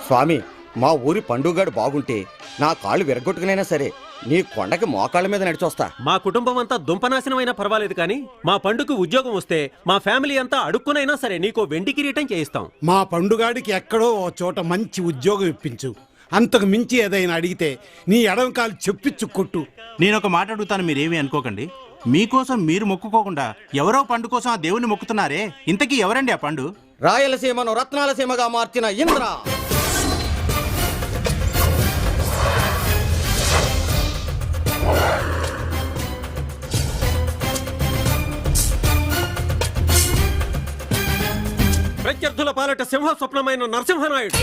స్వామి, మా ఊరి పండుగాడు బాగుంటే నా కాళ్ళు విరగొట్టుకునైనా సరే నీ కొండకి మోకాళ్ళ మీద నడిచొస్తా. మా కుటుంబం అంతా దుంపనాశనమైనా పర్వాలేదు కానీ మా పండుకు ఉద్యోగం వస్తే మా ఫ్యామిలీ అంతా అడుక్కునైనా సరే నీకో వెండి కిరీటం చేయిస్తాం. మా పండుగాడికి ఎక్కడో ఓ చోట మంచి ఉద్యోగం ఇప్పించు. అంతకు మించి ఏదైనా అడిగితే నీ ఎడమ కాలు చెప్పిచ్చు కొట్టు. నేనొక మాట అడుగుతాను, మీరేమీ అనుకోకండి. మీకోసం మీరు మొక్కుకోకుండా ఎవరో పండు కోసం ఆ దేవుని మొక్కుతున్నారే, ఇంతకీ ఎవరండి ఆ పండు? రాయలసీమను రత్నాలసీమగా మార్చిన ఇంద్ర. ప్రత్యర్థుల పాలట సింహ స్వప్నమైన నరసింహనాయుడు.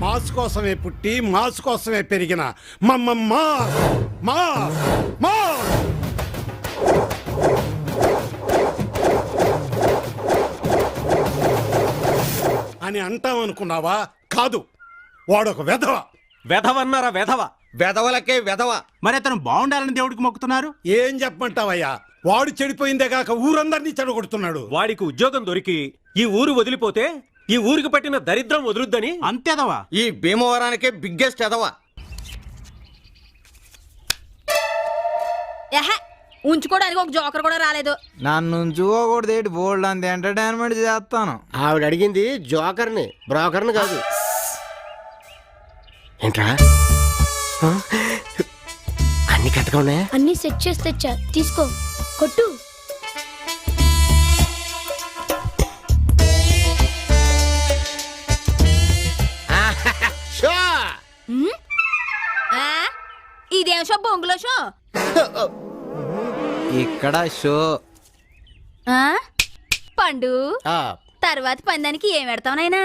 మాస్ కోసమే పుట్టి మాస్ కోసమే పెరిగిన అని అంటామనుకున్నావా? కాదు, వాడొక వెధవ. వెధవన్నారా? వెధవ వెధవలకే వెధవ. మరి అతను బాగుండాలని దేవుడికి మొక్కుతున్నారు. ఏం చెప్పమంటావయ్యా? వాడు చెడిపోయిందే కాక ఊరందరినీ చెడగొడుతున్నాడు. వాడికి ఉద్యోగం దొరికి ఈ ఊరు వదిలిపోతే ఈ ఊరికి పట్టిన దరిద్రం వదులుద్దని అంతేదవా? ఈ భీమవరానికే బిగ్గెస్ట్ ఎదవ. ఉంచుకోవడానికి ఒక జోకర్ కూడా రాలేదు. నన్ను ఉంచుకోకూడదు, బోల్డ్ అంత ఎంటర్టైన్మెంట్ చేస్తాను. ఆవిడ అడిగింది జోకర్ని, బ్రోకర్ని కాదు. ఏంట్రా అన్ని కరెక్ట్గా ఉన్నాయా? అన్ని సెట్ చేసి తెచ్చా, తీసుకో, కొట్టు. ఇదేం షో? బొంగులో షో. ఇక్కడ షో. పండు తర్వాత పందానికి ఏం పెడతావు నాయనా?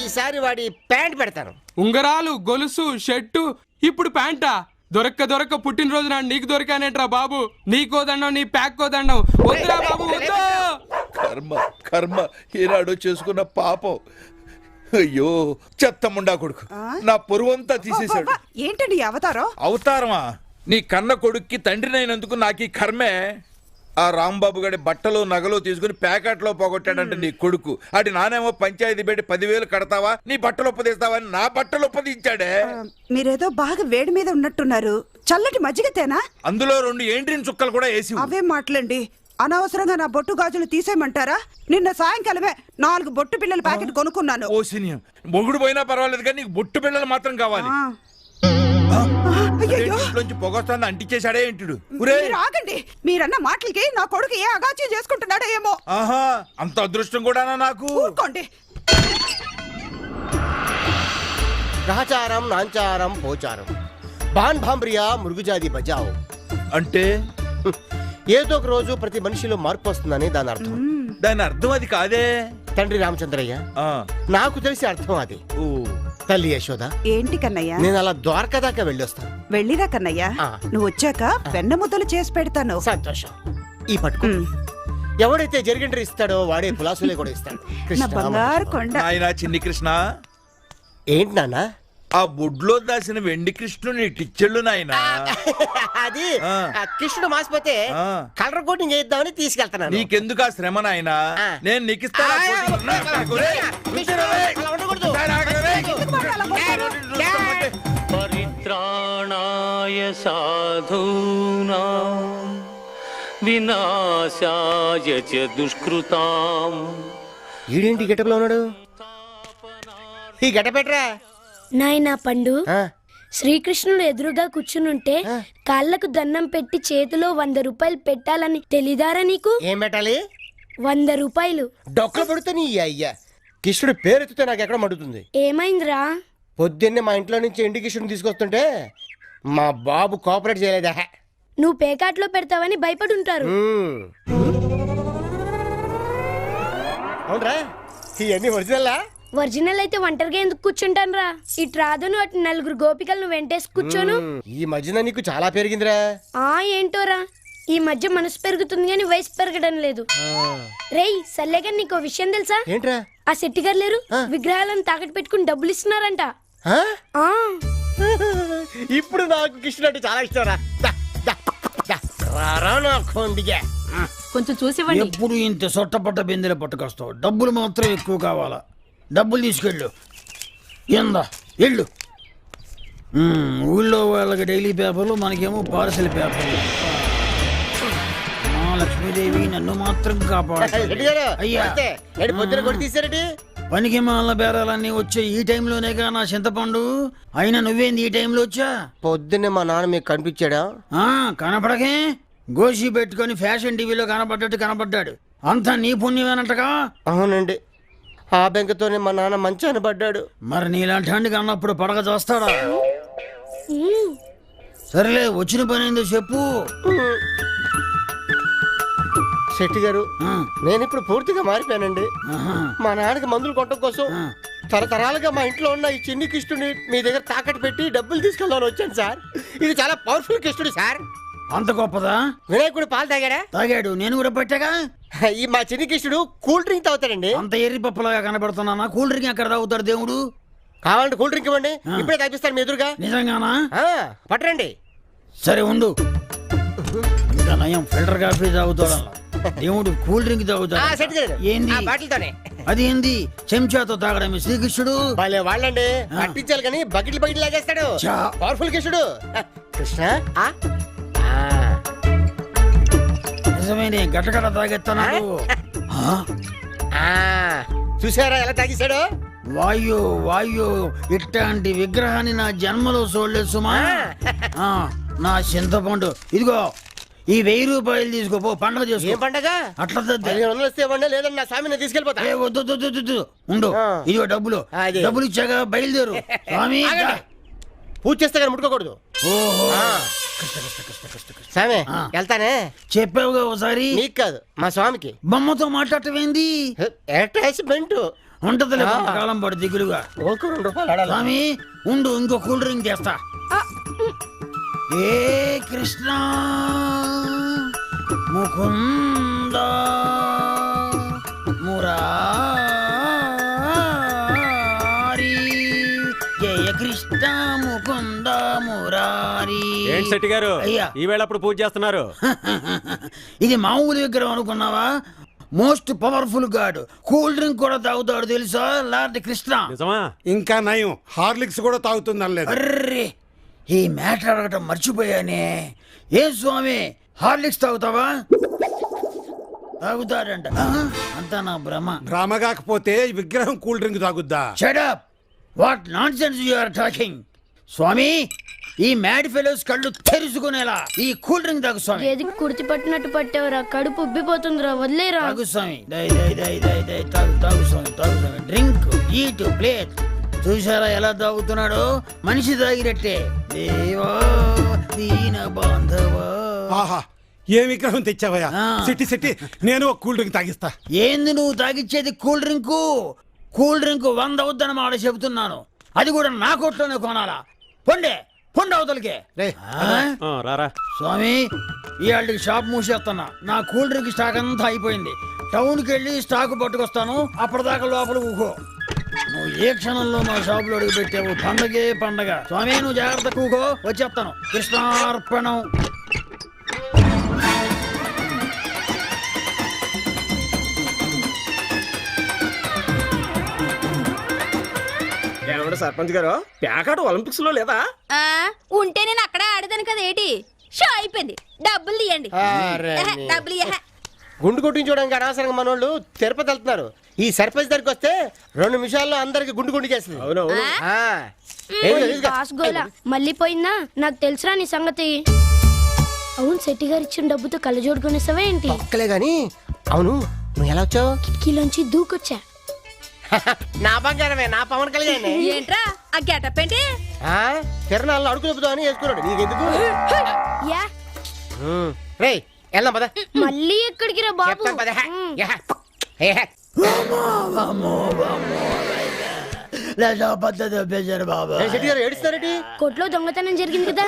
ఈసారి వాడి ప్యాంట్ పెడతాను. ఉంగరాలు, గొలుసు, షర్టు, ఇప్పుడు ప్యాంటా? దొరక్క పుట్టినరోజు నాడు నీకు దొరికానేట్రా బాబు. నీకో దండం, నీ ప్యాక్కో దండం. వద్దురా బాబు, వద్దు. కర్మ ఈనాడు చేసుకున్న పాపం. అయ్యో చెత్తముండా కొడుకు నా పొరువంతా తీసేశాడు. ఏంటండి అవతారమా? నీ కన్న కొడుక్కి తండ్రినైనందుకు నాకు ఈ కర్మే. ఆ రాంబాబు గడి బట్టలు నగలు తీసుకుని ప్యాకెట్లో పోగొట్టాడంటే నీ కొడుకు. అటు నానేమో పంచాయతీ పెట్టి 10,000 కడతావా, నీ బట్టలు ఒప్పదీస్తావా అని నా బట్టలు ఒప్పదించాడే. మీరేదో బాగా వేడి మీద ఉన్నట్టున్నారు. చల్లటి మజ్జిగతేనా? అందులో 2 ఎండ్రిన్ చుక్కలు కూడా వేసి. అవే మాటలండి. అనవసరంగా నా బొట్టు గాజులు తీసేయమంటారా? నిన్న సాయంకాలమే 4 బొట్టు పిల్లల ప్యాకెట్ కొనుక్కున్నాను. ఓ సినియం, మొగుడు పోయినా పర్వాలేదు కానీ నీకు బొట్టు పిల్లలు మాత్రం కావాలి. పొగొస్తాను అంటించేశాడే ఏంటుడు. ఆగండి, మీరన్న మాటలకి నా కొడుకు ఏ అగాచ్యం చేసుకుంటున్నాడో ఏమో. ఆహా, అంత అదృష్టం కూడానా నాకు? ఊరుకోండి. గ్రహచారం, నాంచారం, పోచారం, బాన్ భాంబ్రియా, మృగుజాది బజావ్. అంటే ఏదో ఒక రోజు ప్రతి మనిషిలో మార్పు వస్తుందని దాని అర్థం. దాని అర్థం అది కాదే. తండ్రి రామచంద్రయ్య, నాకు తెలిసి అర్థం అది. తల్లి యశోద, ఏంటి కన్నయ్య? నేను అలా ద్వారకా దాకా వెళ్ళొస్తాను. వెళ్ళిరా కన్నయ్య, నువ్వు వచ్చాక వెన్న ముద్దలు చేసి పెడతాను. సంతోషం. ఈ పట్టుకో. ఎవడైతే జరిగిండ్రి ఇస్తాడో వాడే పులాసులే కూడా ఇస్తాడు. నా బంగారు కొండ. ఆయన చిన్ని కృష్ణ. ఏంటి నాన్న? ఆ బుడ్లో దాసిన వెండి కృష్ణుని టిచ్చెళ్ళు నాయన. అది కృష్ణుడు మాసిపోతే కలర్ కోటింగ్ చేద్దామని తీసుకెళ్తాను. నీకెందుకు ఆ శ్రమ నాయన? నేను నీకు పరిత్రాణాయ సాధూనాం వినాశాయ చ దుష్కృతాం. ఈడేంటి గెటప్లో ఉన్నాడు? ఈ గెటపెట్రా నాయనా పండు. శ్రీకృష్ణుడు ఎదురుగా కూర్చునుంటే కాళ్లకు దండం పెట్టి చేతిలో 100 రూపాయలు పెట్టాలని తెలీదారా నీకు? ఏం పెట్టాలి? 100 రూపాయలు. డొక్కలు పడితే నీ అయ్యా. కృష్ణుడు పేరెత్తితే నాకు ఎక్కడ మడుతుంది. ఏమైందిరా? పొద్దున్నే మా ఇంట్లో నుంచి ఎండి కృష్ణుని తీసుకొస్తుంటే మా బాబు కోఆపరేట్ చేయలేదా? నువ్వు పేకాట్లో పెడతావని భయపడి ఉంటారు. అవునరా, ఇవన్నీ ఒరిజినల్లా? ఒరిజినల్ అయితే ఒంటరిగా ఎందుకు కూర్చుంటాను రా? ఇటు రాదును అటు 4 గోపికలను వెంటేసి కూర్చోను. ఈ మధ్యన నీకు చాలా పెరిగిందిరా. ఏంటోరా, ఈ మధ్య మనసు పెరుగుతుంది కానీ వయసు పెరగడం లేదు. రేయ్ సల్లేగా నీకు విషయం తెలుసా? ఏంట్రా? ఆ శెట్టి గారు లేరు, విగ్రహాలను తాకట్టు పెట్టుకుని డబ్బులు ఇస్తున్నారంట. ఇప్పుడు నాకు కృష్ణుడు అంటే చాలా ఇష్టం రా రారా నా కొండిగా కొంచెం చూసివ్వండి. ఎప్పుడు ఇంత సొట్టపట్ట బిందెలు పట్టుకొస్తావు, డబ్బులు మాత్రం ఎక్కువ కావాలా? డబ్బులు తీసుకెళ్ళు, ఎందా వెళ్ళు. ఊళ్ళో వాళ్ళకి డైలీ పేపర్లు, మనకేమో పార్సల్ పేపర్లు. మా లక్ష్మీదేవి నన్ను మాత్రం కాపాడు. అయ్యా పొద్దున కొట్టి తీసారటి పనికి మాల బేరాలన్నీ వచ్చే ఈ టైంలోనేగా నా చింతపండు. అయినా నువ్వేంది ఈ టైంలో వచ్చా? పొద్దున్నే మా నాన్న మీకు కనిపించాడా? కనపడకే, గోషి పెట్టుకొని ఫ్యాషన్ టీవీలో కనపడ్డట్టు కనపడ్డాడు. అంతా నీ పుణ్యమేనంటగా? అవునండి, ఆ బెంకతోనే మా నాన్న మంచాన పడ్డాడు. మరి నీలాంటి వాడికి అన్నప్పుడు పడక చేస్తాడా? సరేలే, వచ్చిన పని ఏందో చెప్పు. శెట్టి గారు, నేను ఇప్పుడు పూర్తిగా మారిపోయానండి. మా నాన్నకి మందులు కొట్టడం కోసం తరతరాలుగా మా ఇంట్లో ఉన్న ఈ చిన్ని కిష్టుని మీ దగ్గర తాకట్టు పెట్టి డబ్బులు తీసుకెళ్దామని వచ్చాను సార్. ఇది చాలా పవర్ఫుల్ కిష్టుడు సార్. అంత గొప్పదా? వినాయకుడు పాలు తాగాడా? తాగాడు, నేను కూడా పట్టాగా. ఈ మా చిన్ని కిష్టుడు కూల్ డ్రింక్ తాగుతాడండి. అంత ఎర్రి పప్పులాగా కనబడుతున్నానా? కూల్ డ్రింక్ ఎక్కడ తాగుతాడు దేవుడు? కావాలంటే కూల్ డ్రింక్ ఇవ్వండి, ఇప్పుడే తాగిస్తాను మీ ఎదురుగా. నిజంగానా? పట్టరండి. సరే ఉండు, ఇంకా నయం ఫిల్టర్ కాఫీ తాగుతాడు, దేవుడు కూల్ డ్రింక్ తాగుతాడు. ఏంది అది? ఏంది చెంచాతో తాగడమే శ్రీకృష్ణుడు? భలే వాళ్ళండి, పట్టించాలి కానీ బకెట్లు బకెట్లు లాగేస్తాడు. పవర్ఫుల్ కృష్ణుడు. కృష్ణ నిజమేనే, గట్టగట్ట తాగెత్తాను. చూసారా ఎలా తాగేశాడు? వాయు వాయు, ఇట్లాంటి విగ్రహాన్ని నా జన్మలో చూడలేదు సుమా. నా చింతపండు ఇదిగో, ఈ 1000 రూపాయలు తీసుకోపో, పండుగ చేసుకో. ఏం పండగ? అట్లా లేదన్నా నా స్వామిని తీసుకెళ్ళిపోతా. ఉండు, ఇదిగో డబ్బులు. డబ్బులు ఇచ్చాక బయలుదేరు. స్వామి పూజ చేస్తే కానీ ముట్టుకోకూడదు. స్వామి వెళ్తానే. చెప్పావుగా ఒకసారి. నీకు కాదు, మా స్వామికి. బొమ్మతో మాట్లాడటమేంది? అటాచ్మెంట్ ఉంటది కాలం పడు దిగులుగా. స్వామి ఉండు, ఇంకో కూల్ డ్రింక్ చేస్తా. ఏ కృష్ణ ముకుంద మురారి, జయ కృష్ణ ముకుంద మురారి. ఏంటి శెట్టి గారు, ఈవేళ అప్పుడు పూజ చేస్తున్నారు? ఇది మామూలు విగ్రహం అనుకున్నావా? Most powerful God. Cool drink కూడా తాగుతాడు తెలుసా, లార్డ్ కృష్ణ. నిజమా? ఇంకా నయం, హార్లిక్స్ కూడా తాగుతుందని లేదు. అర్రే, ఈ మ్యాటర్ అడగటం మర్చిపోయానే. ఏం స్వామి, హార్లిక్స్ తాగుతావా? తాగుతాడంట. అంతా నా భ్రమ. భ్రమ కాకపోతే విగ్రహం కూల్ డ్రింక్ తాగుద్దా? Shut up, what nonsense you are talking. స్వామి, ఈ మ్యాడ్ ఫెలోస్ కళ్ళు తెరుచుకునేలా ఈ కూల్ డ్రింక్ తాగు స్వామి. ఏది కుర్తి పట్టినట్టు పట్టేవరా, కడుపు ఉబ్బిపోతుందిరా, వదిలేరా. తాగు స్వామి, తాగు స్వామి, తాగు స్వామి. Drink, eat, plate. చూసారా ఎలా తాగుతున్నాడు? మనిషి తాగినట్టే. దేవా దీన బాంధవా. ఆహా, ఏ విగ్రహం తెచ్చావయ్యా? సిట్టి సిట్టి, నేను ఒక కూల్ డ్రింక్ తాగిస్తా. ఏంది నువ్వు తాగిచ్చేది? Cool drink. కూల్ డ్రింక్ 100 అవుద్దని మాట చెబుతున్నాను. అది కూడా నా కొట్లోనే కొనాలా? పొండే పొండి అవతలకే. రారా స్వామి, ఇవాళకి షాప్ మూసేస్తున్నా. నా కూల్ డ్రింక్ స్టాక్ అంతా అయిపోయింది. టౌన్కి వెళ్ళి స్టాక్ పట్టుకొస్తాను, అప్పటిదాకా లోపల ఊకో. నువ్వు ఏ క్షణంలో మా షాపులో అడుగు పెట్టావు, పండగే పండగ. స్వామి నువ్వు జాగ్రత్త, కూకో, వచ్చేస్తాను. కృష్ణార్పణం. సర్పంచ్ గారు, ప్యాకాట ఒలింపిక్స్ లో లేదా? ఉంటే నేను అక్కడే ఆడదాను కదా. ఏంటి షో అయిపోయింది, డబ్బులు తీయండి. డబ్బులు గుండు కొట్టించుకోవడానికి అనవసరంగా మనోళ్ళు తిరుపతి వెళ్తున్నారు. ఈ సర్పంచ్ దగ్గరికి వస్తే 2 నిమిషాల్లో అందరికి గుండు గుండుకేస్తుంది. మళ్ళీ పోయిందా? నాకు తెలుసురా నీ సంగతి. అవును, శెట్టి గారు ఇచ్చిన డబ్బుతో కళ్ళజోడు కొనేసావా ఏంటి? ఒక్కలే గాని. అవును, నువ్వు ఎలా వచ్చావు? కిటికీలోంచి దూకొచ్చా. నా బంగారమే, నా పవన్ కళ్యాణ్. ఏంట్రా ఆ గెటప్ ఏంటి? తిరణాల్లో అడుగు చెబుతామని వేసుకున్నాడు. నీకెందుకు? రేయ్ వెళ్దాం పద. మళ్ళీ ఎక్కడికి రా బాబు? ఏడుస్తారేటి? కొట్లో దొంగతనం జరిగింది కదా.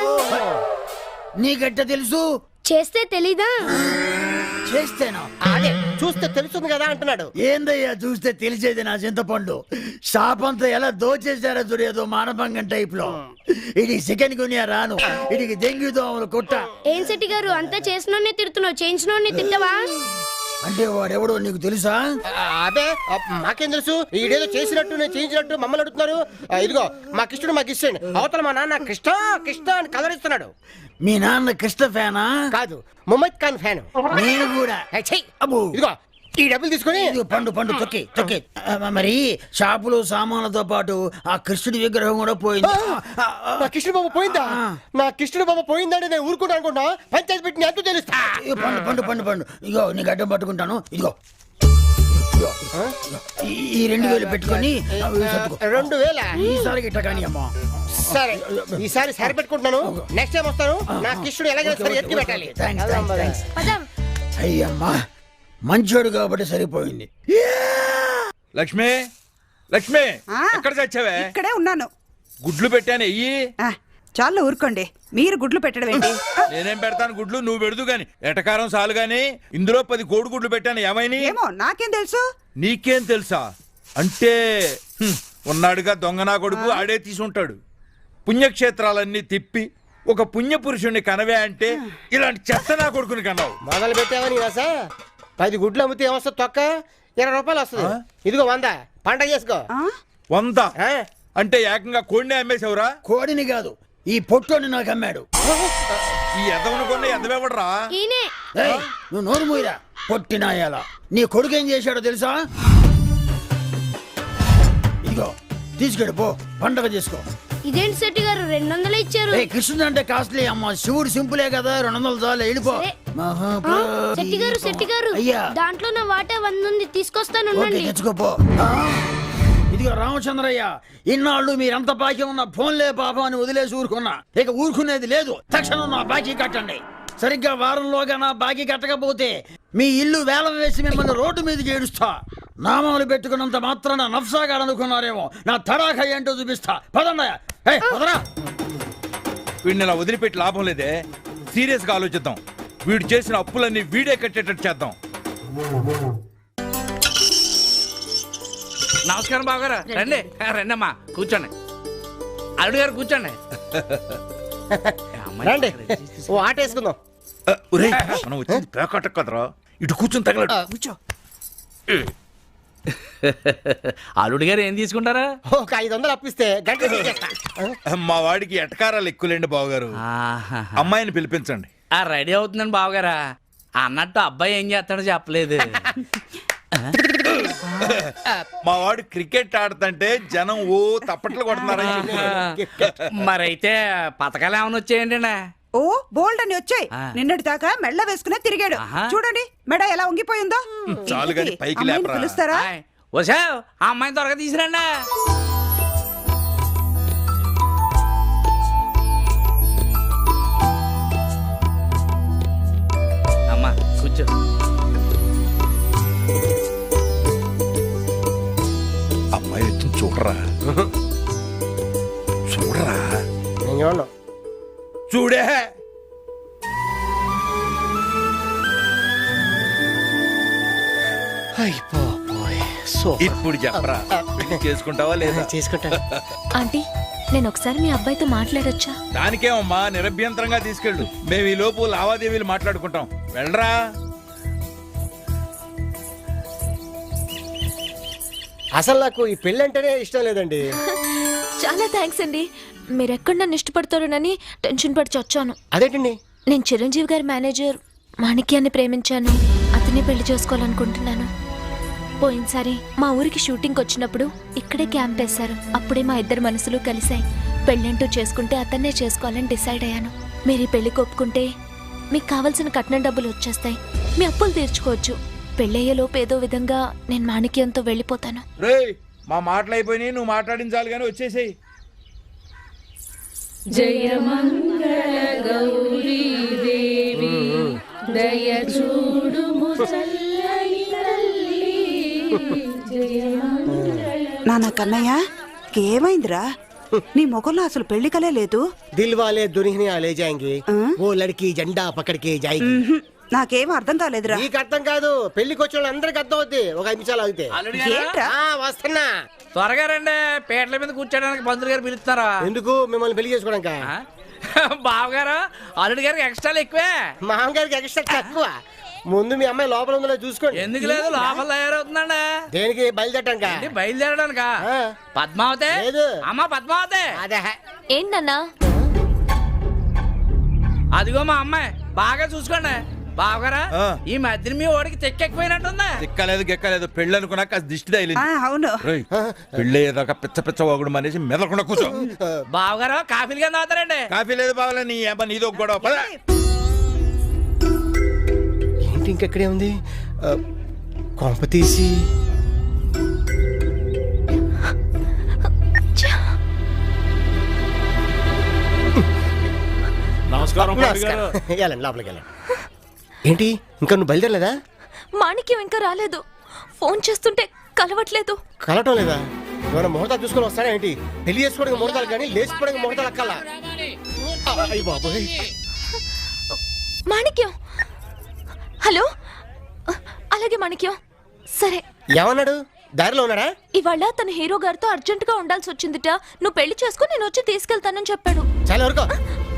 నీకెట్ట తెలుసు? చేస్తే తెలీదా? చేస్తేనా? అదే చూస్తే తెలుస్తుంది కదా అంటున్నాడు. ఏందయ్యా చూస్తే తెలిసేది నా చింతపండు. షాప్ అంతా ఎలా దోచేసారో చూడేదో మానభంగం టైప్ లో. ఇది చికెన్ గునియా రాను, ఇది డెంగ్యూ దోమలు కుట్ట. ఏం శెట్టి గారు అంతా చేసినోడ్నే తిడుతున్నావు, చేయించినోడ్ని తిట్టవా? అంటే వాడెవడో నీకు తెలుసా? అదే మాకేం తెలుసు, ఈడేదో చేసినట్టు నేను చేయించినట్టు మమ్మల్ని అడుగుతున్నారు. ఇదిగో మా కిష్టుడు మాకు ఇష్టం, అవతల మా నాన్న కృష్ణ కృష్ణ అని కలర్ ఇస్తున్నాడు. మీ నాన్న కృష్ణ ఫ్యానా? కాదు, ముమ్మద్ ఖాన్ ఫ్యాన్. నేను కూడా. అబ్బో ఇదిగో ఈ డబ్బులు తీసుకొని పండు పండు తొక్కి తొక్కి. మరి షాపులో సామాన్లతో పాటు ఆ కృష్ణుడి విగ్రహం కూడా పోయింది. నా కృష్ణుడు బాబు పోయిందా? నా కృష్ణుడు బాబు పోయిందంటే నేను ఊరుకుంటా అనుకుంటా. పంచాయతీ పెట్టి ఎంతో తెలుస్తా. పండు పండు పండు పండు ఇగో నీకు అడ్డం పట్టుకుంటాను. ఇదిగో ఈ 2000 పెట్టుకొని 2000 ఈసారి గిట్ట కానీ అమ్మా. సరే ఈసారి సరి పెట్టుకుంటున్నాను. నెక్స్ట్ టైం వస్తాను. నా కృష్ణుడు ఎలాగైనా సరే ఎత్తి పెట్టాలి. అయ్యమ్మా మంచోడు కాబట్టి సరిపోయింది. లక్ష్మి లక్ష్మి ఎక్కడ చచ్చావే? ఇక్కడే ఉన్నాను. గుడ్లు పెట్టాను ఎయ్యి. చాలా ఊరుకోండి, మీరు గుడ్లు పెట్టడం ఏంటి? నేనేం పెడతాను గుడ్లు, నువ్వు పెడదు గాని. ఎటకారం చాలు గాని. ఇందులో 10 కోడి గుడ్లు పెట్టాను, ఏమైనా? ఏమో నాకేం తెలుసు. నీకేం తెలుసా అంటే ఉన్నాడుగా దొంగ నా కొడుకు, ఆడే తీసుంటాడు. పుణ్యక్షేత్రాలన్నీ తిప్పి ఒక పుణ్య పురుషుణ్ణి కనవే అంటే ఇలాంటి చెత్త నా కొడుకుని కన్నావు. మొదలు పెట్టావని రాసా. 10 గుడ్లు అమ్మితే ఏమొస్తుంది? తొక్క 20 రూపాయలు వస్తుంది. ఇదిగో 100 పంట చేసుకో. 100 అంటే ఏకంగా కోడిని అమ్మేశావురా? కోడిని కాదు, ఈ పొట్టోని నాకు అమ్మాడు. ఈ ఎదవను కొన్న ఎదవేవడరా? నువ్వు నోరు మూయరా పొట్టినాయాల. నీ కొడుకు ఏం చేశాడో తెలుసా? ఇదిగో తీసుకెడు పో, పండగ చేసుకో. ఇదేంటి శెట్టి గారు 200 ఇచ్చారు? కృష్ణుడు అంటే కాస్ట్లీ అమ్మా, శివుడు సింపులే కదా, 200 చాలు, వెళ్ళిపో. శెట్టి గారు అయ్యా దాంట్లో నా వాటా 100 ఉంది, తీసుకొస్తాను. తెచ్చుకోపో. ఇదిగో రామచంద్రయ్య, ఇన్నాళ్ళు మీరంత బాకీ ఉన్న ఫోన్లే పాపం అని వదిలేసి ఊరుకున్నా. ఇక ఊరుకునేది లేదు. తక్షణం నా బాకీ కట్టండి. సరిగ్గా వారంలోగా నా బాకీ కట్టకపోతే మీ ఇల్లు వేలం వేసి మిమ్మల్ని రోడ్డు మీదకి ఏడుస్తా. నామాలు పెట్టుకున్నంత మాత్రాన నఫ్సాగాడు అనుకున్నారేమో. నా తడాఖ ఏంటో చూపిస్తా. పదండయ్యా. పదరా. వీడిని ఇలా వదిలిపెట్టి లాభం లేదే. సీరియస్ గా ఆలోచిద్దాం. వీడు చేసిన అప్పులన్నీ వీడే కట్టేటట్టు చేద్దాం. నమస్కారం బావగారు. రండి రండమ్మా, కూర్చోండి. అల్లుడు గారు కూర్చోండి. రండి ఓ ఆట వేసుకుందాం. మనం వచ్చింది పేకాట కదరా, ఇటు కూర్చొని తగలడు. కూర్చో. అల్లుడు గారు ఏం తీసుకుంటారా? ఒక 500 అప్పిస్తే గంట తీసేస్తా. మా వాడికి ఎటకారాలు ఎక్కువలేండి బావగారు. అమ్మాయిని పిలిపించండి. రెడీ అవుతుందండి బావగారా. అన్నట్టు అబ్బాయి ఏం చేస్తాడో చెప్పలేదు. మా వాడు క్రికెట్ ఆడుతుంటే జనం ఓ తప్పట్లు కొడుతున్నారా? మరైతే పథకాలు ఏమైనా వచ్చాయండి? ఓ బోల్డ్ అని వచ్చాయి. నిన్నటి దాకా మెళ్ళ వేసుకునే తిరిగాడు. చూడండి మెడ ఎలా ఉంగిపోయిందో. చాలు గాని పైకి లేపరా. పిలుస్తారా? వసా ఆ అమ్మాయిని త్వరగా తీసుకురండి. అమ్మా కూర్చో. అమ్మాయి వచ్చింది చూడరా. చూడరా. చూడే. ఇప్పుడు చెప్పరా, చేసుకుంటావా లేదా? చేసుకుంటా. ఆంటీ నేను ఒకసారి మీ అబ్బాయితో మాట్లాడొచ్చా? దానికేమమ్మా, నిరభ్యంతరంగా తీసుకెళ్ళు. మేము ఈ లోపు లావాదేవీలు మాట్లాడుకుంటాం. వెళ్ళరా. అసలు నాకు ఈ పెళ్ళి అంటేనే ఇష్టం లేదండి. చాలా థ్యాంక్స్ అండి. మీరెక్కడ నన్ను ఇష్టపడతారోనని టెన్షన్ పడి చచ్చాను. అదేంటండి? నేను చిరంజీవి గారి మేనేజర్ మాణిక్యాన్ని ప్రేమించాను. అతనే పెళ్లి చేసుకోవాలనుకుంటున్నాను. పోయినసారి మా ఊరికి షూటింగ్ వచ్చినప్పుడు ఇక్కడే క్యాంప్ వేశారు. అప్పుడే మా ఇద్దరు మనసులు కలిశాయి. పెళ్ళంటూ చేసుకుంటే అతన్నే చేసుకోవాలని డిసైడ్ అయ్యాను. మీరు ఈ పెళ్లికి ఒప్పుకుంటే మీకు కావలసిన కట్నం డబ్బులు వచ్చేస్తాయి. మీ అప్పులు తీర్చుకోవచ్చు. పెళ్ళయ్యేలోపు ఏదో విధంగా నేను మాణిక్యంతో వెళ్ళిపోతాను. మా మాటలు అయిపోయినాయి, నువ్వు మాట్లాడించాలి కానీ వచ్చేసేయి. జయ మంగళ గౌరీ దేవి దయ చూడు నాన్న కన్నయ్య ఏమైందిరా? నీ ముఖంలో అసలు పెళ్లి కలే లేదు. దిల్ వాలే దునియా లే జాయేంగే, ఓ లడ్కీ జెండా పకడ్ కే జాయేగి. నాకేం అర్థం కాలేదురా. నీకు అర్థం కాదు, పెళ్లికి వచ్చిన వాళ్ళందరికి అర్థం అవుద్ది. ఒక 5 నిమిషాలు ఆగితే. ఏంట్రా? వస్తున్నా. త్వరగా రండి, పేటల మీద కూర్చోడానికి పంతులు గారు పిలుస్తారా? ఎందుకు? మిమ్మల్ని పెళ్లి చేసుకోవడానికి. బావగారు అల్లుడి గారికి ఎక్స్ట్రాలు ఎక్కువే, మామగారికి ఎక్స్ట్రా తక్కువ. ముందు మీ అమ్మాయి లోపల ఉందో చూసుకోండి. ఎందుకు లేదు, లోపల తయారవుతుందండి. దేనికి? బయలుదేరటానికా? బయలుదేరడానికా? పద్మావతి, అమ్మ పద్మావతి. అదే ఏంటన్నా? అదిగో మా అమ్మాయి, బాగా చూసుకోండి. బావగారా, ఈ మధ్యన మీ ఓడికి తెక్కెక్కిపోయినట్టుందా? తిక్కలేదు గెక్కలేదు, పెళ్ళి అనుకున్నాక దిష్టి తగిలింది. అవును. పెళ్ళయ్యేదాకా పిచ్చ పిచ్చ వాగుడు అనేసి మెదలకుండా కూర్చో. బావగారు కాఫీలుగా తాగుతారండి. కాఫీ లేదు బావలే, నీ అబ్బా నీదో గొడవ. పద. ఏంటి ఇంకెక్కడే ఉంది? కొంప తీసి నమస్కారం. వెళ్ళండి, లోపలికి వెళ్ళండి. ఏంటి ఇంకా నువ్వు బయలుదేరలేదా? మాణిక్యం ఇంకా రాలేదు. ఫోన్ చేస్తుంటే కలవట్లేదు. కలవటం లేదా? ఏమైనా ముహూర్తాలు చూసుకొని వస్తాడా ఏంటి? పెళ్లి చేసుకోవడానికి ముహూర్తాలు కానీ లేచిపోవడానికి ముహూర్తాలు అక్కల. అయ్య బాబోయ్. మాణిక్యం, హలో. అలాగే మాణిక్యం, సరే. ఏమన్నాడు? దారిలో ఉన్నాడా? ఇవాళ తన హీరో గారితో అర్జెంటుగా ఉండాల్సి వచ్చిందిట. నువ్వు పెళ్లి చేసుకుని నేను వచ్చి తీసుకెళ్తానని చెప్పాడు. చాలా వరకు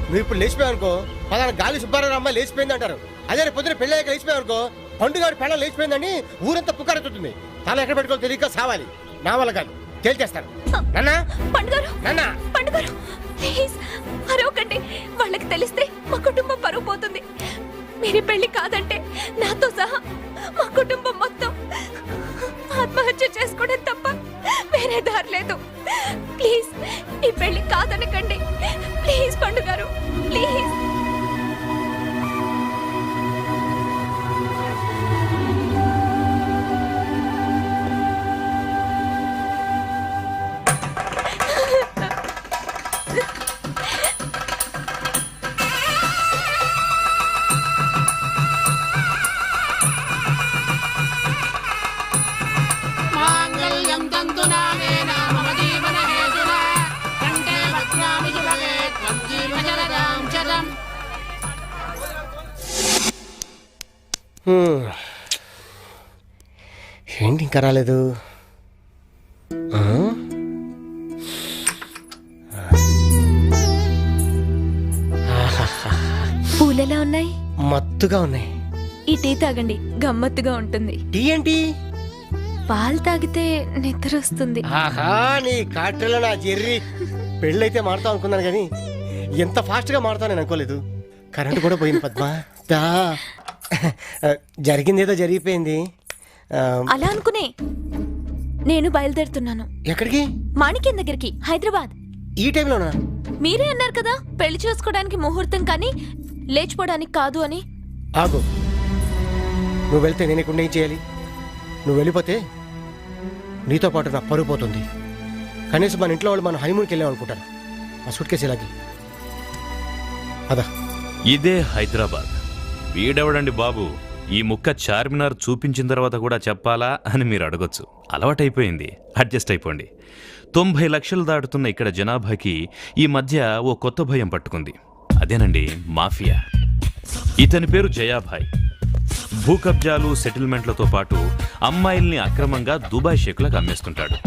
నువ్వు ఇప్పుడు లేచిపోయావు అనుకో, పలానా గాలి సుబ్బారావు అమ్మాయి లేచిపోయింది అంటారు. అదే రేపు పొద్దున పెళ్ళి అయ్యాక లేచిపోయావు అనుకో, పండుగాడు పెళ్ళ లేచిపోయిందని ఊరంతా పుకారెత్తుతుంది. తల ఎక్కడ పెట్టుకోవాలి తెలియక సావాలి. నా వల్ల కాదు, తేల్చేస్తాను. పండుగారు ప్లీజ్ అరవకండి. వాళ్ళకి తెలిస్తే మా కుటుంబం పరువు పోతుంది. మీరు పెళ్లి కాదంటే నాతో సహా మా కుటుంబం మొత్తం ఆత్మహత్య చేసుకోవడం తప్ప వేరే దారి లేదు. ప్లీజ్ ఈ పెళ్లి కాదనకండి. Please పండుగారు, please. ఏంటి ఇంకా రాలేదు? పూలెలా ఉన్నాయి? మత్తుగా ఉన్నాయి. ఈ టీ తాగండి, గమ్మత్తుగా ఉంటుంది. టీ ఏంటి? పాలు తాగితే నిద్ర వస్తుంది. ఆహా, నీ కాట్రలో నా జెర్రీ. పెళ్ళైతే మారుతాం అనుకున్నాను కానీ ఎంత ఫాస్ట్గా మారుతానని అనుకోలేదు. కరెంట్ కూడా పోయింది పద్మ. జరిగిందేదో జరిగిపోయింది. అలా అనుకునే నేను బయలుదేరుతున్నాను. ఎక్కడికి? మాణిక్యం దగ్గరికి, హైదరాబాద్. ఈ టైంలోనా? మీరే అన్నారు కదా పెళ్లి చేసుకోవడానికి ముహూర్తం కానీ లేచిపోవడానికి కాదు అని. ఆగు, నువ్వు వెళ్తే నేను ఇక్కడ ఏం చేయాలి? నువ్వు వెళ్ళిపోతే నీతో పాటు నా పరుగు పోతుంది. కనీసం మన ఇంట్లో వాళ్ళు మన హనీమూన్కి వెళ్ళాం అనుకుంటారు. ఆ సూట్ కేసు ఇలాగే అదా. ఇదే హైదరాబాద్. వీడెవడండి బాబు, ఈ ముక్క చార్మినార్ చూపించిన తర్వాత కూడా చెప్పాలా అని మీరు అడగొచ్చు. అలవాటైపోయింది, అడ్జస్ట్ అయిపోండి. 90 లక్షలు దాటుతున్న ఇక్కడ జనాభాకి ఈ మధ్య ఓ కొత్త భయం పట్టుకుంది. అదేనండి మాఫియా. ఇతని పేరు జయాభాయ్. భూ కబ్జాలు, సెటిల్మెంట్లతో పాటు అమ్మాయిల్ని అక్రమంగా దుబాయ్ షేకులకు అమ్మేస్తుంటాడు.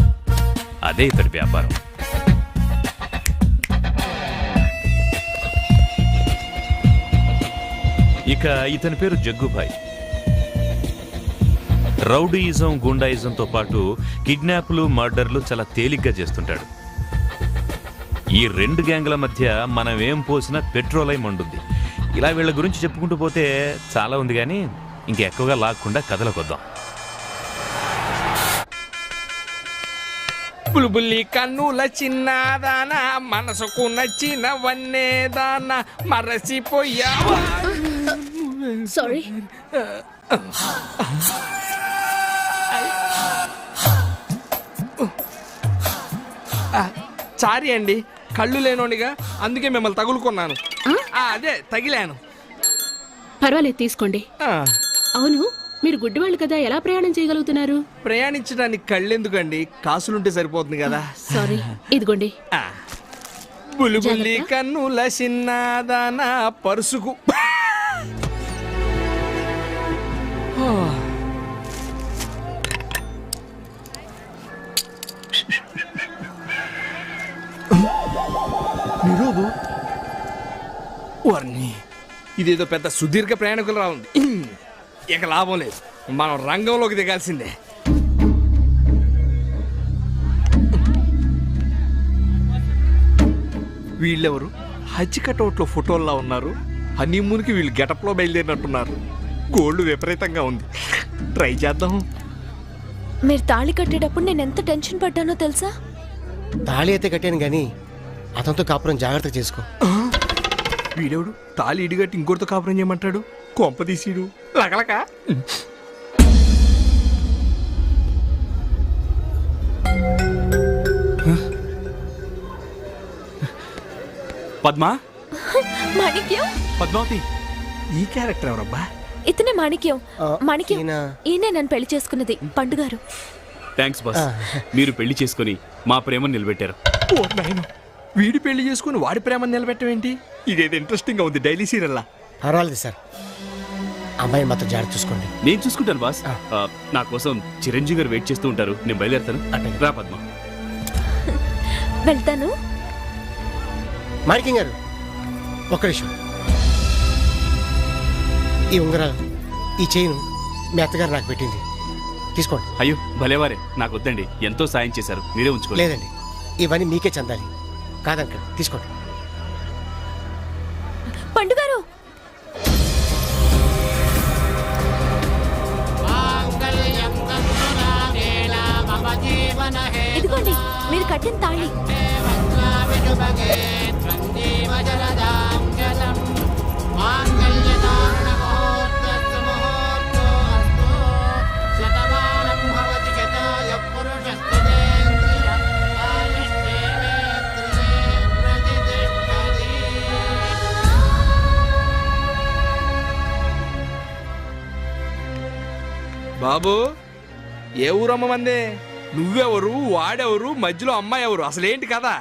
అదే ఇతడి వ్యాపారం. ఇక ఇతని పేరు జగ్గుభాయ్. రౌడీయిజం, గుండాయిజంతో పాటు కిడ్నాప్లు, మర్డర్లు చాలా తేలిగ్గా చేస్తుంటాడు. ఈ 2 గ్యాంగ్ల మధ్య మనం ఏం పోసినా పెట్రోల్ అయి మండుద్ది. ఇలా వీళ్ళ గురించి చెప్పుకుంటూ పోతే చాలా ఉంది, కానీ ఇంకెక్కువగా లాక్కుండా కథలకొద్దాం. బుల్బుల్లి కన్నుల చిన్నదాన, మనసుకు నచ్చిన వన్నేదాన, మరసిపోయావా? సారీ. సారీ అండి, కళ్ళు లేనోడిగా అందుకే మిమ్మల్ని తగులుకున్నాను. అదే తగిలాను. పర్వాలేదు, తీసుకోండి. అవును, మీరు గుడ్డివాళ్ళు కదా, ఎలా ప్రయాణం చేయగలుగుతున్నారు? ప్రయాణించడానికి కళ్ళెందుకండి, కాసులుంటే సరిపోతుంది కదా. సారీ, ఇదిగోండి. బుల్బుల్లి కన్నుల చిన్నదాన, పరుసుకు నిరూపు వర్ణి ఇదేదో పెద్ద సుదీర్ఘ ప్రయాణికులు రావుంది. ఇక లాభం లేదు, మనం రంగంలోకి దిగాల్సిందే. వీళ్ళెవరు హజ్ కటౌట్లో ఫోటోల్లో ఉన్నారు? హనీమూన్కి వీళ్ళు గెటప్లో బయలుదేరినట్టున్నారు. గోల్డ్ విపరీతంగా ఉంది, ట్రై చేద్దాం. మీరు తాళి కట్టేటప్పుడు నేను ఎంత టెన్షన్ పడ్డానో తెలుసా? తాళి అయితే కట్టాను కానీ అతనితో కాపురం జాగ్రత్త చేసుకో. వీడెవడు తాళి ఇడిగట్టి ఇంకోటితో కాపురం చేయమంటాడు? కొంప తీసిడు లకలక. పద్మా, మాణిక్యం, పద్మావతి, ఈ క్యారెక్టర్ ఎవరబ్బా? ఇతనే మాణిక్యం. మాణిక్యం ఈయనే నన్ను పెళ్లి చేసుకున్నది, పండుగారు. Thanks boss. మీరు పెళ్లి చేసుకుని మా ప్రేమను నిలబెట్టారు. ఓ నాయన, వీడి పెళ్లి చేసుకుని వాడి ప్రేమను నిలబెట్టమేంటి? ఇదేదో ఇంట్రెస్టింగ్ గా ఉంది, డైలీ సీరియల్లా. పర్వాలేదు సార్, అమ్మాయిని మాత్రం జాగ్రత్త చూసుకోండి. నేను చూసుకుంటాను బాస్. నా కోసం చిరంజీవి గారు వెయిట్ చేస్తూ ఉంటారు, నేను బయలుదేరుతాను. రా పద్మ. వెళ్తాను. మాణిక్యం గారు ఒక్క నిమిషం. ఈ ఉంగరాలు, ఈ చైన్ మీ అత్తగారు నాకు పెట్టింది, తీసుకోండి. అయ్యో భలేవారే, నాకు వద్దండి. ఎంతో సాయం చేశారు, మీరే ఉంచుకోండి. లేదండి, ఇవన్నీ మీకే చెందాలి. కాదంక తీసుకోండి. పండుగారు, ఇదిగోండి మీరు కట్టిన తాళి. బాబు, ఏ ఊరమ్మ మందే? నువ్వెవరు, వాడెవరు, మధ్యలో అమ్మాయి ఎవరు? అసలేంటి కదా?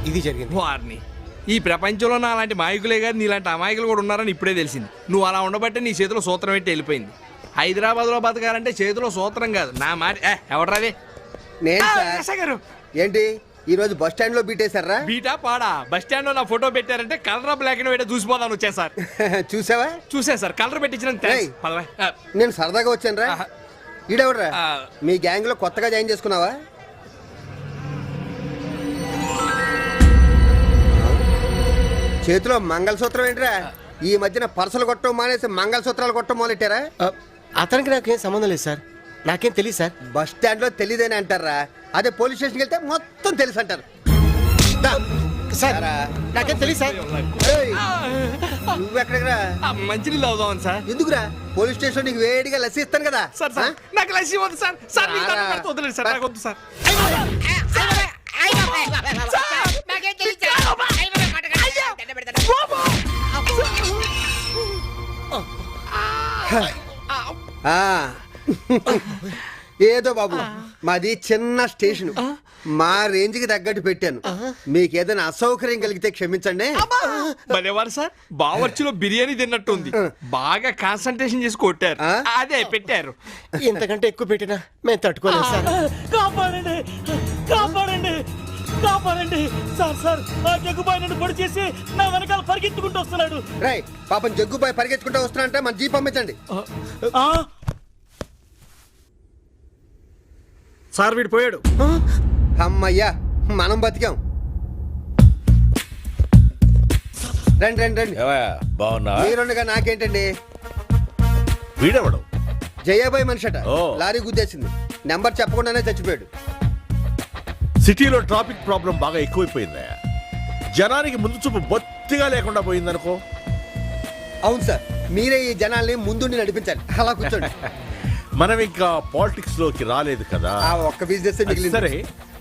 ఇది జరిగింది. వారిని ఈ ప్రపంచంలో నా అలాంటి మాయకులే కాదు, నీలాంటి అమాయకులు కూడా ఉన్నారని ఇప్పుడే తెలిసింది. నువ్వు అలా ఉండబట్టే నీ చేతిలో సూత్రం పెట్టి వెళ్ళిపోయింది. హైదరాబాద్లో బతకాలంటే చేతిలో సూత్రం కాదు, నా మాట. ఎవడరాదే? నేను ఏంటి ఈ రోజు బస్ స్టాండ్ లో బీటేశారా? బీటా పాడా? బస్ స్టాండ్ లో నా ఫోటో పెట్టారంటే కలర్ బ్లాక్ అండ్ వైట్ చూసిపోదాను వచ్చా సార్. చూసావా? చూసా సార్, కలర్ పెట్టించిన. నేను సరదాగా వచ్చాను రా. ఈడెవడరా? మీ గ్యాంగ్ లో కొత్తగా జాయిన్ చేసుకున్నావా? చేతిలో మంగళసూత్రం ఏంట్రా? ఈ మధ్యన పర్సలు కొట్టడం మానేసి మంగళసూత్రాలు కొట్టడం మొదలెట్టారా? అతనికి నాకేం సంబంధం లేదు సార్, నాకేం తెలియదు సార్. బస్ స్టాండ్ లో తెలియదని అంటారా? అదే పోలీస్ స్టేషన్కి వెళ్తే మొత్తం తెలుసు అంటారు. సార్ నాకేం తెలియదు సార్. నువ్వెక్కడికి మంచినీళ్ళు అవుదామని సార్. ఎందుకురా? పోలీస్ స్టేషన్ నీకు వేడిగా లస్సీ ఇస్తాను కదా. సార్ సార్ నాకు లస్సీ వద్దు సార్. సార్ వద్దులేదు సార్, నాకు వద్దు సార్. ఏదో బాబు, మాది చిన్న స్టేషన్, మా రేంజ్ కి తగ్గట్టు పెట్టాను. మీకు ఏదైనా అసౌకర్యం కలిగితే క్షమించండి. భలేవారు సార్, బావర్చిలో బిర్యానీ తిన్నట్టుంది. బాగా కాన్సన్ట్రేషన్ చేసి కొట్టారు, అదే పెట్టారు. ఇంతకంటే ఎక్కువ పెట్టినా మేము తట్టుకోలేదు సార్. కాపాడండి, కాపాడండి, కాపాడండి సార్. సార్ ఆ జగ్గుబాయ్ నన్ను పొడి చేసి నా వెనకాల పరిగెత్తుకుంటూ వస్తున్నాడు. రై పాపం జగ్గుబాయ్ పరిగెత్తుకుంటూ వస్తున్నాడంటే మన జీప్ పంపించండి. సార్ వీడు పోయాడు. అమ్మయ్యా, మనం బతికాం. రండి రండి రండి. బాగున్నా? మీరుండగా నాకేంటండి? వీడెవడు? జయాబాయ్ మనిషట, లారీ గుద్దేసింది. నెంబర్ చెప్పకుండానే చచ్చిపోయాడు. సిటీలో ట్రాఫిక్ ప్రాబ్లం బాగా ఎక్కువైపోయిందా? జనానికి ముందు చూపు బొత్తిగా లేకుండా పోయిందనుకో. అవును సార్, మీరే ఈ జనాల్ని ముందుండి నడిపించాలి. అలా కూర్చోండి. మనం ఇంకా పాలిటిక్స్ లోకి రాలేదు కదా. ఒక్క బిజినెస్ సరే,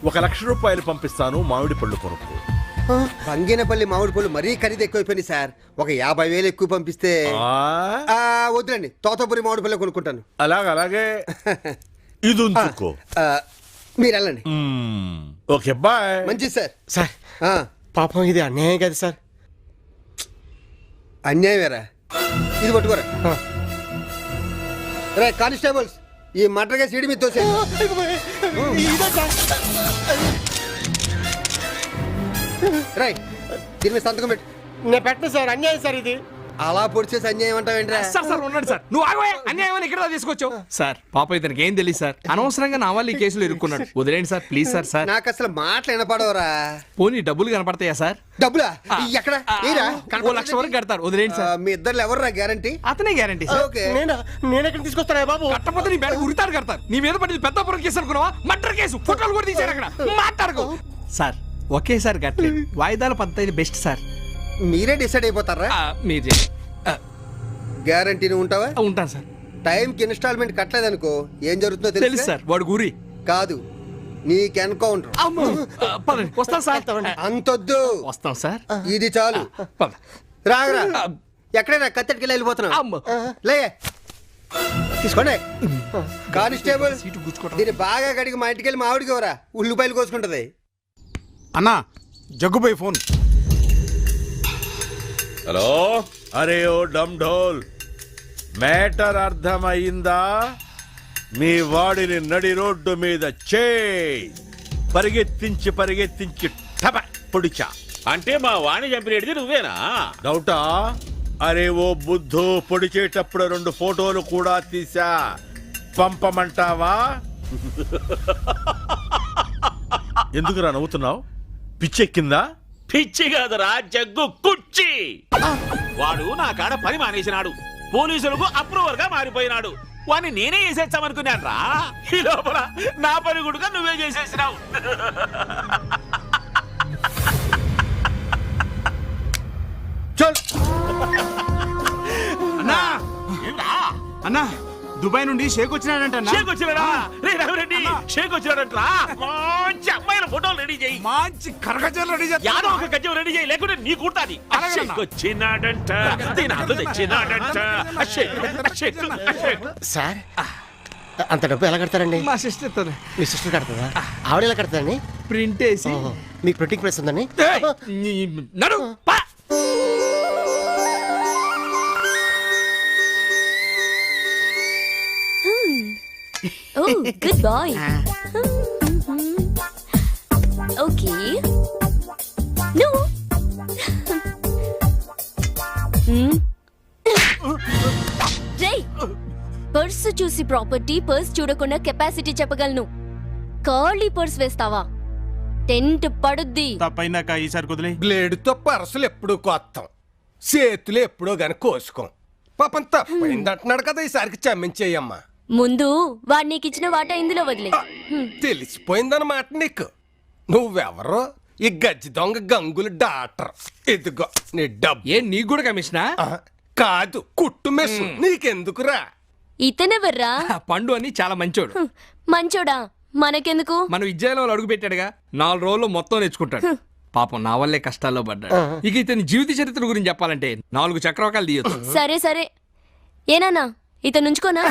1,00,000 రూపాయలు పంపిస్తాను, మామిడి పళ్ళు కొనుక్కో. బంగినపల్లి మామిడి పళ్ళు మరీ ఖరీదు ఎక్కువైపోయింది సార్. ఒక 50,000 ఎక్కువ పంపిస్తే. వద్దులండి, తోతపురి మామిడి పళ్ళు కొనుక్కుంటాను. అలాగే ఇది ఉంచుకో. మీరు వెళ్ళండి. Okay bye. మంచిది సార్. సార్ పాపం ఇది అన్యాయం కదా సార్. అన్యాయం వేరా? ఇది పట్టుకోరా. రే కానిస్టేబుల్స్, ఈ మటర్గా సీడి మీద తోసే. రై దీని మీద సంతకం పెట్టు. నేను పెట్టను సార్, అన్యాయం సార్ ఇది. అలా పొడిచేసి అన్యాయం అంటావేంట్రా? సార్ సార్ ఉన్నాడు సార్, నువ్వు ఆగవే. అన్యాయం అని ఇక్కడ తీసుకొచ్చావు సార్. పాప ఇతనికి ఏం తెలియదు సార్, అనవసరంగా నా వాళ్ళు ఈ కేసులో ఇరుక్కున్నాడు. వదిలేండి సార్ ప్లీజ్ సార్. సార్ నాకు అసలు మాటలు వినపడవరా? పోనీ డబ్బులు కనపడతాయా సార్? డబ్బులా? ఎక్కడ? ఏరా? 1,00,000 వరకు కడతారు. వదిలేండి సార్. మీ ఇద్దరు ఎవర్రా గ్యారంటీ? అతనే గ్యారంటీ సార్. ఓకే. నేను ఎక్కడ తీసుకొస్తానా బాబు? కట్టపోతే నీ బ్యాగ్ ఉరితాడు కడతారు. నీ మీద పడింది పెద్ద పురం కేసు అనుకున్నావా? Murder case. ఫోటోలు కూడా తీశారు అక్కడ. మాట్లాడుకో సార్. ఒకేసారి కట్టలేదు, వాయిదాల పద్ధతి బెస్ట్ సార్. మీరే డిసైడ్ అయిపోతారా? మీరే. గ్యారంటీ నువ్వు ఉంటావా? ఉంటాను సార్. టైంకి ఇన్స్టాల్మెంట్ కట్టలేదనుకో ఏం జరుగుతుందో తెలుసు సార్. వాడు గురి కాదు, నీకు ఎన్కౌంటర్. వస్తాం సార్. అంతొద్దు. వస్తాం సార్. ఇది చాలు. రాగరా. ఎక్కడైనా కత్తెట్టుకెళ్ళి వెళ్ళిపోతున్నావు. లే తీసుకోండి. కానిస్టేబుల్ దీన్ని బాగా కడిగి మా ఇంటికి వెళ్ళి మామిడికి ఎవరా ఉల్లిపాయలు కోసుకుంటది. అన్నా జగ్గుబాయ్ ఫోన్. హలో. అరే ఓ డమ్ ఢోల్, మ్యాటర్ అర్థమైందా? మీ వాడిని నడి రోడ్డు మీద పరిగెత్తించి టప పొడిచా. అంటే మా వాణి చంపినది నువ్వేనా? డౌటా? అరే ఓ బుద్ధు, పొడిచేటప్పుడు 2 ఫోటోలు కూడా తీసా, పంపమంటావా? ఎందుకురా నవ్వుతున్నావు? పిచ్చెక్కిందా? పిచ్చి కాదురా, జగ్గు కుర్చీ. వాడు నా కాడ పని మానేసినాడు, పోలీసులకు అప్రూవర్ గా మారిపోయినాడు. వాడిని నేనే చేసేస్తామనుకున్నాను రా. ఈ లోపల నా పని కూడా నువ్వే చేసేసినావు. అన్నా అన్నా, దుబాయ్ నుండి షేక్ వచ్చినాడంట. షేక్ వచ్చినాడా? రే రఘురెడ్డి, షేక్ వచ్చినాడంట్రా. మంచి అమ్మాయిల ఫోటోలు రెడీ చేయి. మంచి కరగజలు రెడీ చేయి. యాదో ఒక గజ్జం రెడీ చేయి, లేకుంటే నీ కుర్తాది. షేక్ వచ్చినాడంట, తినాలు తెచ్చినాడంట. సార్ అంత డబ్బు ఎలా కడతారండి? మా సిస్టర్. మీ సిస్టర్ కడతారా? ఆవిడ ఎలా కడతారండి? ప్రింట్ వేసి. మీకు ప్రింటింగ్ ప్రెస్ ఉందండి? నడు. Oh, good boy. Okay. No. Jay, purse చూసి ప్రాపర్టీ, పర్స్ చూడకుండా కెపాసిటీ చెప్పగలను. ఖాళీ పర్స్ వేస్తావా టెంట్ పడుద్ది. తప్పైనాక ఈసారి కుదిలే. బ్లేడుతో పరసలు ఎప్పుడు కొత్తాం, చేతులు ఎప్పుడో గాని కోసుకోం. పాపం తప్పైందంటున్నాడు కదా, ఈసారికి క్షమించేయమ్మా. ముందు వాడు నీకు ఇచ్చిన వాటా ఇందులో వదిలే. తెలిసిపోయిందన్నమాట నీకు. నువ్వెవరో ఈ గజ్జి దొంగ గంగులు డాక్టర్. ఇదిగో నీ డబ్బు. ఏ నీకు కూడా కమిషనా? కాదు, కుట్టు మిషన్. నీకెందుకురా? ఇతనెవర్రా? పండు అని చాలా మంచోడు. మంచోడా? మనకెందుకు? మన విద్యాలయంలో అడుగు పెట్టాడుగా, 4 రోజుల్లో మొత్తం నేర్చుకుంటాడు. పాపం నా వల్లే కష్టాల్లో పడ్డాడు. ఇక ఇతని జీవిత చరిత్ర గురించి చెప్పాలంటే 4 చక్రవాకాలు తీయొచ్చు. సరే సరే, ఏనానా ఇతను ఉంచుకోనా?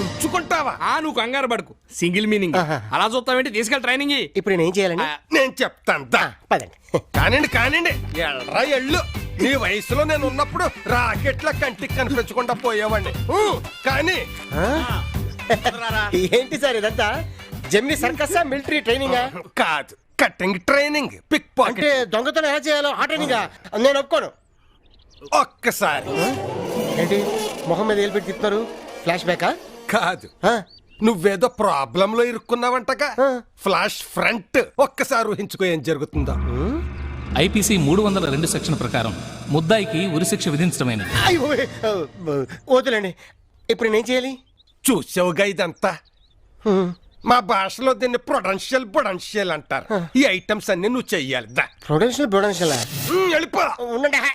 ఉంచుకుంటావా? నువ్వు కంగారు పడకు, సింగిల్ మీనింగ్. అలా చూస్తావేంటి, తీసుకెళ్ళి ట్రైనింగ్. ఇప్పుడు నేను ఏం చేయాలండి? నేను చెప్తాను. పదండి. కానివ్వండి ఎల్రా ఎళ్ళు. నీ వయసులో నేను ఉన్నప్పుడు రాకెట్ల కంటికి కనిపించకుండా పోయేవాడిని. కానీ ఏంటి సార్ ఇదంతా? Gemini circus military training? కాదు, కటింగ్ ట్రైనింగ్. పిక్ అంటే దొంగతనం ఎలా చేయాలో ఆ ట్రైనింగ్ నేను ఒప్పుకోను. ఒక్కసారి ఏంటి మొహం మీద ఏలిపెట్టి తిప్పుతారు? ఫ్లాష్ బ్యాకా? కాదు, నువ్వేదో ప్రాబ్లం లో ఇరుక్కున్నావంటగా. Flash front. ఒక్కసారి ఊహించుకో ఏం జరుగుతుందో. ఐపీసీ 302 సెక్షన్ ప్రకారం ముద్దాయికి ఉరిశిక్ష విధించడమైనది. వద్దులేండి, ఇప్పుడు నేనేం చేయాలి? చూసావుగా ఇదంతా. మా భాషలో దీన్ని ప్రొడెన్షియల్ అంటారు. ఈ ఐటమ్స్ అన్ని నువ్వు చెయ్యాలి. ప్రొడెన్షియల్ వెళ్ళిపో. ఉండండి.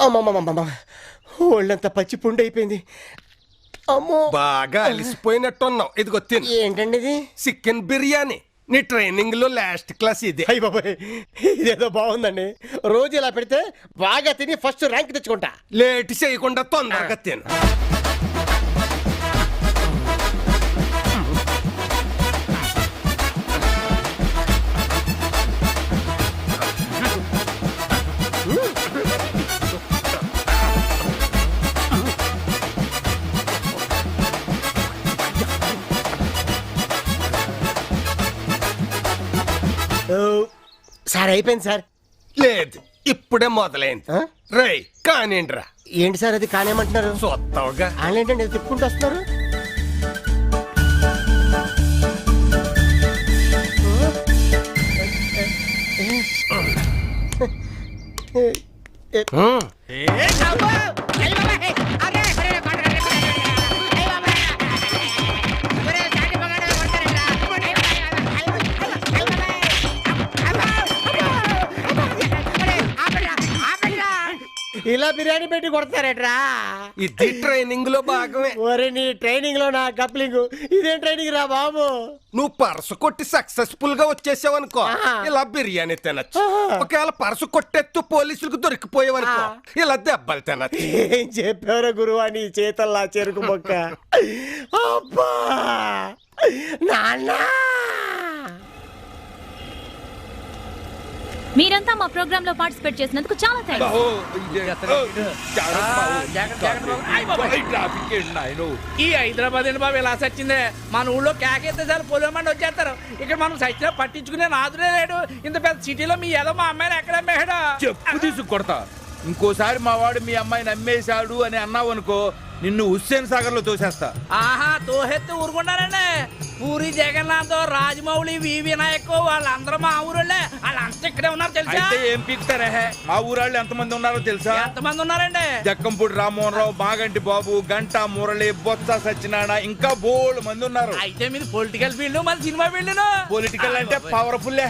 అమ్మమ్మమ్మమ్మ ఒళ్ళంతా పచ్చి పుండు అయిపోయింది. అమ్మో బాగా అలిసిపోయినట్టున్నావు. ఇదిగో తిను. ఏంటండి ఇది? చికెన్ బిర్యానీ. నీ ట్రైనింగ్ లో లాస్ట్ క్లాస్ ఇదే. అయ్య బాబాయ్, ఇదేదో బాగుందండి. రోజు ఇలా పెడితే బాగా తిని ఫస్ట్ ర్యాంక్ తెచ్చుకుంటా. లేట్ చేయకుండా తొందరగా తిను. సార్ అయిపోయింది సార్. లేదు, ఇప్పుడే మొదలైంది. రై కానిండ్రా. ఏంటి సార్ అది కానేమంటున్నారు? చూస్తావుగా. ఏంటండి తిప్పుకుంటూ వస్తున్నారు? ఇలా బిర్యానీ పెట్టి కొడతారేట్రా? ఇది ట్రైనింగ్ లో భాగమే. ఒరే నీ ట్రైనింగ్ లో నా కప్లింగ్, ఇదేం ట్రైనింగ్ రా బాబు? నువ్వు పర్సు కొట్టి సక్సెస్ఫుల్ గా వచ్చేసావు అనుకో, ఇలా బిర్యానీ తినచ్చు. ఒకవేళ పర్సు కొట్టెత్తు పోలీసులకు దొరికిపోయావనుకో, ఇలా దెబ్బలు తినచ్చు. ఏం చెప్పారో గురువా నీ చేతల్లా చెరుకు మొక్క. అబ్బా నాన్న, మీరంతా మా ప్రోగ్రామ్ లో పార్టిసిపేట్ చేసినందుకు చాలా థాంక్స్. ఈ హైదరాబాద్ బాబు ఇలా సచ్చిందే. మన ఊళ్ళో కేకెత్తే సార్ పొలమండి వచ్చేస్తారు. ఇక్కడ మనం సచ్చినా పట్టించుకునే నాదుడే లేడు. ఇంత పెద్ద సిటీలో మీ ఏదో మా అమ్మాయిని ఎక్కడ అమ్మేడా? చెప్పు తీసుకు కొడతా. ఇంకోసారి మా వాడు మీ అమ్మాయిని అమ్మేశాడు అని అన్నావు అనుకో, నిన్ను హుస్సేన్ సాగర్ లో తోసేస్తా. ఆహా, తోహెత్తి ఊరుకున్నారండి. పూరి జగన్నాథ్, రాజమౌళి, వివి నాయక్ వాళ్ళందరూ మా ఊరోళ్ళే. వాళ్ళంతా ఇక్కడే ఉన్నారు తెలుసా? అయితే ఏం పీకుతారే? మా ఊరాళ్ళు ఎంతమంది ఉన్నారో తెలుసా? ఎంతమంది ఉన్నారండి? జక్కంపూడి రామ్మోహన్ రావు, మాగంటి బాబు, గంటా మురళి, బొత్స సత్యనారాయణ, ఇంకా బోల్డ్ మంది ఉన్నారు. అయితే మీరు పొలిటికల్ ఫీల్డ్, మన సినిమా ఫీల్డ్. పొలిటికల్ అంటే powerful.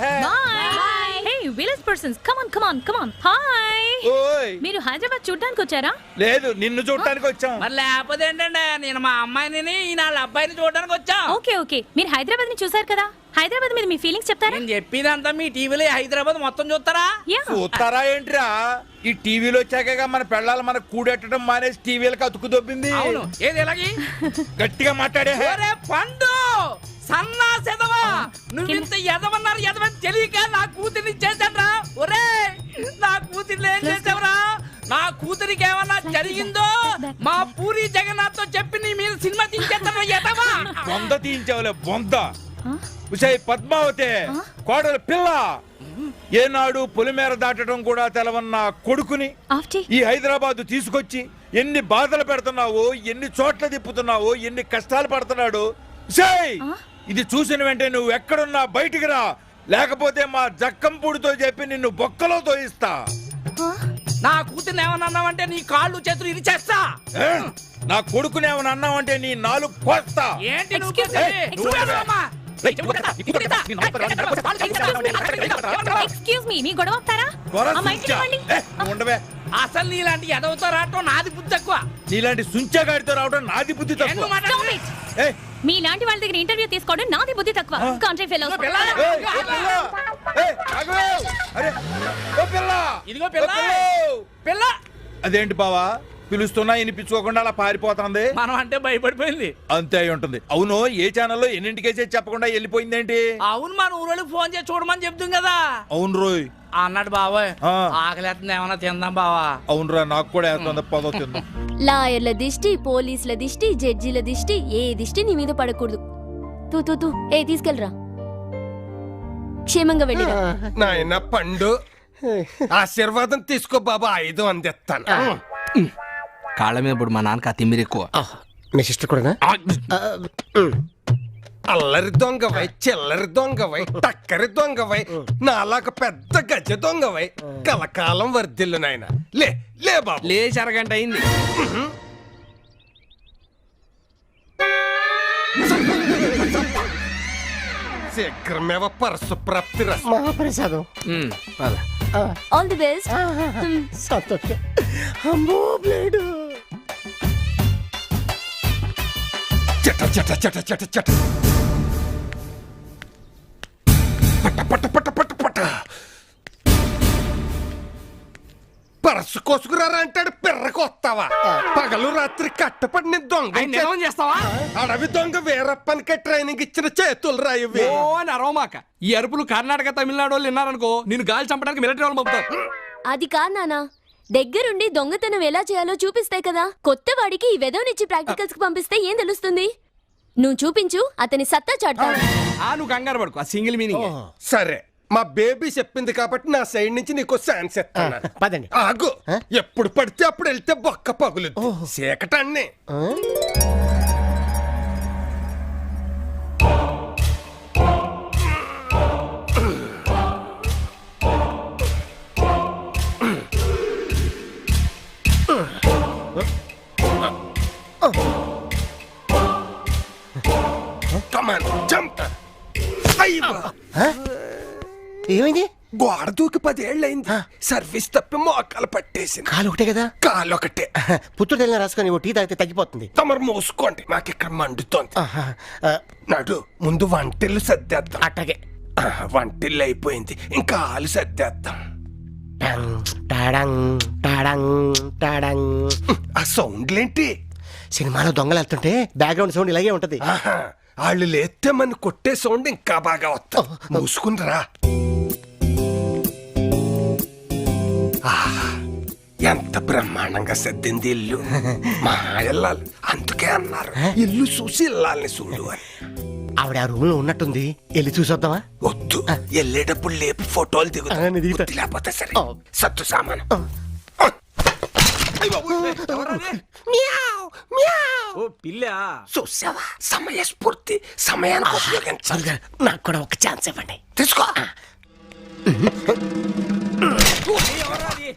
Village persons come on come on come on. Hi, మీరు హైదరాబాద్ చూడడానికి వచ్చారా? లేదు, నిన్ను చూడడానికి వచ్చాం. మరి లేకపోతే ఏంటండి, నేను మా అమ్మాయిని ఈయన వాళ్ళ అబ్బాయిని చూడడానికి వచ్చా. ఓకే ఓకే, మీరు హైదరాబాద్ ని చూసారు కదా, హైదరాబాద్ మీద మీ ఫీలింగ్స్ చెప్తారా? నేను చెప్పినంతా మీ టీవీలో హైదరాబాద్ మొత్తం చూస్తారా? చూస్తారా ఏంట్రా? ఈ టీవీలో వచ్చాక మన పెళ్ళాలి మనకు కూడెట్టడం మానేసి టీవీలకు అతుకు దొబ్బింది. అవును, ఏది ఎలాగి? గట్టిగా మాట్లాడే. పండు సన్నా సెదవా, నువ్వు ఇంత ఎదవన్నారు ఎదవని తెలియక నా కూతురిని చేశాడ్రా. ఒరే, నా కూతురిని ఏం చేసావురా? నా కూతురికి ఏమన్నా జరిగిందో మా పూరి జగన్నాథ్ తో చెప్పి నీ మీద సినిమా తీసేస్తాను. ఎదవా బొంద తీయించావులే బొంద. ఉషయ్ పద్మావతి కోడలు పిల్ల, ఏనాడు పొలిమేర దాటడం కూడా తెలవన్న కొడుకుని ఈ హైదరాబాద్ తీసుకొచ్చి ఎన్ని బాధలు పెడుతున్నావో, ఎన్ని చోట్ల తిప్పుతున్నావో, ఎన్ని కష్టాలు పడుతున్నాడు. ఇది చూసిన వెంటనే నువ్వు ఎక్కడున్నా బయటికి రా, లేకపోతే మా జక్కంపూడితో చెప్పి నిన్ను బొక్కలో తోయిస్తా. నా కూతుర్ని ఏమన్నా అన్నావంటే నీ కాళ్ళు చేతులు ఇరిచేస్తా. నా కొడుకుని ఏమన్నా అన్నావంటే నీ నాలుగు కోస్తా. ఏంటి ఎక్స్క్యూజ్ మీ, మీ గొడవ అవుతారా? ఉండవే. అసలు నీలాంటి ఎదవతో రావటం నాది బుద్ధి తక్కువ. నీలాంటి సుంచగాడితో రావడం నాది బుద్ధి తక్కువ. మీలాంటి వాళ్ళ దగ్గర ఇంటర్వ్యూ తీసుకోవడం నాది బుద్ధి తక్కువ. Country fellows. ఇదిగో పిల్ల పిల్ల. అదేంటి బావా పిలుస్తున్నా వినిపించుకోకుండా అలా పారిపోతుంది? మనం అంటే భయపడిపోయింది. అంతే అయి ఉంటుంది. అవును, ఏ ఛానల్లో ఎన్నింటికేసేది చెప్పకుండా వెళ్ళిపోయిందేంటి? అవును, మన ఊరోళ్ళకి ఫోన్ చేసి చూడమని చెప్తుంది కదా. అవును రోయ్ అన్నాడు బాబాయ్. ఆకలేస్తుంది, ఏమన్నా తిందాం బావా. అవునురా, నాకు కూడా వేస్తుంది. పదో తిందాం. లాయర్ల దిష్టి, పోలీసుల దిష్టి, జడ్జిల దిష్టి, ఏ దిష్టి నీ మీద పడకూడదు. తూ తూ తూ, ఏ తీసుకెళ్ళరా, క్షేమంగా వెళ్ళిరా. నాయన పండు, ఆశీర్వాదం తీసుకో బాబా, 5 అందిస్తాను. కాళ్ళ మీద ఇప్పుడు మా నాన్నకి తిమ్మిరి ఎక్కువ. మీ సిస్టర్ కూడా అల్లరి దొంగవై, చిల్లరి దొంగవై, టక్కరి దొంగవై, నాలాగ పెద్ద గజ దొంగవై కలకాలం వర్ధిల్లు నాయన. లే లే బాబు, లేచి అరగంట అయింది. శీఘ్రమేవ పరశు ప్రాప్తి మహాప్రసాదం. All the best. సంతోషం. అమ్మో బ్లేడు. చట చట చట చట చట పట పట పట పట పట పరసు కోసుకురారా అంటాడు పిర్రకు వస్తావా? పగలు రాత్రి కట్టపడి నేను దొంగ చేస్తావా? అడవి దొంగ వీరప్పనికే ట్రైనింగ్ ఇచ్చిన చేతులు రాయవి. ఓ నరవమాక. ఈ అరుపులు కర్ణాటక తమిళనాడు వాళ్ళు విన్నారనుకో నిన్ను గాలి చంపడానికి మిలిటరీ వాళ్ళు పంపుతారు. అది కాదు నాన్న, దగ్గరుండి దొంగతనం ఎలా చేయాలో చూపిస్తాయి కదా. కొత్త వాడికి ఈ వెదవనిచ్చి ప్రాక్టికల్స్ కి పంపిస్తే ఏం తెలుస్తుంది? నువ్వు చూపించు, అతని సత్తా చాటుతాడు. నువ్వు కంగారు పడుకో, ఆ సింగిల్ మీనింగ్. సరే, మా బేబీ చెప్పింది కాబట్టి నా సైడ్ నుంచి నీకు ఛాన్స్ ఇస్తాను. పదండి. ఆగు. ఎప్పుడు పడితే అప్పుడు వెళ్తే బొక్క పగులు చీకటాన్ని. ఏమైంది? గోడ దూకి 10 ఏళ్ళైంది. సర్వీస్ తప్పి మోకాలు పట్టేసింది. కాలు ఒకటే కదా? కాలు ఒకటే. పుత్తూరు తెల్లని రాసుకొని టీ తాగితే తగ్గిపోతుంది. తమరు మూసుకోండి, మాకు ఇక్కడ మండుతోంది. నడు ముందు వంటిల్లు సర్దేద్దాం. అట్టగే. వంటిల్లు అయిపోయింది, ఇంకా ఆలు సర్దేద్దాం. ఆ సౌండ్లేంటి? సినిమాలో దొంగలు వెళ్తుంటే బ్యాక్గ్రౌండ్ సౌండ్ ఇలాగే ఉంటది. వాళ్ళు లేస్తే మన కొట్టే సౌండ్ ఇంకా బాగా వస్తా. మూసుకుని రా. ఎంత బ్రహ్మాండంగా సర్దింది ఇల్లు. మా ఇల్లాలు అందుకే అన్నారు ఇల్లు చూసి ఇల్లాలని చూడు అని. ఆవిడ ఆ రూమ్ లో ఉన్నట్టుంది, వెళ్ళి చూసొద్దామా? వద్దు, వెళ్ళేటప్పుడు లేపి ఫోటోలు దిగుతా. లేకపోతే సరే సత్తు సామాను. చూసావా, సమయస్ఫూర్తి, సమయానికి ఉపయోగించాలి. నాకు కూడా ఒక ఛాన్స్ ఇవ్వండి. తీసుకో.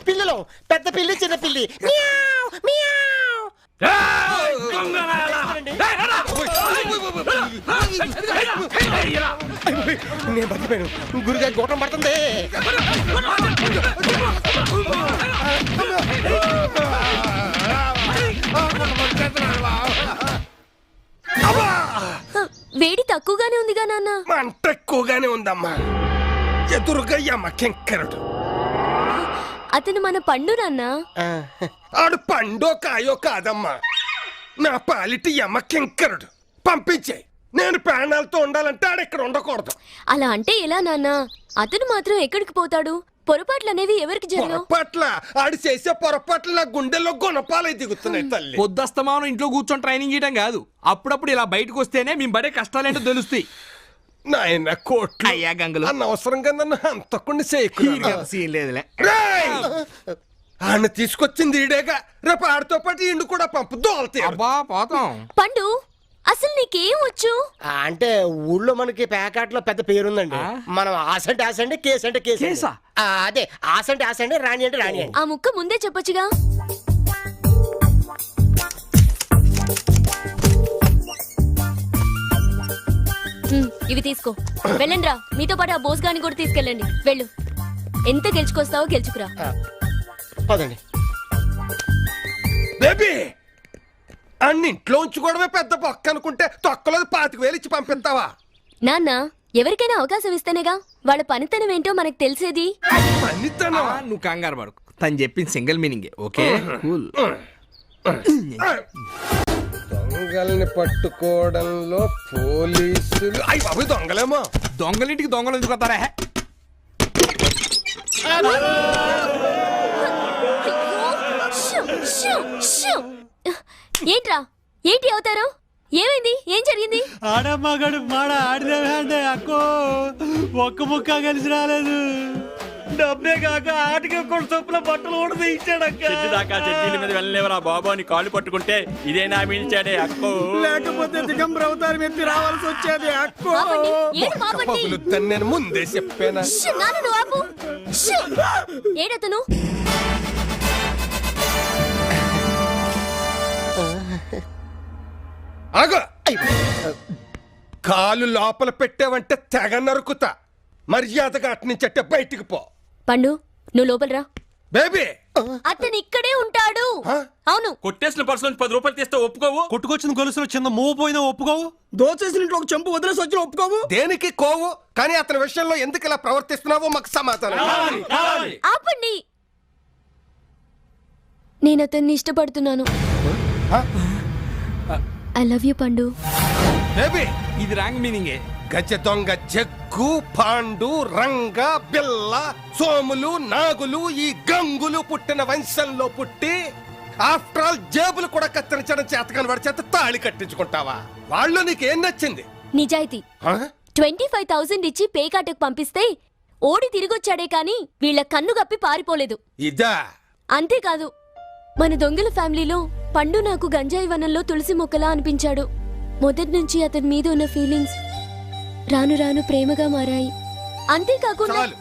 పిల్లలు, పెద్ద పిల్లి, చిన్న పిల్లి. నేను బతిపోయాను. గురుగారి గోటం పడుతుంది. వేడి తక్కువగానే ఉందిగా నాన్న. మంట ఎక్కువగానే ఉందమ్మా. ఎదురుగా యమకెంకరుడు. అతను మన పండు నాన్న. ఆడు పండో కాయో కాదమ్మా, నా పాలిటి యమకెంకరుడు. పంపించేయి. నేను ప్రాణాలతో ఉండాలంటే ఆడు ఇక్కడ ఉండకూడదు. అలా అంటే ఎలా నాన్న? అతను మాత్రం ఎక్కడికి పోతాడు? పొరపాట్లు అనేవి ఎవరికి జరగవు. పొరపాట్ల ఆడు చేసే పొరపాట్ల నా గుండెల్లో గుణపాలై దిగుతున్నాయి తల్లి. పొద్దుస్తమానం ఇంట్లో కూర్చొని ట్రైనింగ్ చేయడం కాదు, అప్పుడప్పుడు ఇలా బయటకు వస్తేనే మేము పడే కష్టాలేంటో తెలుస్తాయి. నాయన కోట్లు అయ్యా గంగలు, అనవసరంగా నన్ను అంతకుండా చేయలేదులే. ఆయన తీసుకొచ్చింది ఈడేగా, రేపు ఆడితో పాటు ఇండు కూడా పంపు దోలతాయి. పోతాం. పండు, అసలు నీకేం వచ్చు? అంటే ఊళ్ళో మనకి ప్యాకెట్ లో పెద్ద పేరుందండి. మనం ఆసంటే ఆసండి, కేసు అంటే కేసు. అదే ఆసంటే ఆసండి, రాణి అంటే రాణి అండి. ఆ ముక్క ముందే చెప్పొచ్చుగా. ఇవి తీసుకో, వెళ్ళండి రా. మీతో పాటు ఆ బోస్ గాని కూడా తీసుకెళ్ళండి. వెళ్ళు, ఎంత గెలుచుకొస్తావో గెలుచుకురా. పదండి. బేబీ, అన్ని ఇంట్లో ఉంచుకోవడమే పెద్ద బొక్క అనుకుంటే తొక్కలో 25,000 ఇచ్చి పంపిస్తావా? నాన్న, ఎవరికైనా అవకాశం ఇస్తేనేగా వాళ్ళ పనితనం ఏంటో మనకు తెలిసేది. నువ్వు కంగారు పడుకు, తను చెప్పింది సింగిల్ మీనింగ్. ఓకే, దొంగల్ని పట్టుకోవడంలో పోలీసులు అయ్యి బాబు దొంగలేమో. దొంగలింటికి దొంగలు ఎందుకు వస్తారా? ఏంట్రా, ఏంటి అవుతారు? ఏమైంది? ఏం జరిగింది? ఆడమ్మగాడు మాడ ఆడిదే అక్కో, ఒక్క ముక్క కలిసి రాలేదు. డబ్బే కాక ఆటకి కూడా చొప్పున బట్టలు కూడా ఇచ్చాడక్క. దాకా చెట్ల మీద వెళ్ళలేవరా బాబు అని కాళ్ళు పట్టుకుంటే ఇదేనా మిల్చాడే అక్కో. లేకపోతే దిగంబర అవతారం ఎత్తి రావాల్సి వచ్చేది అక్కో. నేను ముందే చెప్పాను. ఏడతను కాలు లోపల పెట్టావంటే తెగ నరుకుతా. మర్యాదగా అటు నుంచి బయటికి పో. పండు, నువ్వు లోపలరా. బేబీ అతను ఇక్కడే ఉంటాడు. అవును. కొట్టేసిన పర్సు నుంచి 10 రూపాయలు తీస్తే ఒప్పుకోవు? కొట్టుకొచ్చిన గొలుసులో చిన్న మూవ్ పోయినా ఒప్పుకోవు? దోచేసిన ఇంట్లో ఒక చెంపు వదిలేసి వచ్చిన ఒప్పుకోవు? దేనికి కోవు? కానీ అతని విషయంలో ఎందుకు ఇలా ప్రవర్తిస్తున్నావో మాకు సమాధానం కావాలి. ఆపండి. నేను అతన్ని ఇష్టపడుతున్నాను. ఐ లవ్ యూ పండు. బేబీ ఇది రాంగ్ మీనింగే. గజ దొంగ జగ్గు, పాండు, రంగ, బిల్ల, సోములు, నాగులు, ఈ గంగులు పుట్టిన వంశంలో పుట్టి ఆఫ్టర్ ఆల్ జేబులు కూడా కత్తిరించడం చేతకాని వాడి చేత తాళి కట్టించుకుంటావా? వాళ్ళు నీకేం నచ్చింది? నిజాయితీ. 25,000 ఇచ్చి పేకాటకు పంపిస్తే ఓడి తిరిగొచ్చాడే కాని వీళ్ళ కన్ను గప్పి పారిపోలేదు. ఇదా? అంతేకాదు, మన దొంగల ఫ్యామిలీలో పండు నాకు గంజాయి వనంలో తులసి మొక్కలా అనిపించాడు. మొదటి నుంచి అతని మీద ఉన్న ఫీలింగ్స్ రాను రాను ప్రేమగా మారాయి. అంతేకాకుండా చాలు,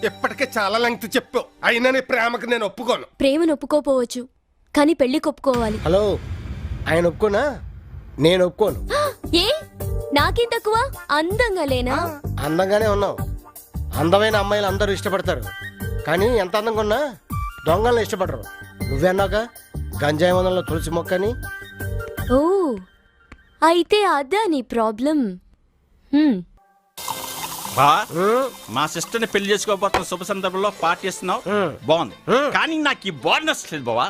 ఇప్పటికే చాలా లెంగ్త్ చెప్పు. అయినా నీ ప్రేమకు నేను ఒప్పుకోను. ప్రేమను ఒప్పుకోపోవచ్చు, కానీ పెళ్లి ఒప్పుకోవాలి. హలో, ఆయన ఒప్పుకోనా? నేను ఒప్పుకోను. ఏ నాకేం తక్కువ? అందంగా లేనా? అందంగానే ఉన్నావు. అందమైన అమ్మాయిలు అందరూ ఇష్టపడతారు, కానీ ఎంత అందంగా ఉన్నా దొంగలను ఇష్టపడరు. నువ్వేనాక గంజాయి వనంలో తులసి మొక్కని. ఓ, అయితే అదా నీ ప్రాబ్లం. బా, మా సిస్టర్ ని పెళ్లి చేసుకోబోతున్న శుభ సందర్భంలో పార్టీ ఇస్తున్నావు, బాగుంది. కానీ నాకు ఈ బార్ నచ్చలేదు బావా.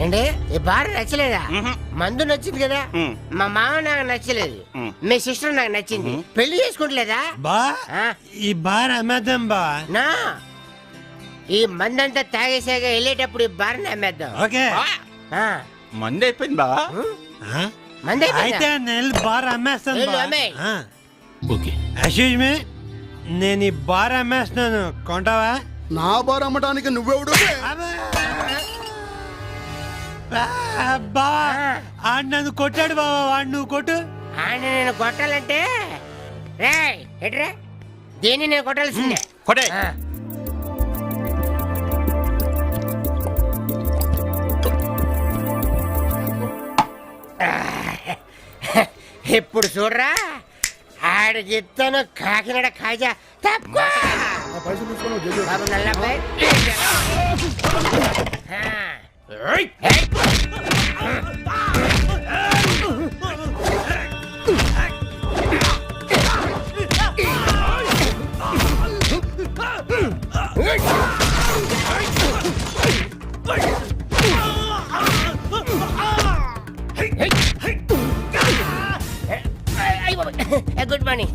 ఏంటి ఈ బార్ నచ్చలేదా? మందు నచ్చింది కదా, మా మామ నాకు నచ్చలేదు, మీ సిస్టర్ నాకు నచ్చింది. పెళ్లి చేసుకుంటలేదా? బా ఈ బార్ అమ్మేద్దాం బా. నా ఈ మందంతా తాగేసాగా వెళ్ళేటప్పుడు ఈ బార్ని అమ్మేద్దాం. ఓకే. మంది అయిపోయింది బా. మంది అయితే నేను బార్ అమ్మేస్తాను వెళ్ళు, బా. అమ్మేయ్. ఓకే. ఎక్స్క్యూజ్ మీ, నేను ఈ బార్ అమ్మేస్తున్నాను, కొంటావా? నా బార్ అమ్మటానికి నువ్వెవడు? బా ఆడు నన్ను కొట్టాడు బాబా, వాడు నువ్వు కొట్టు. ఆయన నేను కొట్టాలంటే రేయ్ ఎట్రా దీన్ని నేను కొట్టాల్సిందే. కొట్టే. ఇప్పుడు చూడరా, ఆడికి ఇస్తాను కాకినాడ కాజా. తప్పుకో బాబు నల్లబ్బాయి. Good morning.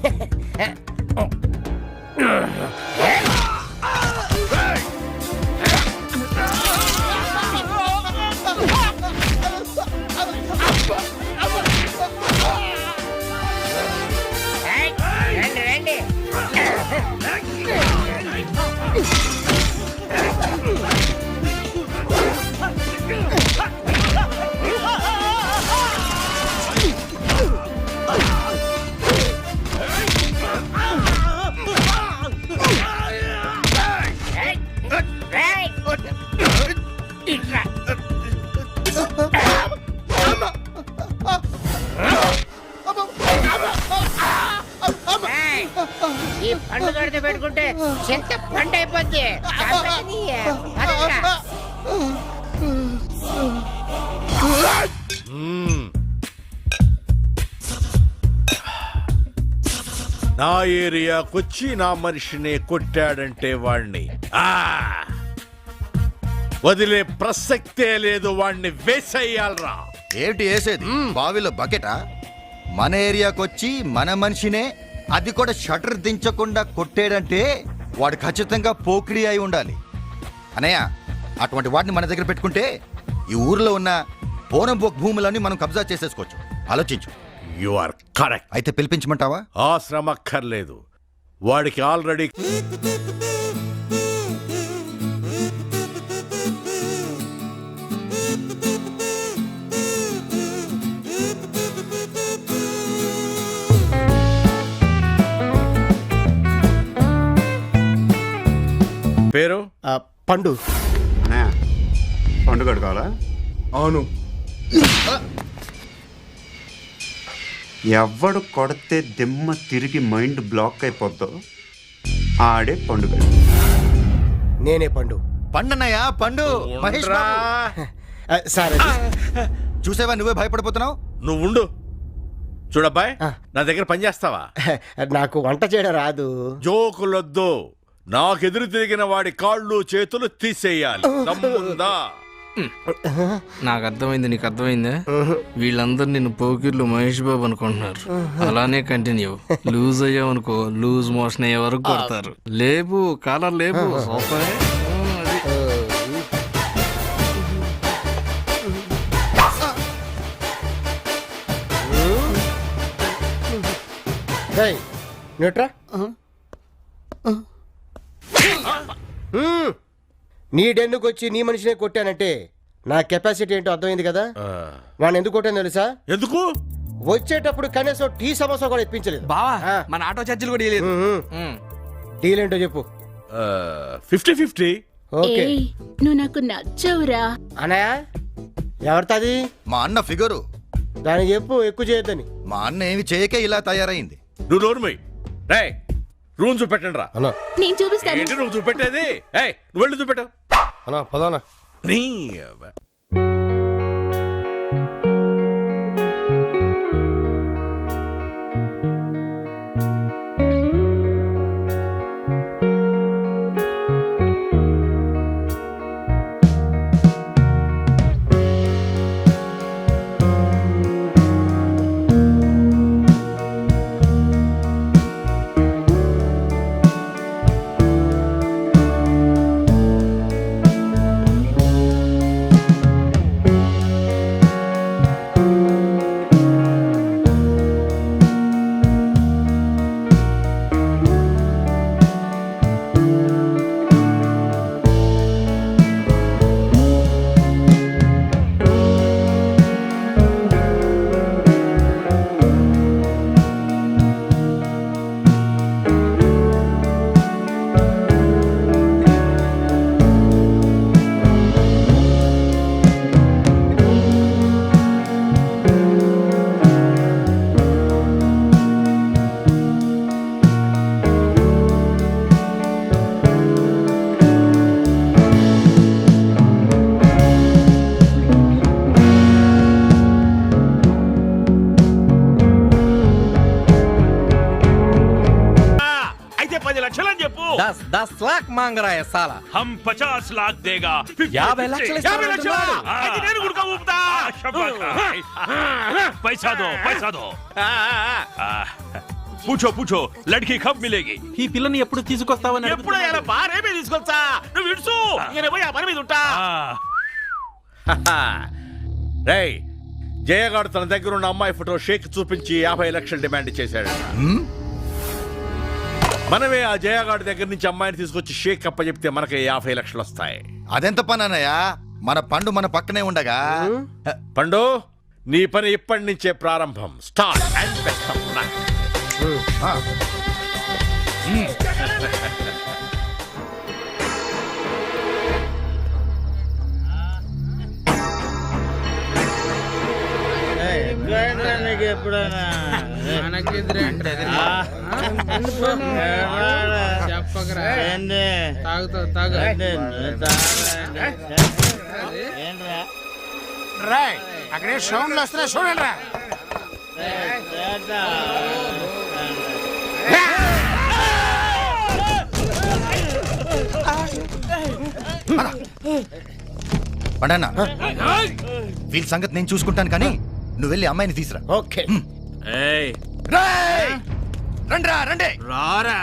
రండి రండి. ఈ పండు కడితే పెట్టుకుంటే చింత పండు అయిపోద్ది. నా ఏరియాకొచ్చి నా మనిషిని కొట్టాడంటే వాణ్ణి వదిలే ప్రసక్తే లేదు, వాణ్ణి వేసేయాలరా. ఏమిటి వేసేది? బావిలో బకెటా? మన ఏరియాకొచ్చి మన మనిషినే, అది కూడా షటర్ దించకుండా కొట్టాడంటే వాడు ఖచ్చితంగా పోకిరి అయి ఉండాలి. అనయ్య, అటువంటి వాడిని మన దగ్గర పెట్టుకుంటే ఈ ఊర్లో ఉన్న పోరంబోక్ భూములన్నీ మనం కబ్జా చేసేసుకోవచ్చు. ఆలోచించు. You are correct. అయితే పిలిపించమంటావా? ఆ శ్రమ అక్కర్లేదు, వాడికి ఆల్రెడీ పేరు పండు. పండు కడుకోవాలా? అవును. ఎవడు కొడితే దిమ్మ తిరిగి మైండ్ బ్లాక్ అయిపోద్దో ఆడే పండుగ. నేనే పండు. పండన్నయ్య పండు మహేష్ బాబు. సార్ చూసావా నువ్వే భయపడిపోతున్నావు. నువ్వు ఉండు. చూడబ్బాయ్, నా దగ్గర పని చేస్తావా? నాకు వంట చేయడం రాదు. జోకులొద్దు. నాకెదురు తిరిగిన వాడి కాళ్ళు చేతులు తీసేయాలి. దమ్ముందా? నాకు అర్థమైంది, నీకు అర్థమైందా? వీళ్ళందరూ నిన్ను పోకిర్లు మహేష్ బాబు అనుకుంటున్నారు. అలానే కంటిన్యూ. లూజ్ అయ్యావు అనుకో, లూజ్ మోషన్ అయ్యే వరకు కొడతారు. లేపు కాలర్ లేపు. సోఫాయే. న్యూట్రా నీ డెన్నుకు వచ్చి నీ మనిషినే కొట్టానంటే నా కెపాసిటీ ఏంటో అర్థమైంది కదా. వాడిని ఎందుకు కొట్టాను తెలుసా? ఎందుకు? వచ్చేటప్పుడు కనీసం టీ సమోసా కూడా ఇప్పించలేదు. బావా మన ఆటో ఛార్జీలు కూడా ఇవ్వలేదు. డీల్ ఏంటో చెప్పు. 50-50. ఓకే. నువ్వు నాకు నచ్చావురా. అన్నయ్య ఎవరిది? మా అన్న ఫిగరు. దానికి చెప్పు ఎక్కువ చేయొద్దని. మా అన్న ఏమి చేయకే ఇలా తయారైంది. నువ్వు నోరుమై. రేయ్ రూమ్ చూపెట్టండి రా. నేను చూపిస్తాను. ఏంటి నువ్వు చూపెట్టేది? నువ్వు వెళ్ళి చూపెట్టావు. అన్నా పదానా నీ చెప్పు. 10 लाख मांग रहा है साला. हम 50 लाख देगा. 50 లక్షలు అది నేను గుడుక ఊపుతా. पैसा दो. పూచో లడ్కి కబ్ మిలేగి. ఈ పిల్లని ఎప్పుడు తీసుకొస్తావని ఎప్పుడు ఎలా బారేమే తీసుకొచ్చా. నువ్వు విడుసు. నేను పోయి ఆ పని మీద ఉంటా. రేయ్ జయగాడు తన దగ్గర ఉన్న అమ్మాయి ఫోటో షేక్ చూపించి 50 లక్షలు డిమాండ్ చేశాడు. మనమే ఆ జయగాడి దగ్గర నుంచి అమ్మాయిని తీసుకొచ్చి షేక్ అప్ప చెప్తే మనకి 50 లక్షలు వస్తాయి. అదెంత పని అన్నయ్య? మన పండు మన పక్కనే ఉండగా. పండు నీ పని ఇప్పటి నుంచే ప్రారంభం. Start and best of luck. ఎప్పుడైనా అక్కడే సౌండ్లు వస్తున్నా చూడండి రా. పండన్న వీళ్ళ సంగతి నేను చూసుకుంటాను కానీ నువ్వు వెళ్ళి అమ్మాయిని తీసురా. ఓకే. రండి రండి రారా.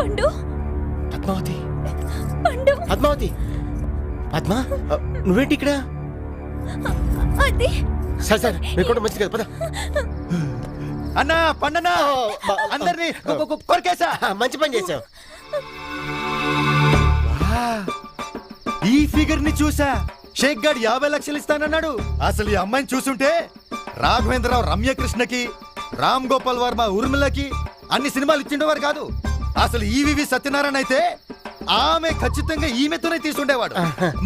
పండు పద్మావతి పండు పద్మావతి పద్మా నువ్వేంటి ఇక్కడ? అది సరే సరే మీకు కూడా మంచిది కదా, పద. అన్నా పండనా అందరినీ కొరికేసా. మంచి పని చేసావు. ఈ ఫిగర్ ని చూసా. షేక్ గారు 50 లక్షలు ఇస్తానన్నాడు. అసలు ఈ అమ్మాయిని చూస్తుంటే రాఘవేంద్రరావు రమ్యకృష్ణకి, రామ్ గోపాల్ వర్మ ఉర్మిళకి అన్ని సినిమాలు ఇచ్చిండేవారు కాదు. అసలు ఈవివి సత్యనారాయణ అయితే ఆమె ఖచ్చితంగా ఈమెతోనే తీసుండేవాడు.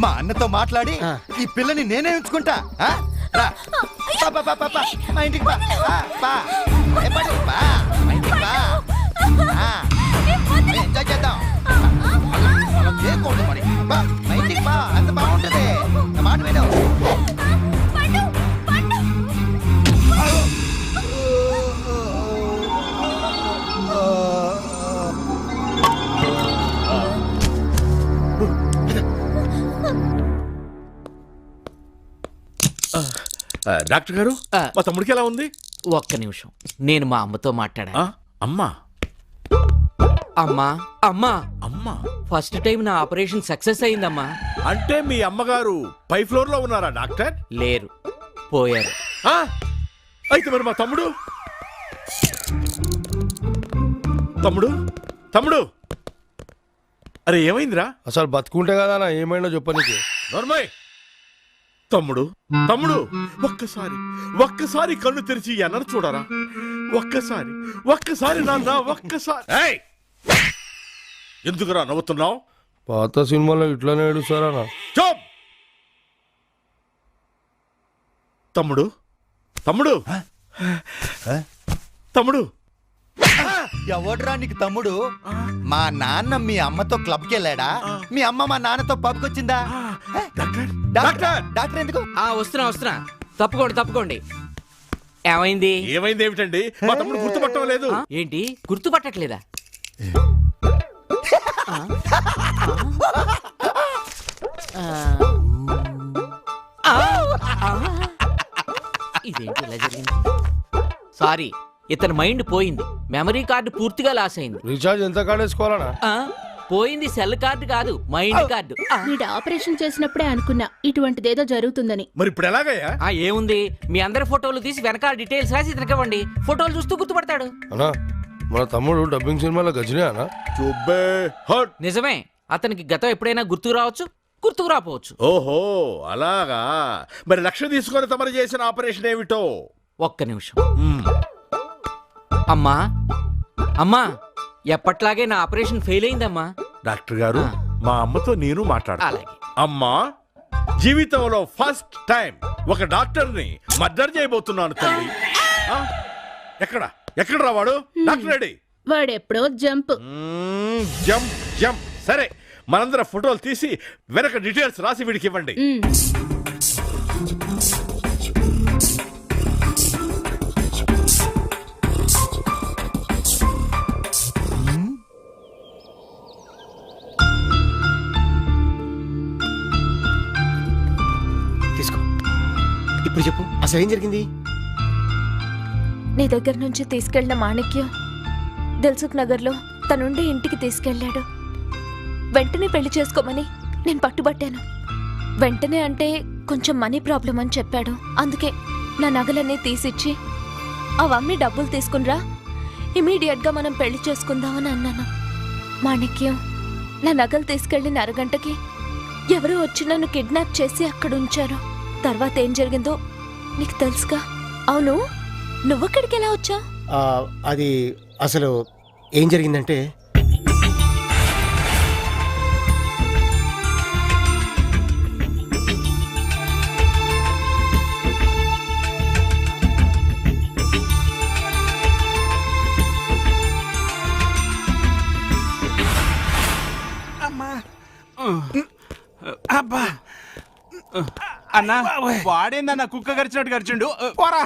మా అన్నతో మాట్లాడి ఈ పిల్లని నేనే ఉంచుకుంటా. రా. పా, పా, పా, పా, పా. మా ఇంటికి పా. పా. ఎప్పటికి పా. మా ఇంటికి పా. ఎంజాయ్ చేద్దాం. చేయకూడదు మరి. పా. మా ఇంటికి పా. అంత బాగుంటది. నా మాట విను. డాక్టర్ గారు మా తమ్ముడికి ఎలా ఉంది? ఒక్క నిమిషం, నేను మా అమ్మతో మాట్లాడా. అమ్మా అమ్మా అమ్మా అమ్మా ఫస్ట్ టైం నా ఆపరేషన్ సక్సెస్ అయిందమ్మా. అంటే మీ అమ్మగారు పై ఫ్లోర్ లో ఉన్నారా డాక్టర్? లేరు, పోయారు. అయితే మరి మా తమ్ముడు తమ్ముడు తమ్ముడు అరే ఏమైందిరా? అసలు బతుకుంటే కదా ఏమైనా చెప్పనీకి. నోర్మయ్. తమ్ముడు తమ్ముడు ఒక్కసారి కన్ను తెరిచి అన్నను చూడరా. ఒక్కసారి నాన్న ఒక్కసారి. ఎందుకురా నవ్వుతున్నావు? పాత సినిమాలో ఇట్లానే ఏడుస్తారా? చూప్. తమ్ముడు తమ్ముడు తమ్ముడు ఎవడ్రా నీకు తమ్ముడు? మా నాన్న మీ అమ్మతో క్లబ్కి వెళ్ళాడా? మీ అమ్మ మా నాన్నతో పబ్కి వచ్చిందా? డాక్టర్ ఎందుకు? వస్తున్నా. తప్పుకోండి. ఏమైంది? ఏమైంది ఏమిటండి? మా తమ్ముడు గుర్తుపట్టడం లేదు. ఏంటి గుర్తుపట్టట్లేదా? ఇదేంటి ఇలా జరిగింది? సారీ, ఇతని మైండ్ పోయింది. మెమరీ కార్డు పూర్తిగా లాస్ అయింది. రీఛార్జ్ ఎంత కాడేసుకోవాలనా? పోయింది సెల్ కార్డు కాదు, మైండ్ కార్డు. వీడు ఆపరేషన్ చేసినప్పుడే అనుకున్నా ఇటువంటిదేదో జరుగుతుందని. మరి ఇప్పుడు ఎలాగయ్యా? ఏముంది, మీ అందరి ఫోటోలు తీసి వెనకాల డీటెయిల్స్ రాసి ఇతనికివ్వండి. ఫోటోలు చూస్తూ గుర్తుపడతాడు. అన్నా మన తమ్ముడు డబ్బింగ్ సినిమాలో గజనీ అనా? నిజమే, అతనికి గతం ఎప్పుడైనా గుర్తుకు రావచ్చు, గుర్తుకు రాపోవచ్చు. ఓహో అలాగా. మరి లక్ష్యం తీసుకొని తమరు చేసిన ఆపరేషన్ ఏమిటో? ఒక్క నిమిషం. అమ్మా ఎప్పట్లాగే నా ఆపరేషన్ ఫెయిల్ అయిందమ్మా. డాక్టర్ గారు మా అమ్మతో నేను మాట్లాడాలి. అమ్మా, జీవితంలో ఫస్ట్ టైం ఒక డాక్టర్ని మర్డర్ చేయబోతున్నాను తల్లి. ఎక్కడ రావాడు? Doctor ready. వాడెప్పుడో జంప్. సరే, మనందరం ఫోటోలు తీసి వెనక డీటెయిల్స్ రాసి వీడికి ఇవ్వండి. తీసుకో. ఇప్పుడు చెప్పు, అసలు ఏం జరిగింది? నీ దగ్గర నుంచి తీసుకెళ్లిన మాణిక్యం దిల్సుఖ్ నగర్లో తనుండే ఇంటికి తీసుకెళ్లాడు. వెంటనే పెళ్లి చేసుకోమని నేను పట్టుబట్టాను. వెంటనే అంటే కొంచెం మనీ ప్రాబ్లం అని చెప్పాడు. అందుకే నా నగలన్నీ తీసిచ్చి అవన్నీ డబ్బులు తీసుకునిరా, ఇమీడియట్గా మనం పెళ్లి చేసుకుందామని అన్నాను. మాణిక్యం నా నగలు తీసుకెళ్లిన అరగంటకి ఎవరో వచ్చి నన్ను కిడ్నాప్ చేసి అక్కడ ఉంచారు. తర్వాత ఏం జరిగిందో నీకు తెలుసుగా. అవును, నువ్వక్కడికి ఎలా వచ్చా? అది అసలు ఏం జరిగిందంటే, అన్నా వాడేందన్న కుక్క కరిచినట్టు కరిచిండు. పోరా,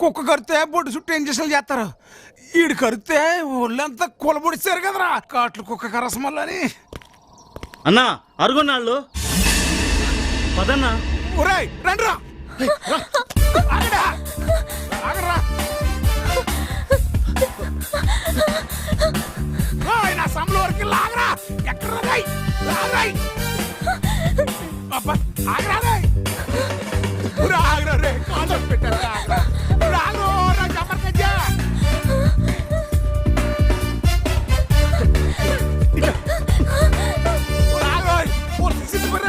కుక్క కరితే బొడ్డు చుట్టూ ఇంజక్షన్లు చేస్తారు. ఈడు కరితే ఒళ్ళంతా కూలబొడిచారు కదరా కాట్లు కుక్క కరసమల్లని. అన్నా అరుగున్నాళ్ళు పదన్నా. ఒరేయ్ రండిరా, ఆగరా ఆగరా. నా సమల వరకు లాగరా. ఎక్కడ లాగరాయ్ ఆగరా ఆగరా రే కాదు పెట్టారా. రాను నా జబర్దస్త్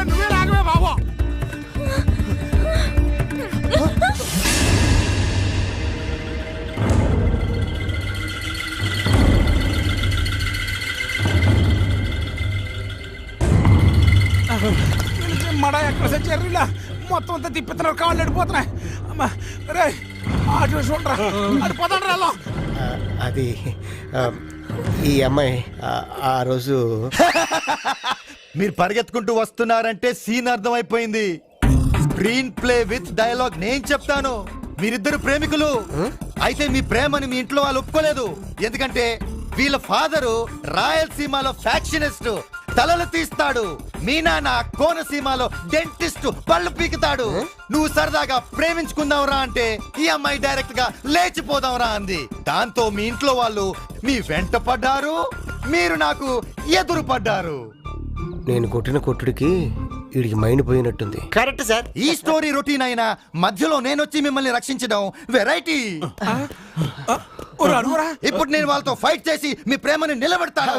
నువ్వే లాగవే బాబు. మడ ఎక్కడ సచ్చారు ఇలా మొత్తం అంతా తిప్పుతున్నారు, కాళ్ళు అడిపోతున్నాయి. అమ్మా రే అటు చూడరా, అటు పోతాడు రా. అది ఈ అమ్మాయి ఆ రోజు మీరు పరిగెత్తుకుంటూ వస్తున్నారంటే సీన్ అర్థమైపోయింది. స్క్రీన్ ప్లే విత్ డైలాగ్ నేను చెప్తాను. మీరిద్దరు ప్రేమికులు అయితే మీ ప్రేమని మీ ఇంట్లో వాళ్ళు ఒప్పుకోలేదు. ఎందుకంటే వీళ్ళ ఫాదరు రాయలసీమలో ఫ్యాక్షనిస్ట్, తలలు తీస్తాడు. మీ నాన్న కోనసీమలో డెంటిస్ట్, పళ్ళు పీకుతాడు. నువ్వు సరదాగా ప్రేమించుకుందాంరా అంటే ఈ అమ్మాయి డైరెక్ట్ గా లేచిపోదాంరా అంది. దాంతో మీ ఇంట్లో వాళ్ళు మీ వెంట పడ్డారు, మీరు నాకు ఎదురు పడ్డారు. నేను కొట్టిన కొట్టుడికి వీడికి మైండ్ పోయినట్టుంది. Correct sir. ఈ స్టోరీ రొటీన్ అయినా మధ్యలో నేను వచ్చి మిమ్మల్ని రక్షించడం వెరైటీ. ఇప్పుడు నేను వాళ్ళతో ఫైట్ చేసి మీ ప్రేమని నిలబెడతాను.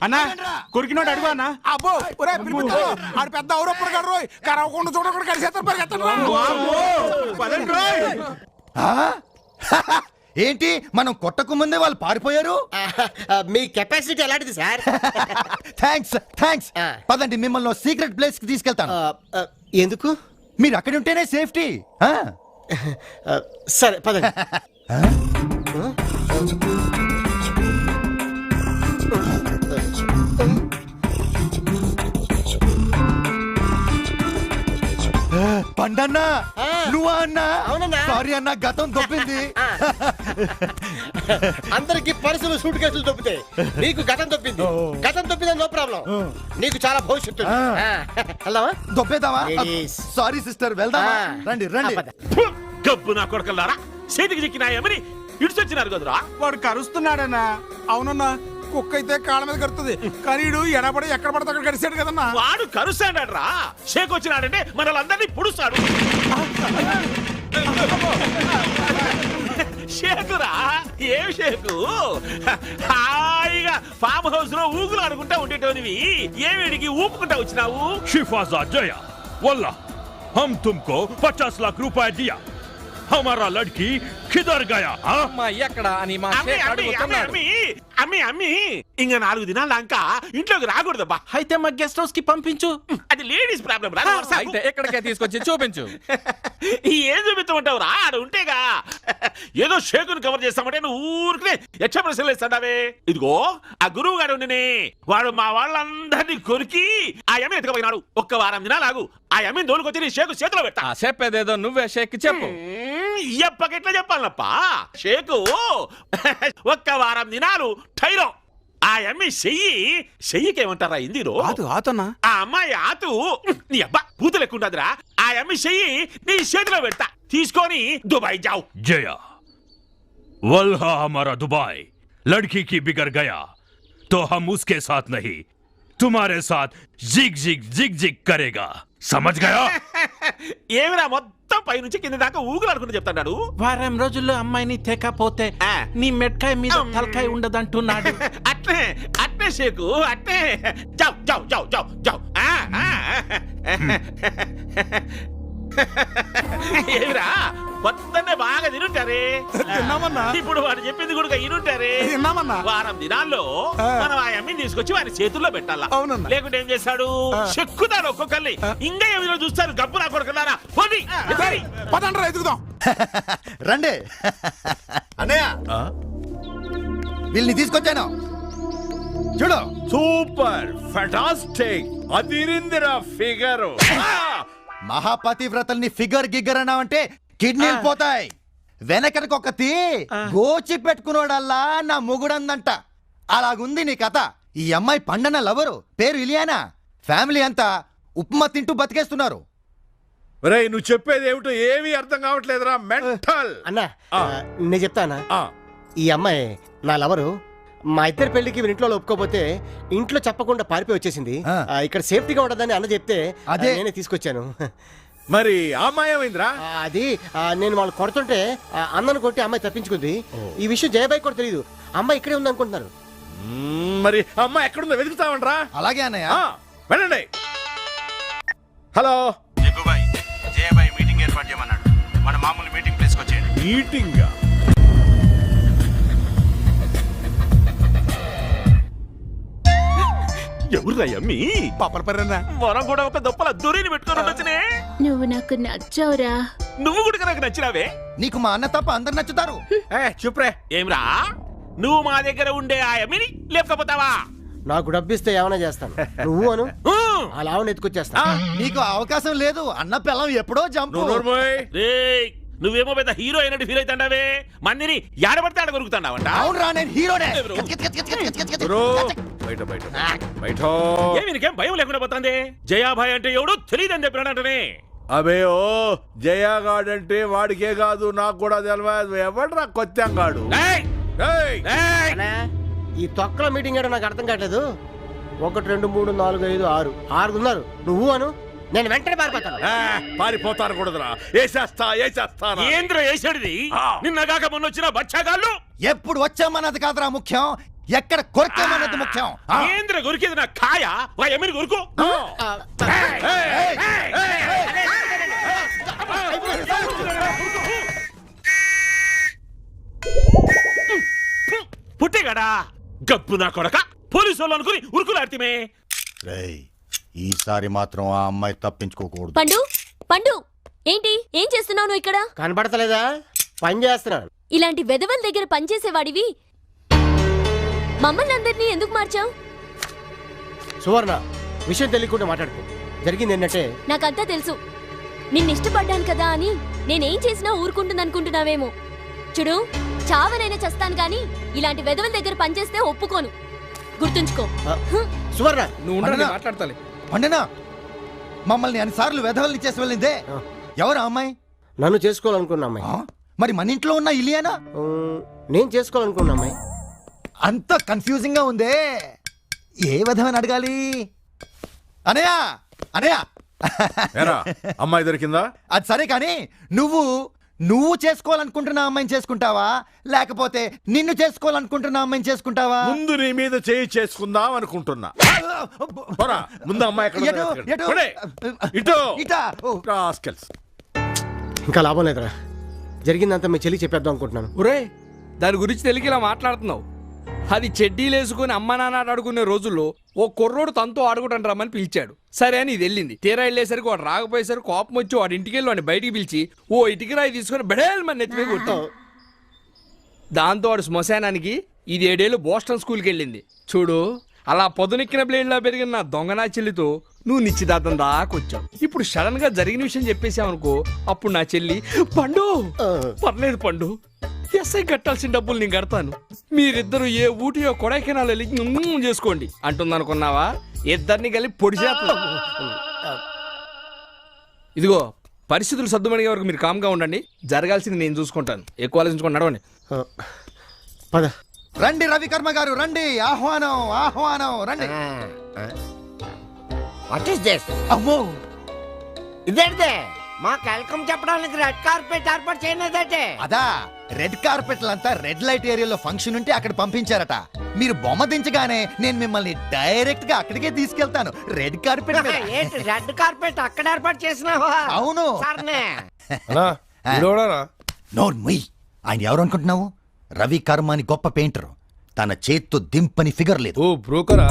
అన్నా కొరికినోడు అడుగు అన్నా. అబ్బో ఒరే ఆడు పెద్ద ఔరప్పుడు గడు రోయ్ కరవకుండా చూడకుండా కలిసేస్తారు పరిగెత్తండి. ఏంటి మనం కొట్టకు ముందే వాళ్ళు పారిపోయారు? మీ కెపాసిటీ ఎలాంటిది సార్? Thanks thanks. పదండి మిమ్మల్ని సీక్రెట్ ప్లేస్ కి తీసుకెళ్తాను. ఎందుకు? మీరు అక్కడ ఉంటేనే సేఫ్టీ. సరే పదండి. పండన్నా నువ్వా అన్నా? సారీ అన్నా, గతం దొబ్బింది. అందరికి పర్సులు సూట్ కేసులు దొబ్బుతాయి, నీకు గతం దొబ్బింది. గతం దొబ్బింది నో ప్రాబ్లం, నీకు చాలా భవిష్యత్తు. దొబ్బేద్దామా? సారీ సిస్టర్, వెళ్దామా? రండి రండి. గబ్బు నా కొడకల్లారా, చేతికి చిక్కినాయమని ఇడిచొచ్చినారు కదరా. వాడు కరుస్తున్నాడన్నా. అవునన్నా, కుక్క అయితే కాళ్ళ మీద కడుతుంది, కానీ ఎడబడి ఎక్కడ పడితే అక్కడ కరిసాడు కదన్నా. వాడు కరుస్తాడరా, షేక్ వచ్చినాడంటే మనల్ని పుడుస్తాడు. షేకురా, ఏం షేకు? హాయిగా ఫామ్ హౌస్ లో ఊగులు ఆడుకుంటా ఉండేటోనివి ఏమిడికి ఊపుకుంటా వచ్చినావు? शिफाजा जया वल्ला हम तुमको 50 लाख रुपए दिया, हमारा लड़की किधर गया? అమ్మి ఇంకా 4 దినాల దాకా ఇంట్లోకి రాకూడదబ్బా. అయితే మా గెస్ట్ హౌస్ కి పంపించు. అది లేడీస్ ప్రాబ్లం రా. అయితే ఎక్కడికే తీసుకొచ్చి చూపించు. ఏం చూపిస్తామంటావు రా, ఆడ ఉంటేగా. ఏదో షేకును కవర్ చేస్తామంటే నువ్వు ఊరికే యక్ష ప్రశ్నలు ఇస్తాడావే. ఇదిగో ఆ గురువు గారు ఉండనే, వాడు మా వాళ్ళందరినీ కొరికి ఆ యమ్మి ఎత్తుకపోయినాడు. 1 వారం దినాలు ఆగు, ఆ యమ్మిని దోలుకొచ్చి నీ షేకు చేతిలో పెట్టా. చెప్పేదేదో నువ్వే షేక్ చెప్పు. ఎప్పకెట్లా చెప్పాలప్ప? షేకు 1 వారం దినాలు టైరో. ఆ అమ్మి చెయ్యికేమంటారా హిందీలో? ఆ అమ్మాయి ఆతు నీ అబ్బా పూతలు ఎక్కువ ఉంటుందిరా. ఆ అమ్మి చెయ్యి నీ చేతిలో పెడతా, తీసుకొని దుబాయ్ जाओ. जया वल्हा हमारा दुबई लड़की की बिगड़ गया तो हम उसके साथ नहीं तुम्हारे साथ जिग जिग जिग जिग करेगा, समझ गया? ఏమిరా మొత్తం పైనుంచి కింద దాకా ఊగులు అనుకుంటూ చెప్తాడు. వారం రోజుల్లో అమ్మాయిని తేకపోతే నీ మెట్కాయ మీద తలకాయ ఉండదంటున్నాడు. అట్నే అట్నే షేకు అట్నే. जाओ जाओ जाओ जाओ जाओ. ఏమిరా పొద్దున్నే బాగా తినుంటారే. ఇప్పుడు వాడు చెప్పింది కూడా ఇనుంటారే. వారం దినాల్లో మనం ఆ అమ్మిని తీసుకొచ్చి వారి చేతుల్లో పెట్టాలా. లేకుంటే ఏం చేస్తాడు, చెక్కుతాడు ఒక్కొక్కరిని. ఇంకా ఏమిలో చూస్తారు గబ్బు నా కొడుకున్నారా. పదండ్రా ఎదుగుదాం. రండి అన్నయ్య, వీళ్ళని తీసుకొచ్చాను చూడు. Super, fantastic. అదిరిందిరా ఫిగరు. మహాపతివ్రతల్ని ఫిగర్ గిగ్గర్ అన్నావంటే కిడ్నీలు పోతాయి. వెనకనకొకతి గోచి పెట్టుకున్నాడల్లా నా మొగుడందంట. అలాగుంది నీ కథ. ఈ అమ్మాయి పండన లవరు, పేరు ఇలియానా. ఫ్యామిలీ అంతా ఉప్మా తింటూ బతికేస్తున్నారు. రేయ్ నువ్వు చెప్పేది ఏమిటో ఏమీ అర్థం కావట్లేదురా మెంటల్. అన్నా నేను చెప్తానా, ఈ అమ్మాయి నా లవరు. మా ఇద్దరి పెళ్లికి ఇంట్లో ఒప్పుకోపోతే ఇంట్లో చెప్పకుండా పారిపోయి వచ్చేసింది. ఇక్కడ సేఫ్టీగా ఉండదని అన్న చెప్తే అదే నేనే తీసుకొచ్చాను. మరి అమ్మాయి ఏమైందిరా? అది నేను వాళ్ళు కొడుతుంటే అన్నను కొట్టి అమ్మాయి తప్పించుకుంది. ఈ విషయం జయబాయి కూడా తెలియదు. అమ్మాయి ఇక్కడే ఉంది అనుకుంటున్నారు. మరి అమ్మాయి ఎక్కడుందో వెతుకుతామంట్రా. అలాగే అన్నయ్య, వెళ్ళండి. హలో జగ్గుబాయ్, జయబాయ్ మీటింగ్ ఏర్పాటు చేయమన్నాడు. మన మామూలు మీటింగ్ ప్లేస్కి వచ్చేయండి. మీటింగ్ ఎవరు అమ్మి పాపల పర్రన్నా మనం కూడా ఒక దొప్పల దూరిని పెట్టుకొని ఉండొచ్చునే. నువ్వు నాకు నచ్చావురా. నువ్వు కూడా నాకు నచ్చినావే. నీకు మా అన్న తప్ప అందరు నచ్చుతారు. చూప్రే. ఏమ్రా నువ్వు మా దగ్గర ఉండే ఆ అమ్మిని లేకపోతావా? నాకు డబ్బిస్తే ఏమైనా చేస్తాను. నువ్వు అను అలా ఎత్తుకొచ్చేస్తా. నీకు అవకాశం లేదు. అన్న పిల్లం ఎప్పుడో జంపు. నువ్వేమో పెద్ద హీరో అయినట్టు ఫీల్ అవుతాండావే. మందిని యాడబడితే ఆడ కొరుకుతాండావంట. అవునరా, నేను హీరోనే. బయట బయట బయట ఏమినికేం భయం లేకుండా పోతుంది. జయాభాయ్ అంటే ఎవడు తెలియదని చెప్పినాడంటనే. అబే ఓ జయాగాడంటే వాడికే కాదు నాకు కూడా తెలియదు. ఎవడరా కొత్తంగాడు? ఈ తొక్కల మీటింగ్ ఏంటో నాకు అర్థం కావట్లేదు. 1 2 3 4 5 6 6 ఉన్నారు. నువ్వు అను, నేను వెంటనే పారిపోతాను. పారిపోతాను కూడదురా. ఏసేస్తాను. ఏంద్ర వేసాడిది? నిన్నగాక మొన్న వచ్చిన బచ్చాగాళ్ళు. ఎప్పుడు వచ్చామన్నది కాదురా ముఖ్యం, ఎక్కడ కొరికామన్నది ముఖ్యం. ఏంద్ర కొరికేది నా కాయ ఎమ్మిని కొరుకు. పుట్టేగాడా గప్పు నా కొడక. పోలీసు వాళ్ళు అనుకుని ఉరుకులాడితే. ఈసారి మాత్రం ఆ అమ్మాయి తప్పించుకోకూడదు. పండు పండు ఏంటి ఏం చేస్తున్నావు నువ్వు ఇక్కడ? కనపడతలేదా? పని చేస్తున్నాను. ఇలాంటి వెధవల దగ్గర పనిచేసేవాడివి మమ్మల్ని అందరినీ ఎందుకు మార్చావు? సువర్ణ, విషయం తెలియకుండా మాట్లాడుకో. జరిగింది ఏంటంటే నాకంతా తెలుసు. నిన్ను ఇష్టపడ్డాను కదా అని నేనేం చేసినా ఊరుకుంటుందనుకుంటున్నావేమో. చూడు, చావనైనా చస్తాను కానీ ఇలాంటి వెధవల దగ్గర పనిచేస్తే ఒప్పుకోను. గుర్తుంచుకో. సువర్ణ, నువ్వు మాట్లాడతాలి. పండనా, మమ్మల్ని అన్నిసార్లు వెధవల్ని చేసి వెళ్ళిందే ఎవరు అమ్మాయి? నన్ను చేసుకోవాలనుకున్న అమ్మాయి. మరి మన ఇంట్లో ఉన్న ఇలియానా? నేను చేసుకోవాలనుకున్న అమ్మాయి. అంత కన్ఫ్యూజింగ్ గా ఉందే. ఏ విధమని అడగాలి? అనయా అనయా అమ్మాయి దొరికిందా? అది సరే కానీ నువ్వు చేసుకోవాలనుకుంటున్న అమ్మాయిని చేసుకుంటావా, లేకపోతే నిన్ను చేసుకోవాలనుకుంటున్న అమ్మాయిని చేసుకుంటావా? ముందు నీ మీద చేయి చేసుకుందాం అనుకుంటున్నా. ముందు అమ్మాయి ఇంకా లాభం లేదురా. జరిగిందంతా మీ చెల్లి చెప్పేద్దాం అనుకుంటున్నాను. ఒరే, దాని గురించి తెలియక ఇలా మాట్లాడుతున్నావు. అది చెడ్డీలు వేసుకుని అమ్మ నాన్న ఆడుకునే రోజుల్లో ఓ కుర్రోడు తనతో ఆడుకుంటాను రమ్మని పిలిచాడు. సరే అని ఇది వెళ్ళింది. తీరా వెళ్ళేసరికి వాడు రాకపోయేసరికి కోపం వచ్చి వాడి ఇంటికి వెళ్ళి వాడిని బయటికి పిలిచి ఓ ఇటుకరాయి తీసుకుని బెడేలు మన నెత్తిమీ కొట్టావు. దాంతో వాడు శ్మశానానికి ఇది 7 ఏళ్ళు బోస్టన్ స్కూల్కి వెళ్ళింది. చూడు, అలా పొదనెక్కిన బ్లేడ్లా పెరిగిన నా దొంగనా చెల్లితో నువ్వు నిశ్చితార్థం దాకొచ్చావు. ఇప్పుడు సడన్ గా జరిగిన విషయం చెప్పేసావనుకో, అప్పుడు నా చెల్లి పండు పర్లేదు పండు, ఎస్ఐ కట్టాల్సిన డబ్బులు నేను కడతాను, మీరిద్దరు ఏ ఊటియో కొడైకెనాల్ వెళ్ళి చేసుకోండి అంటుందనుకున్నావా? ఇద్దరిని కలిపి పొడి చేస్తా. ఇదిగో, పరిస్థితులు సర్దుమణిగే వరకు మీరు కామ్గా ఉండండి. జరగాల్సింది నేను చూసుకుంటాను. ఎక్కువ ఆలోచించుకొని నడవండి. పద. రండి రవికర్మ గారు, రండి. ఆహ్వానం ఆహ్వానం, రండి. అమ్మో, ఇదేంటే మాకు వెల్కమ్ చెప్పడానికి రెడ్ కార్పెట్ ఏర్పాటు చేయలేదంటే? అదా, రెడ్ కార్పెట్లంతా రెడ్ లైట్ ఏరియాలో ఫంక్షన్ ఉంటే అక్కడ పంపించారట. మీరు బొమ్మ దించగానే నేను మిమ్మల్ని డైరెక్ట్ గా అక్కడికే తీసుకెళ్తాను. రెడ్ కార్పెట్ రెడ్ కార్పెట్ అక్కడ ఏర్పాటు చేసినావా? అవును. నోర్మయ్, ఆయన ఎవరు అనుకుంటున్నావు? రవి కర్మ అని గొప్ప పెయింటర్. తన చేత్తో దింపని ఫిగర్ లేదు. ఓ బ్రోకరా?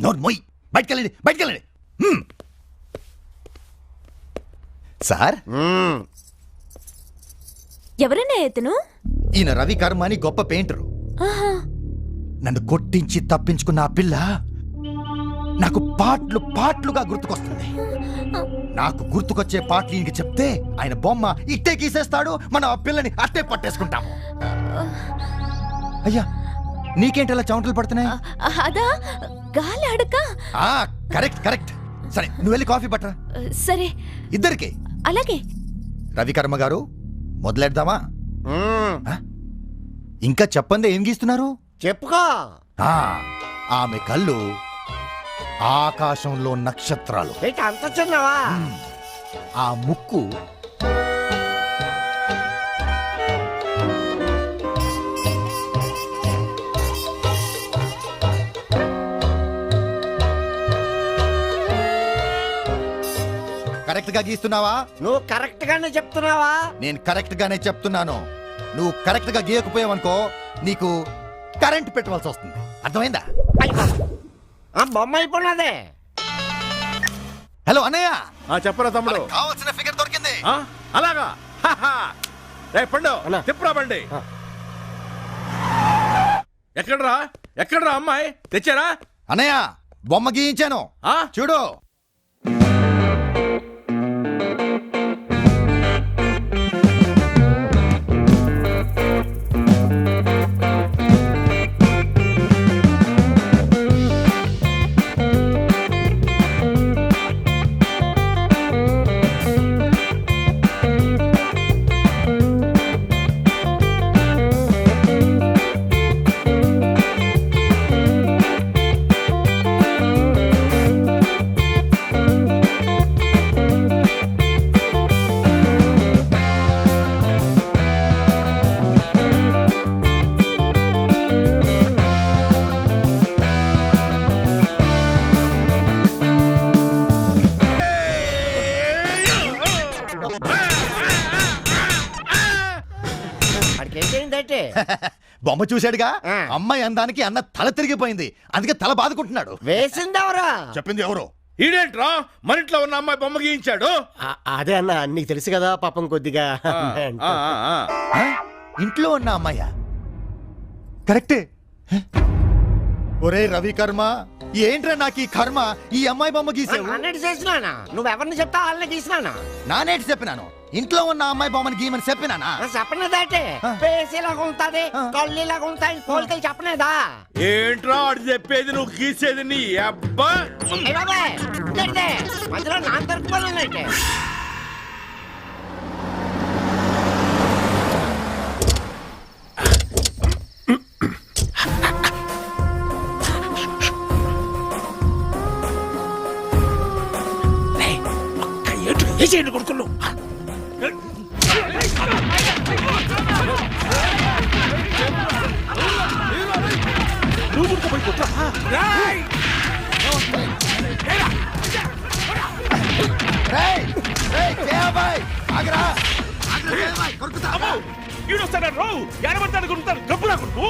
నోర్మయ్, బయటకెళ్ళండి, బయటకెళ్ళండి. సార్, ఎవరన్నా ఇతను? ఈయన రవి కర్మ అని గొప్ప పెయింటరు. నన్ను కొట్టించి తప్పించుకున్న ఆ పిల్ల నాకు పాటలుగా గుర్తుకొస్తుంది. నాకు గుర్తుకొచ్చే పాటలు ఈయనకి చెప్తే ఆయన బొమ్మ ఇట్టే గీసేస్తాడు, మనం ఆ పిల్లని అట్టే పట్టేసుకుంటాము. అయ్యా నీకేంటలా చెమటలు పడుతున్నాయి? అదా గాలి అడక. కరెక్ట్. సరే నువ్వు వెళ్ళి కాఫీ పట్టరా. సరే ఇద్దరికి. అలాగే. రవికర్మ గారు మొదలెడదామా? ఇంకా చెప్పండి, ఏం గీస్తున్నారు? చెప్పుకో. ఆమె కళ్ళు ఆకాశంలో నక్షత్రాలు. అంత చిన్నవా? ఆ ముక్కు కరెక్ట్ గా గీస్తున్నావా? నువ్వు కరెక్ట్ గానే చెప్తున్నావా? నేను కరెక్ట్ గానే చెప్తున్నాను. నువ్వు కరెక్ట్ గా గీయకపోయావనుకో నీకు కరెంట్ పెట్టవలసి వస్తుంది. అర్థమైందా? బొమ్మ అయిపోయినదే. హలో అన్నయ్య. చెప్పరా తమ్ముడు. కావాల్సిన ఫిగర్ దొరికింది. అలాగా? రే పండు తిప్పురా బండి. ఎక్కడ్రా అమ్మాయి? తెచ్చారా? అన్నయ్య బొమ్మ గీయించాను చూడు. బొమ్మ చూశాడుగా, అమ్మాయి అందానికి అన్న తల తిరిగిపోయింది, అందుకే తల బాదుకుంటున్నాడు. వేసిందెవరా? చెప్పింది ఎవరు? ఈడేంట్రా మన ఇంట్లో ఉన్న అమ్మాయి బొమ్మ గీయించాడు? అదే అన్న, నీకు తెలుసు కదా పాపం కొద్దిగా. ఇంట్లో ఉన్న అమ్మాయ కరెక్టే. ఒరే రవికర్మ, ఏంట్రా నాకు ఈ కర్మ? ఈ అమ్మాయి బొమ్మ గీసావు. చేసినానా? నువ్వెవరిని చెప్తా వాళ్ళని గీసినానా? నానేటి చెప్పినాను, ఇంట్లో ఉన్న అమ్మాయి బొమ్మని గీయమని చెప్పినానా? చెప్పనేదాటే పేసేలాగా ఉంటది, కళ్ళులాగా ఉంటాయి, పోలికలు చెప్పనేదా? ఏంట్రా అడి చెప్పేది, నువ్వు గీసేది నీ అబ్బా. మధ్యలో నా దొరుకుపోలేనంటే. కొడుకులు ఈడొస్తాడు రావు, ఎడబడతాడు కొడుతాడు, గబ్బురా కొడుకు.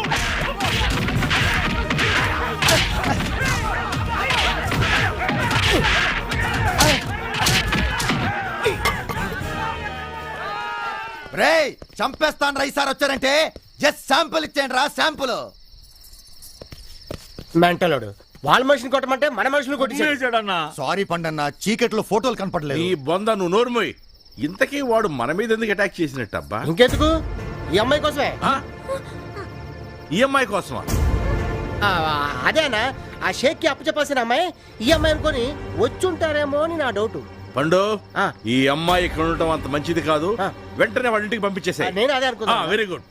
రే చంపేస్తాను రా, ఈసారి వచ్చారంటే జస్ట్ శాంపుల్ ఇచ్చేయండి రా, శాంపుల్. మెంటలోడు వాళ్ళ మనిషిని కొట్టమంటే మన మనుషులు కొట్టించాడన్నా. సారీ పండన్న, చీకట్లో ఫోటోలు కనపడలేదు. ఈ బొంద నువ్వు నోరుమోయ్. ఇంతకీ వాడు మన మీద ఎందుకు అటాక్ చేసినట్టు అబ్బా? ఇంకెందుకు? ఈ అమ్మాయి కోసమే. ఈ అమ్మాయి కోసమా? అదేనా, ఆ షేక్ కి అప్పచెప్పాల్సిన అమ్మాయి ఈ అమ్మాయి అనుకొని వచ్చుంటారేమో అని నా డౌట్. పండు, ఈ అమ్మాయి ఇక్కడ ఉండటం అంత మంచిది కాదు, వెంటనే వాళ్ళ ఇంటికి పంపించేసాయి. నేను అదే అనుకున్నా. Very good.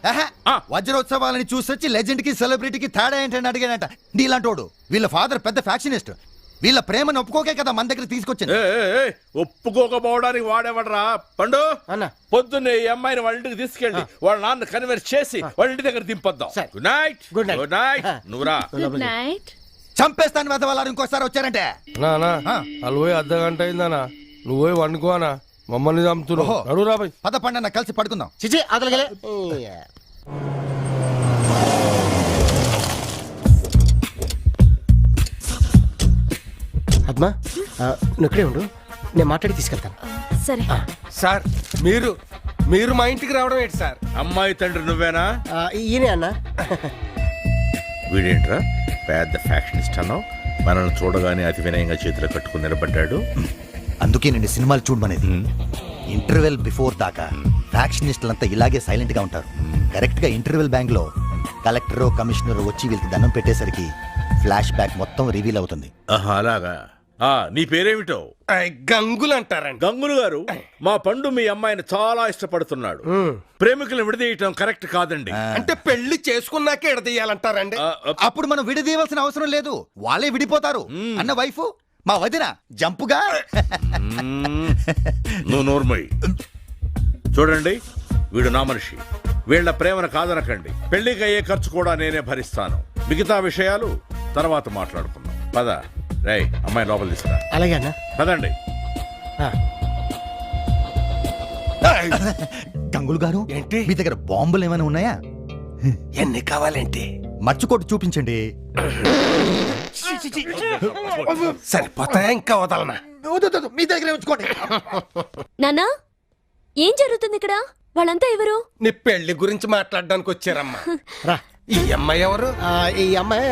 వజ్రోత్సవాలని చూసొచ్చి లెజెండ్ కి సెలబ్రిటీకి తేడా ఏంటని అడిగానంట. నీలాంటోడు వీళ్ళ ఫాదర్ పెద్ద ఫ్యాక్షనిస్ట్, వీళ్ళ ప్రేమను ఒప్పుకోకే కదా మన దగ్గర తీసుకొచ్చింది. ఒప్పుకోకపోవడానికి వాడేవాడరా పండు అన్న. పొద్దున్నే ఈ అమ్మాయిని వాళ్ళ ఇంటికి తీసుకెళ్ళి వాళ్ళ నాన్న కన్వర్స్ చేసి వాళ్ళ ఇంటి దగ్గర దింపొద్దాం. Good night. Good night. నువ్వురా. Good night. చంపేస్తాను వెద వాళ్ళు ఇంకోసారి వచ్చారంటే. వాళ్ళు పోయి అర్ధ గంట అయిందనా, నువ్వు పోయి వండుకోనా, మమ్మల్ని చంపుతున్నావు. నడురా పోయి. పద పండన్న కలిసి పడుకుందాం. చిచి అదలగలే. పద్మా నువ్వుడే ఉండు, నేను మాట్లాడి తీసుకెళ్తాను. సరే సార్, మీరు మా ఇంటికి రావడం ఏంటి సార్? అమ్మాయి తండ్రి నువ్వేనా? ఈయనే అన్న. వీడేంట్రా పెద్ద ఫ్యాక్షనిస్ట్ అన్నావు, మనల్ని చూడగానే అతి వినయంగా చేతిలో కట్టుకుని నిలబడ్డాడు. అందుకేనండి సినిమాలు చూడమనేది. ఇంటర్వెల్ బిఫోర్ దాకా ఫ్యాక్షనిస్టులంతా ఇలాగే సైలెంట్ గా ఉంటారు. కరెక్ట్ గా ఇంటర్వెల్ బ్యాంక్ లో కలెక్టర్ కమిషనర్ వచ్చి వీళ్ళకి దండం పెట్టేసరికి ఫ్లాష్ బ్యాక్ మొత్తం రివీల్ అవుతుంది. అలాగా. నీ పేరేమిటో? గంగులు అంటారండి. గంగులు గారు, మా పండు మీ అమ్మాయిని చాలా ఇష్టపడుతున్నాడు. ప్రేమికులను విడదీయటం కరెక్ట్ కాదండి. అంటే పెళ్లి చేసుకున్నాకే విడదీయాలంటారండి. అప్పుడు మనం విడదీయవలసిన అవసరం లేదు, వాళ్ళే విడిపోతారు అన్న వైఫ్ మా వదిన జంపుగా. నువ్వు నోర్మై. చూడండి, వీడు నా మనిషి. వీళ్ళ ప్రేమను కాదనకండి. పెళ్లికి అయ్యే ఖర్చు కూడా నేనే భరిస్తాను. మిగతా విషయాలు తర్వాత మాట్లాడుకుందాం. పద రేయ్, అమ్మాయి లోపల తీసుకురా. అలాగే అన్న. పదండి. గంగులు గారు, ఏంటి మీ దగ్గర బాంబులు ఏమైనా ఉన్నాయా? ఎన్ని కావాలేంటి? మర్చికోటి చూపించండి. సరిపోతాయా? ఇంకా వదలనా? మీ దగ్గర ఉంచుకోండి. నానా, ఏం జరుగుతుంది ఇక్కడ? వాళ్ళంతా ఎవరు? నీ పెళ్లి గురించి మాట్లాడడానికి వచ్చారమ్మా. రా. ఈ అమ్మాయి ఎవరు? ఈ అమ్మాయి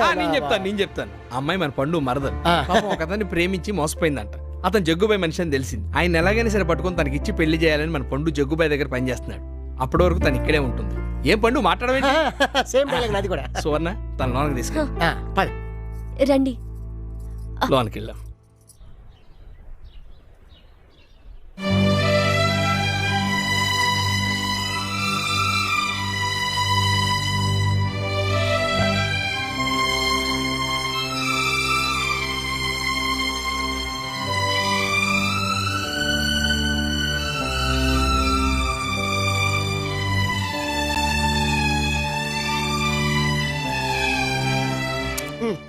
నేను చెప్తాను. అమ్మాయి మన పండు మరదలు. పాపం ఒక అతన్ని ప్రేమించి మోసపోయిందంట. అతను జగ్గుబాయ్ మనిషి అని తెలిసింది. ఆయన ఎలాగైనా సరే పట్టుకొని తనకిచ్చి పెళ్లి చేయాలని మన పండు జగ్గుబాయ్ దగ్గర పనిచేస్తున్నాడు. అప్పటి వరకు తను ఇక్కడే ఉంటుంది. ఏం పండు మాట్లాడవేంటి? సేమ్ డైలాగ్ నాది కూడా. సువర్ణ, తన లోనకి తీసుకెళ్ళి రండి, లోనికి వెళ్దాం.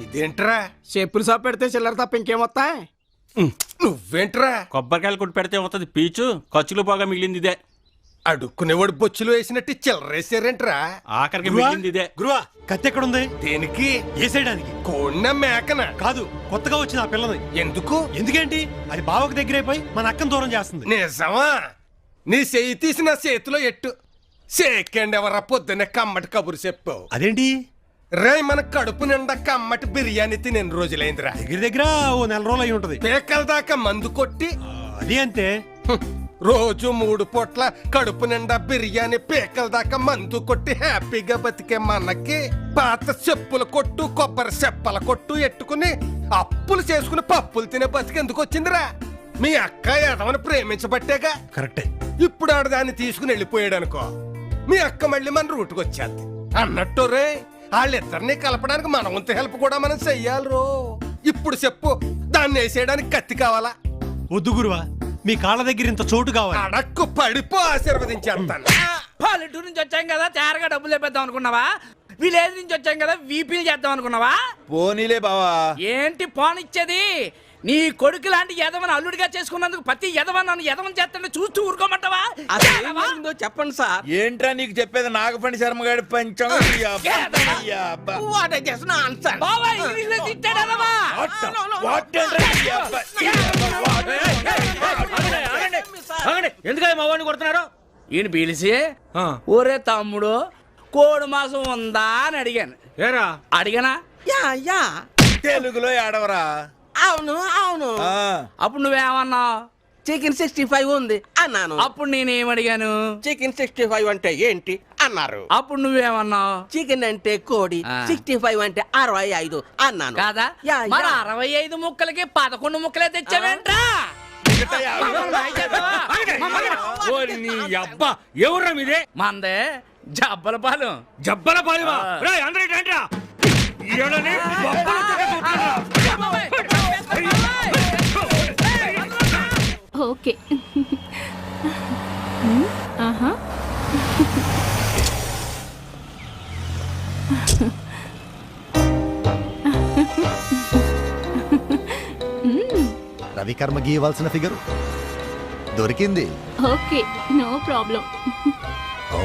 ఇదేంట్రా? చెప్పులు షాప్ పెడితే చిల్లర తప్ప ఇంకేమొస్తాయి? నువ్వేంట్రా? కొబ్బరికాయలు కొట్టి పెడితే వస్తుంది పీచు, ఖర్చులు బాగా మిగిలింది ఇదే. అడుక్కునేవాడు బొచ్చులు వేసినట్టు చిల్లరేసారేంట్రా? ఆఖరికి మిగిలింది ఇదే. గురువా, కత్తి ఎక్కడుంది? దేనికి? వేసేయడానికి. కోడిన మేకన కాదు, కొత్తగా వచ్చిన ఆ పిల్లది. ఎందుకు? ఎందుకేంటి? అది బావకు దగ్గరైపోయి మన అక్కను దూరం చేస్తుంది. నిజమా? నీ చెయ్యి తీసి నా చేతిలో ఎట్టు. సేకండి ఎవరా పొద్దున్నే కమ్మటి కబురు చెప్పావు. అదేంటి? రే, మన కడుపు నిండా కమ్మటి బిర్యానీ తిని ఎన్ని రోజులైందిరా? దగ్గర ఓ 4 రోజులు అయి ఉంటది. పేకల దాకా మందు కొట్టి అది అంతే. రోజు 3 పూట్ల కడుపు నిండా బిర్యానీ, పేకల దాకా మందు కొట్టి హ్యాపీగా బతికే మనకి పాత చెప్పుల కొట్టు, కొబ్బరి చెప్పల కొట్టు ఎట్టుకుని అప్పులు చేసుకుని పప్పులు తినే బతికెందుకు వచ్చిందిరా? మీ అక్క ఎదవని ప్రేమించబట్టేగా. కరెక్టే. ఇప్పుడు ఆడు దాన్ని తీసుకుని వెళ్ళిపోయాడు అనుకో, మీ అక్క మళ్ళీ మన రూటుకు వచ్చేది. అన్నట్టు రే, వాళ్ళిద్దరిని కలపడానికి మన వంతు హెల్ప్ కూడా మనం చెయ్యాలి రో. ఇప్పుడు చెప్పు, దాన్ని వేసేయడానికి కత్తి కావాలా? వద్దు గురువా, మీ కాళ్ళ దగ్గర ఇంత చోటు కావాలి. అడక్కు పడిపో, ఆశీర్వదించేస్తాను. పల్లెటూరు నుంచి వచ్చాం కదా, తేరగా డబ్బులు లేపేద్దాం అనుకున్నావా? విలేజ్ నుంచి వచ్చాం కదా, వీపీలు చేద్దాం అనుకున్నావా? పోనీలే బావా. ఏంటి పోనిచ్చేది? నీ కొడుకు లాంటి యదవని అల్లుడిగా చేసుకున్నందుకు ప్రతి యదవ నన్ను యదవం చేస్తుంటే చూస్తూ ఊరుకోమంటావా? చెప్పండి సార్. ఏంట్రా నీకు చెప్పేది? నాగపండి శర్మ గారి పంచం. ఎందుకని మా వాడిని కొడుతున్నారు? ఈయన పిలిచి, ఒరే తమ్ముడు, కోడి మాసం ఉందా అని అడిగాను. ఏరా అడిగానా? తెలుగులో ఏడవరా? అవును అవును. అప్పుడు నువ్వేమన్నావు? చికెన్ 65 ఉంది అన్నాను. అప్పుడు నేనేమడిగాను? చికెన్ 65 అంటే ఏంటి అన్నారు. అప్పుడు నువ్వేమన్నావు? చికెన్ అంటే కోడి, 65 అంటే 65 అన్నాను. కాదా? మరి 65 ముక్కలకి 11 ముక్కలే తెచ్చావేంట్రా? ఎవరా మీదే? మందే జబ్బల పాలెం. జబ్బల పాలెమా? అందరూ ఏంట్రా? ఓకే. ఆహా. రవికర్మ గీయవలసిన ఫిగర్ దొరికింది. Okay, no problem. ఓ,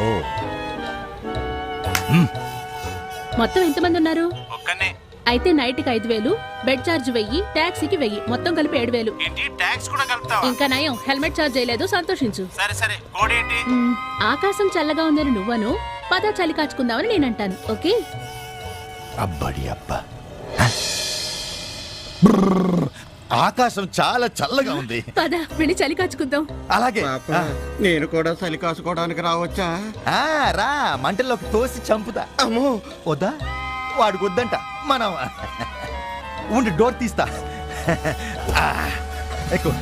మొత్తం ఎంతమంది ఉన్నారు? ఒక్కనే. అయితే నైట్ కి 5,000, బెడ్ ఛార్జ్ 1000, టాక్సీకి 1000, మొత్తం కలిపి 7,000. ఏంటి, టాక్స్ కూడా కలుపుతావా? ఇంకా నయం, హెల్మెట్ ఛార్జ్ చేయలేదు, సంతోషించు. సరే సరే. కోడి ఏంటి? ఆకాశం చల్లగా ఉందని నువ్వను, పద చలి కాచుకుందామని నేనంటాను. ఓకే? అబ్బడి అబ్బా. ఆకాశం చాలా చల్లగా ఉంది. పద వెళ్ళి చలి కాచుకుందాం. అలాగే. నేను కూడా చలి కాసుకోవడానికి రావచ్చా? రా, మంటల్లోకి తోసి చంపుతా. అమ్మో వద్దా? వాడికి వద్దంట. మనం ఉండి డోర్ తీస్తా. ఎక్కువ.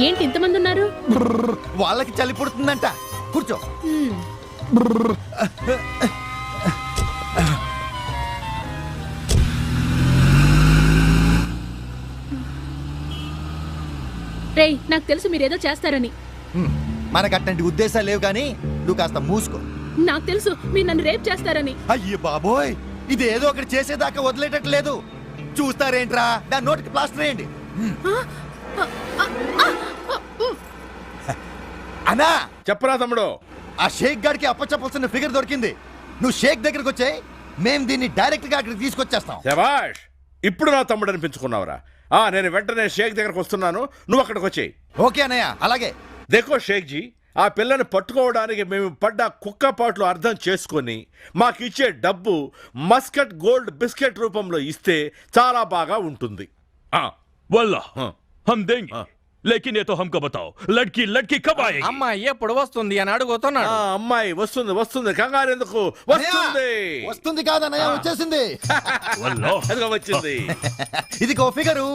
ఏంటి ఇంతమంది ఉన్నారు? వాళ్ళకి చలి పుడుతుందంట. కూర్చో. రేయ్, నాకు తెలుసు మీరేదో చేస్తారని. మనకు అట్లాంటి ఉద్దేశాలు లేవు కానీ నువ్వు కాస్త మూసుకో. నాకు తెలుసు మీరు నన్ను రేప్ చేస్తారని. అయ్యో బాబోయ్, ఇది ఏదో ఒకటి చేసేదాకా వదిలేటట్లేదు. చూస్తారేంట్రా, దాని నోటికి ప్లాస్టర్ వేయండి. అన్నా చెప్పరా తమ్ముడు, ఆ షేక్ గారికి అప్పచెప్పాల్సిన ఫిగర్ దొరికింది. నువ్వు షేక్ దగ్గరకు వచ్చాయి, మేము దీన్ని డైరెక్ట్ గా అక్కడికి తీసుకొచ్చేస్తాం. శభాష్, ఇప్పుడు నా తమ్ముడు అనిపించుకున్నావురా. నేను వెంటనే షేక్ దగ్గరకు వస్తున్నాను, నువ్వు అక్కడికి వచ్చేయి. ఓకే అన్నయ్య, అలాగే. దేఖో షేక్ జీ, ఆ పిల్లని పట్టుకోవడానికి మేము పడ్డ కుక్కపాట్లు అర్థం చేసుకొని మాకిచ్చే డబ్బు మస్కట్ గోల్డ్ బిస్కెట్ రూపంలో ఇస్తే చాలా బాగా ఉంటుంది. వల్లా హమ్ దేంగే, లేకిన్ ఏ తో హమ్కో బతాओ, లడ్కీ లడ్కీ కబ్ ఆయేగి? అమ్మాయి ఎప్పుడు వస్తుంది అని అడుగుతున్నాడు. అమ్మాయి వస్తుంది వస్తుంది, కంగారు ఎందుకు? వస్తుంది. వస్తుంది కాదన్నయ్య, వచ్చేసింది. అదిగో వచ్చింది. ఇది కో ఫిగరు.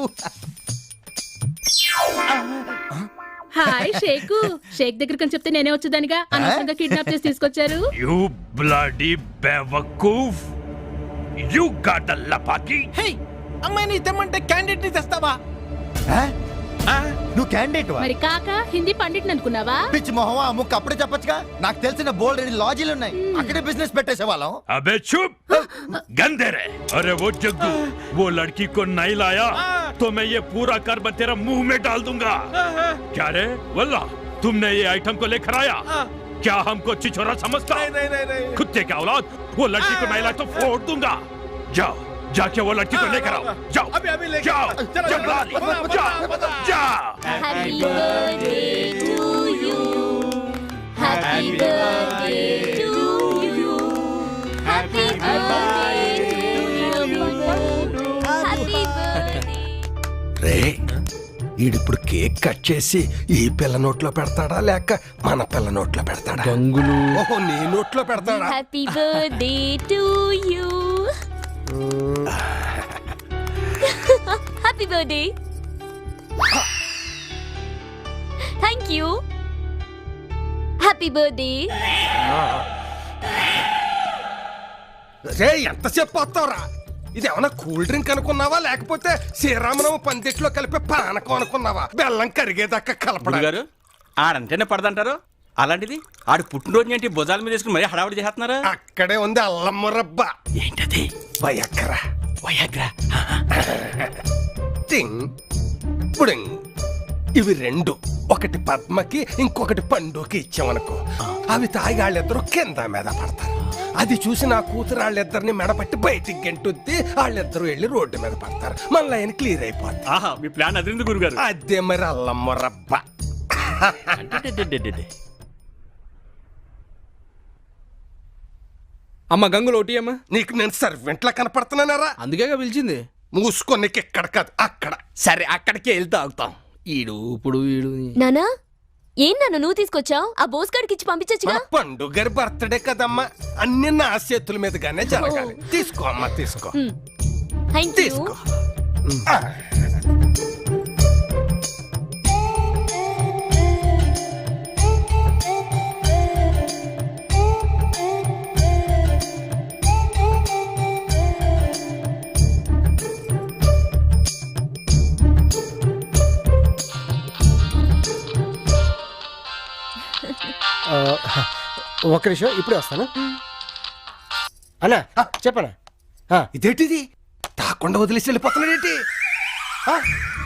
హాయ్ షేకు. షేక్ దగ్గరికి చెప్తే నేనే వచ్చేదానిగా, అనవసరంగా కిడ్నాప్ చేసి తీసుకొచ్చారు. యు బ్లడీ బేవకూఫ్, యు గాట్ ద లపాకి. హే, అమ్మాయిని తెమ్మంటే క్యాండిడేట్ ని తెస్తావా? నువ్వు క్యాండిడేట్ మరి కాక హిందీ పండిట్ అనుకున్నావా? పిచ్చి మొహమా, ముక్క అప్పుడే చెప్పొచ్చుగా. నాకు తెలిసిన బోల్డ్ అని లాజీలు ఉన్నాయి, అక్కడే బిజినెస్ పెట్టేసే వాళ్ళం. अबे चुप, गंदे रे. अरे वो जग्गू, वो लड़की को नहीं लाया तो मैं ये पूरा कर्म तेरा मुंह में डाल दूंगा. क्या रे वल्ला, तुमने ये आइटम को लेकर आया? क्या हमको छिछोरा समझता? नहीं. कुत्ते का औलाद, वो लड़की को नहीं लाया तो फोड़ दूंगा. जाओ, जाके वो लड़की को लेकर आओ. जाओ अभी लेकर जाओ, जंगलाली, जाओ. Happy birthday to you. Happy birthday to you. Happy birthday to you. Happy birthday. రే, ఈడిప్పుడు కేక్ కట్ చేసి ఈ పిల్ల నోట్లో పెడతాడా లేక మన పిల్ల నోట్లో పెడతాడా? గంగులు. ఓహో, నీ నోట్లో పెడతాడా? Happy birthday to you. Happy birthday. Thank you. Happy birthday. రే, ఎంతసేపు పోతావురా? ఇది ఏమన్నా కూల్ డ్రింక్ అనుకున్నావా లేకపోతే శ్రీరామనవ పందిట్లో కలిపే పానకం అనుకున్నావా? బెల్లం కరిగేదాకా కలపడా? గారు ఆడంటేనే పడదంటారు, అలాంటిది ఆడు పుట్టినరోజు ఏంటి భుజాల మీద వేసుకుని మరీ హడావుడి చేస్తున్నారా? అక్కడే ఉంది అల్లం మురబ్బ. ఏంటది? వయగ్రా. వయగ్రా. టింగ్ పుడింగ్. ఇవి రెండు, ఒకటి పద్మకి ఇంకొకటి పండుకి ఇచ్చామనుకో, అవి తాగి వాళ్ళిద్దరూ కింద మీద పడతారు. అది చూసి నా కూతురు వాళ్ళిద్దరిని మెడపట్టి బయటికి గెంటుద్ది, వాళ్ళిద్దరూ వెళ్ళి రోడ్డు మీద పడతారు. మన లైన్ క్లియర్ అయిపోతుంది. ఆహా, మీ ప్లాన్ అదిరింది గురుగారు. అదే మరి అల్లం మురబ్బ. అమ్మ గంగులు ఒకటి అమ్మ. నీకు నేను సర్వెంట్లా కనపడుతున్నానారా? అందుకేగా పిలిచింది. మూసుకో, నీకు ఎక్కడ కాదు అక్కడ. సరే, అక్కడికే వెళ్తా ఆగుతాం. ఈడు ఇప్పుడు ఈడు. నానా, ఏం నాన్న నువ్వు తీసుకొచ్చావు? ఆ బోస్గాడికి ఇచ్చి పంపించచ్చుగా. మన పండు గారి బర్త్డే కదమ్మా, అన్ని నా చేతుల మీదుగానే జరగాలి. తీసుకో అమ్మా, తీసుకో. తీసుకో. ఒక నిమిషం, ఇప్పుడే వస్తాను. అన్నా చెప్పనా? ఇదేంటిది? తాకుండా వదిలేసి వెళ్ళిపోతున్నాడేంటి?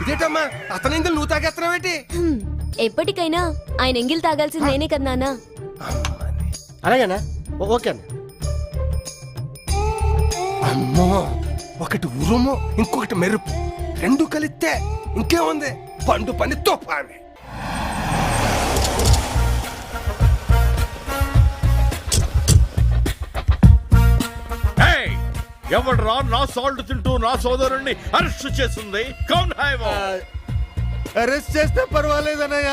ఇదేంటమ్మా, అతని ఇందులో నువ్వు తాగేస్తున్నావేంటి? ఎప్పటికైనా ఆయన ఎంగిల్ తాగాల్సింది నేనే కదా నాన్న. అలాగేనా? ఓకే అన్న. అమ్మో, ఒకటి ఉరుము ఇంకొకటి మెరుపు, రెండు కలిస్తే ఇంకేముంది? పండు పని తోపాని. ఎవడ్రా నా సాల్ట్ తింటూ నా సోదరుణ్ణి అరెస్ట్ చేస్తుంది? కౌన్ హై వో? అరెస్ట్ చేస్తే పర్వాలేదన్నయ్య,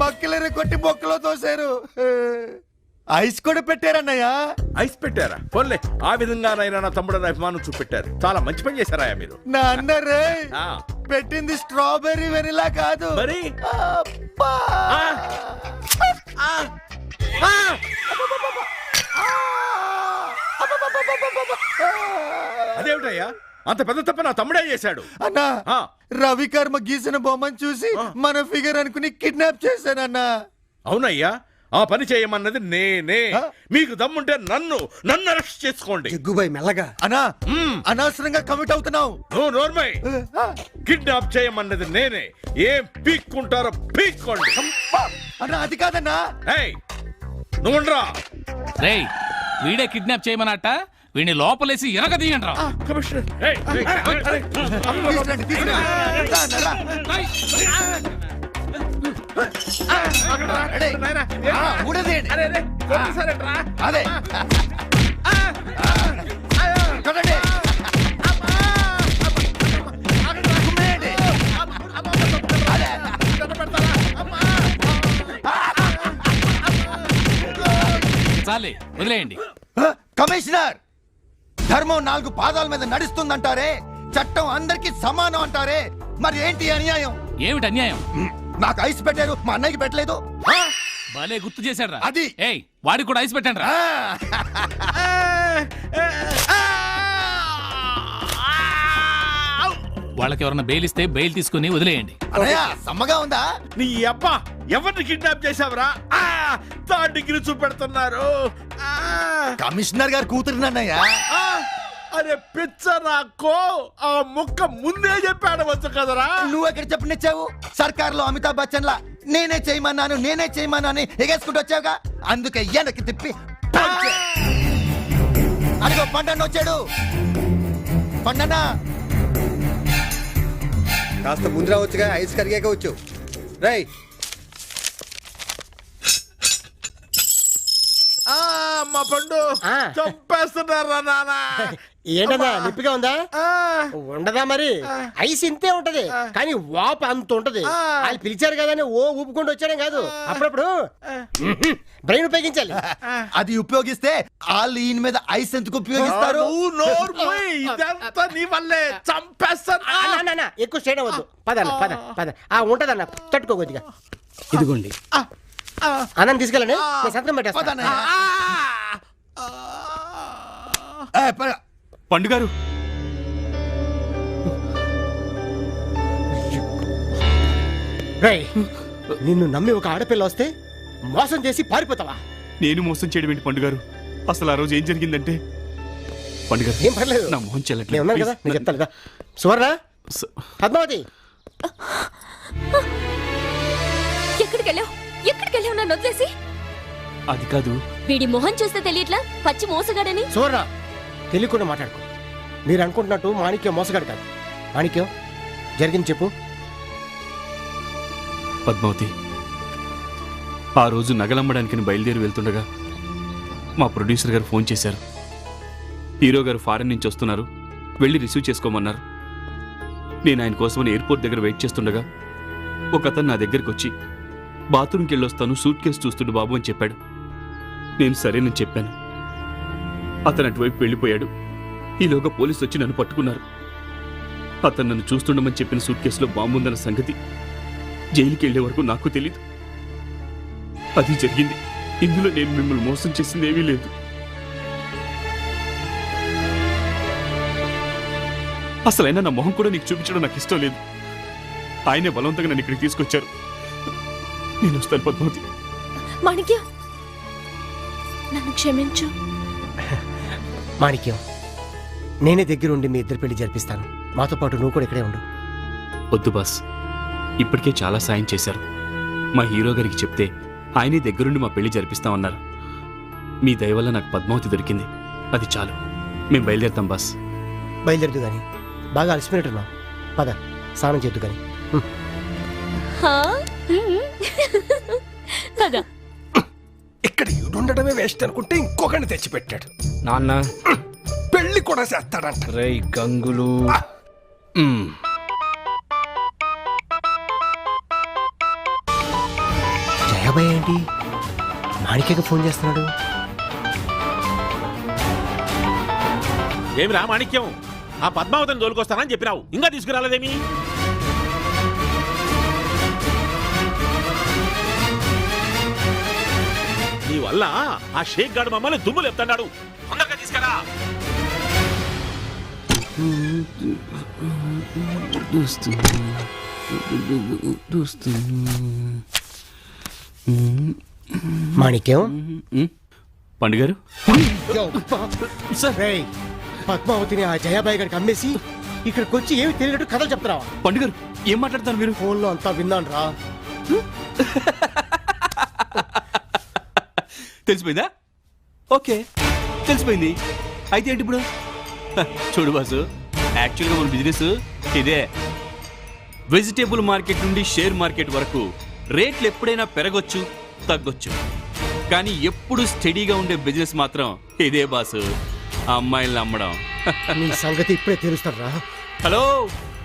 మక్కలరి కొట్టి బొక్కలో తోసారు. ఐస్ కూడా పెట్టారన్నయ్య. ఐస్ పెట్టారా? పోన్లే, ఆ విధంగానైనా నా తమ్ముడు అభిమానం చూపెట్టారు. చాలా మంచి పని చేశారా మీరు. నా అన్నరే పెట్టింది స్ట్రాబెర్రీ వెనిలా కాదు మరి అదేమిటయ్యా, అంత పెద్ద తప్ప నా తమ్ముడే చేశాడు. అన్నా, రవికర్మ గీసిన బొమ్మను చూసి మన ఫిగర్ అనుకుని కిడ్నాప్ చేశానన్నా. అవునయ్యా, ఆ పని చేయమన్నది నేనే. మీకు దమ్ముంటే నన్ను అరెస్ట్ చేసుకోండి. జగ్గుబాయ్ మెల్లగా. అన్నా, అనవసరంగా కమిట్ అవుతున్నావు. నువ్వు నోర్మై. కిడ్నాప్ చేయమన్నది నేనే. ఏం పీక్కుంటారో పీక్కోండి. అన్నా అది కాదన్నా. నువ్వుండ్రా. రేయ్, వీడే కిడ్నాప్ చేయమన్నట్ట. వీడిని లోపలేసి ఎరగదీయండి రా. కమిషనర్, అదే చాలే, వదిలేయండి. కమిషనర్, ధర్మం 4 పాదాల మీద నడుస్తుందంటారే, చట్టం అందరికి సమానం అంటారే, మరి ఏంటి అన్యాయం? ఏమిటి అన్యాయం? నాకు ఐస్ పెట్టారు, మా అన్నయ్యకి పెట్టలేదు. భలే గుర్తు చేశాడు. అది ఏయ్, వాడికి కూడా ఐస్ పెట్టండి రా. వాళ్ళకి ఎవరన్నా బెయిల్ ఇస్తే బెయిల్ తీసుకుని వదిలేయండి. సమ్మగా ఉందా? నీ అబ్బా, ఎవరిని కిడ్నాప్ చేసావురా? 3rd degree చూపెడుతున్నారు. కమిషనర్ గారు కూతురునన్నయ్యా. అరే పిచ్చ నాకో, ఆ ముక్క ముందే చెప్పాడవచ్చు కదరా. నువ్వు ఎక్కడ చెప్పనిచ్చావు? సర్కార్ లో అమితాబ్ బచ్చన్ లా నేనే చేయమన్నాను అని ఎగేసుకుంటూ వచ్చావుగా, అందుకే వెనక్కి తిప్పి అదిగో పండన్న వచ్చాడు. పండన్న కాస్త ముందు రావచ్చుగా, ఐస్ కరిగాక వచ్చు. రై మా పండు చంపేస్తున్నారా నానా? ఏంటన్నా నొప్పిగా ఉందా? ఉండదా మరి? ఐస్ ఇంతే ఉంటది, కానీ వాపు అంత ఉంటది. వాళ్ళు పిలిచారు కదా ఓ ఊపుకుంటూ వచ్చాడే కాదు, అప్పుడప్పుడు బ్రెయిన్ ఉపయోగించాలి. అది ఉపయోగిస్తే వాళ్ళు ఈయన మీద ఐస్ ఎందుకు ఉపయోగిస్తారు? ఇదంతా నీ వల్లే. చంపేస్తాను. ఎక్కువ స్టేట్ అవ్వద్దు. పద ఉంటదన్న, తట్టుకోకొద్దిగా. ఇదిగోండి అన్నం తీసుకెళ్ళండి, సంతకం పెట్టేస్తాను. పండుగారు, నిన్ను నమ్మి ఒక ఆడపిల్ల వస్తే మోసం చేసి పారిపోతావా? నేను మోసం చేయడం ఏంటి పండుగారు? అసలు ఆ రోజు ఏం జరిగిందంటే, పండుగారు ఏం పర్లేదు, నా మొహం చెల్లట్లేదు. నేను ఉన్నాను కదా, నేను చెప్తాను కదా. సువర్ణ, పద్మావతి, ఎక్కడికి వెళ్ళావు నన్ను వదిలేసి? అది కాదు, వీడి మొహం చూస్తే తెలియట్లా పచ్చి మోసగాడని. సువర్ణ, తెలియకుండా మాట్లాడుకో. మీరు అనుకుంటున్నట్టు మాణిక్యం మోసగాడు కాదు. మాణిక్యం, జరిగింది చెప్పు. పద్మావతి, ఆ రోజు నగలమ్మడానికి బయలుదేరి వెళ్తుండగా మా ప్రొడ్యూసర్ గారు ఫోన్ చేశారు. హీరో గారు ఫారెన్ నుంచి వస్తున్నారు, వెళ్ళి రిసీవ్ చేసుకోమన్నారు. నేను ఆయన కోసమని ఎయిర్పోర్ట్ దగ్గర వెయిట్ చేస్తుండగా ఒక అతను నా దగ్గరికి వచ్చి, బాత్రూమ్కి వెళ్ళొస్తాను, సూట్ కేసు చూస్తుండు బాబు అని చెప్పాడు. నేను సరేనని చెప్పాను. అతను అటువైపు వెళ్ళిపోయాడు. ఈలోగా పోలీసు వచ్చి నన్ను పట్టుకున్నారు. అతను నన్ను చూస్తుండమని చెప్పిన సూట్ కేసులో బాంబు ఉందన్న సంగతి జైలుకి వెళ్లే వరకు నాకు తెలీదు. అది జరిగింది. ఇందులో నేను మిమ్మల్ని మోసం చేసింది ఏమీ లేదు. అసలైనా నా మొహం కూడా నీకు చూపించడం నాకు ఇష్టం లేదు. ఆయనే బలవంతంగా నన్ను ఇక్కడికి తీసుకొచ్చారు. నేను వస్తాను పద్మావతి. మాణిక్యం, నన్ను క్షమించు. మాణిక్యం, నేనే దగ్గరుండి మీ ఇద్దరు పెళ్లి జరిపిస్తాను. మాతో పాటు నువ్వు కూడా ఇక్కడే ఉండు. వద్దు బాస్, ఇప్పటికే చాలా సాయం చేశారు. మా హీరో గారికి చెప్తే ఆయనే దగ్గరుండి మా పెళ్లి జరిపిస్తామన్నారు. మీ దయ వల్ల నాకు పద్మావతి దొరికింది, అది చాలు. మేము బయలుదేరుతాం బాస్. బయలుదేరదు కానీ బాగా అలసిపోయినట్టున్నావు. పద, స్నానం చేద్దు కానీ. ఇక్కడ ఉండడమే వేస్ట్ అనుకుంటే ఇంకొకరిని తెచ్చిపెట్టాడు. నాన్న పెళ్లి కూడా చేస్తాడంట. రే గంగులు జయాబాయ్ ఏంటి మాణిక్యకి ఫోన్ చేస్తున్నాడు? ఏమిరా మాణిక్యం, ఆ పద్మావతిని తోలుకొస్తానని చెప్పినావు, ఇంకా తీసుకురాలేదేమి? నీ వల్ల ఆ షేక్ గాడు మమ్మల్ని దుమ్ములు ఎత్తున్నాడు. తొందరగా తీసుకురా. మాణిక్యం పండుగారు రేయ్, పద్మావతిని ఆ జయాబాయి గారికి అమ్మేసి ఇక్కడికి వచ్చి ఏమి తెలియనట్టు కథలు చెప్తారా? పండుగారు ఏం మాట్లాడతారు మీరు? ఫోన్లో అంతా విన్నాను రా. తెలిసిపోయిందా? ఓకే తెలిసిపోయింది. అయితే ఏంటి ఇప్పుడు? చూడు బాసు, యాక్చువల్గా మన బిజినెస్ ఇదే. వెజిటేబుల్ మార్కెట్ నుండి షేర్ మార్కెట్ వరకు రేట్లు ఎప్పుడైనా పెరగొచ్చు, తగ్గొచ్చు, కానీ ఎప్పుడు స్టడీగా ఉండే బిజినెస్ మాత్రం ఇదే బాసు. ఆ అమ్మాయిల్ని అమ్మడం. నీ సంగతి ఇప్పుడే తెలుస్తారా? హలో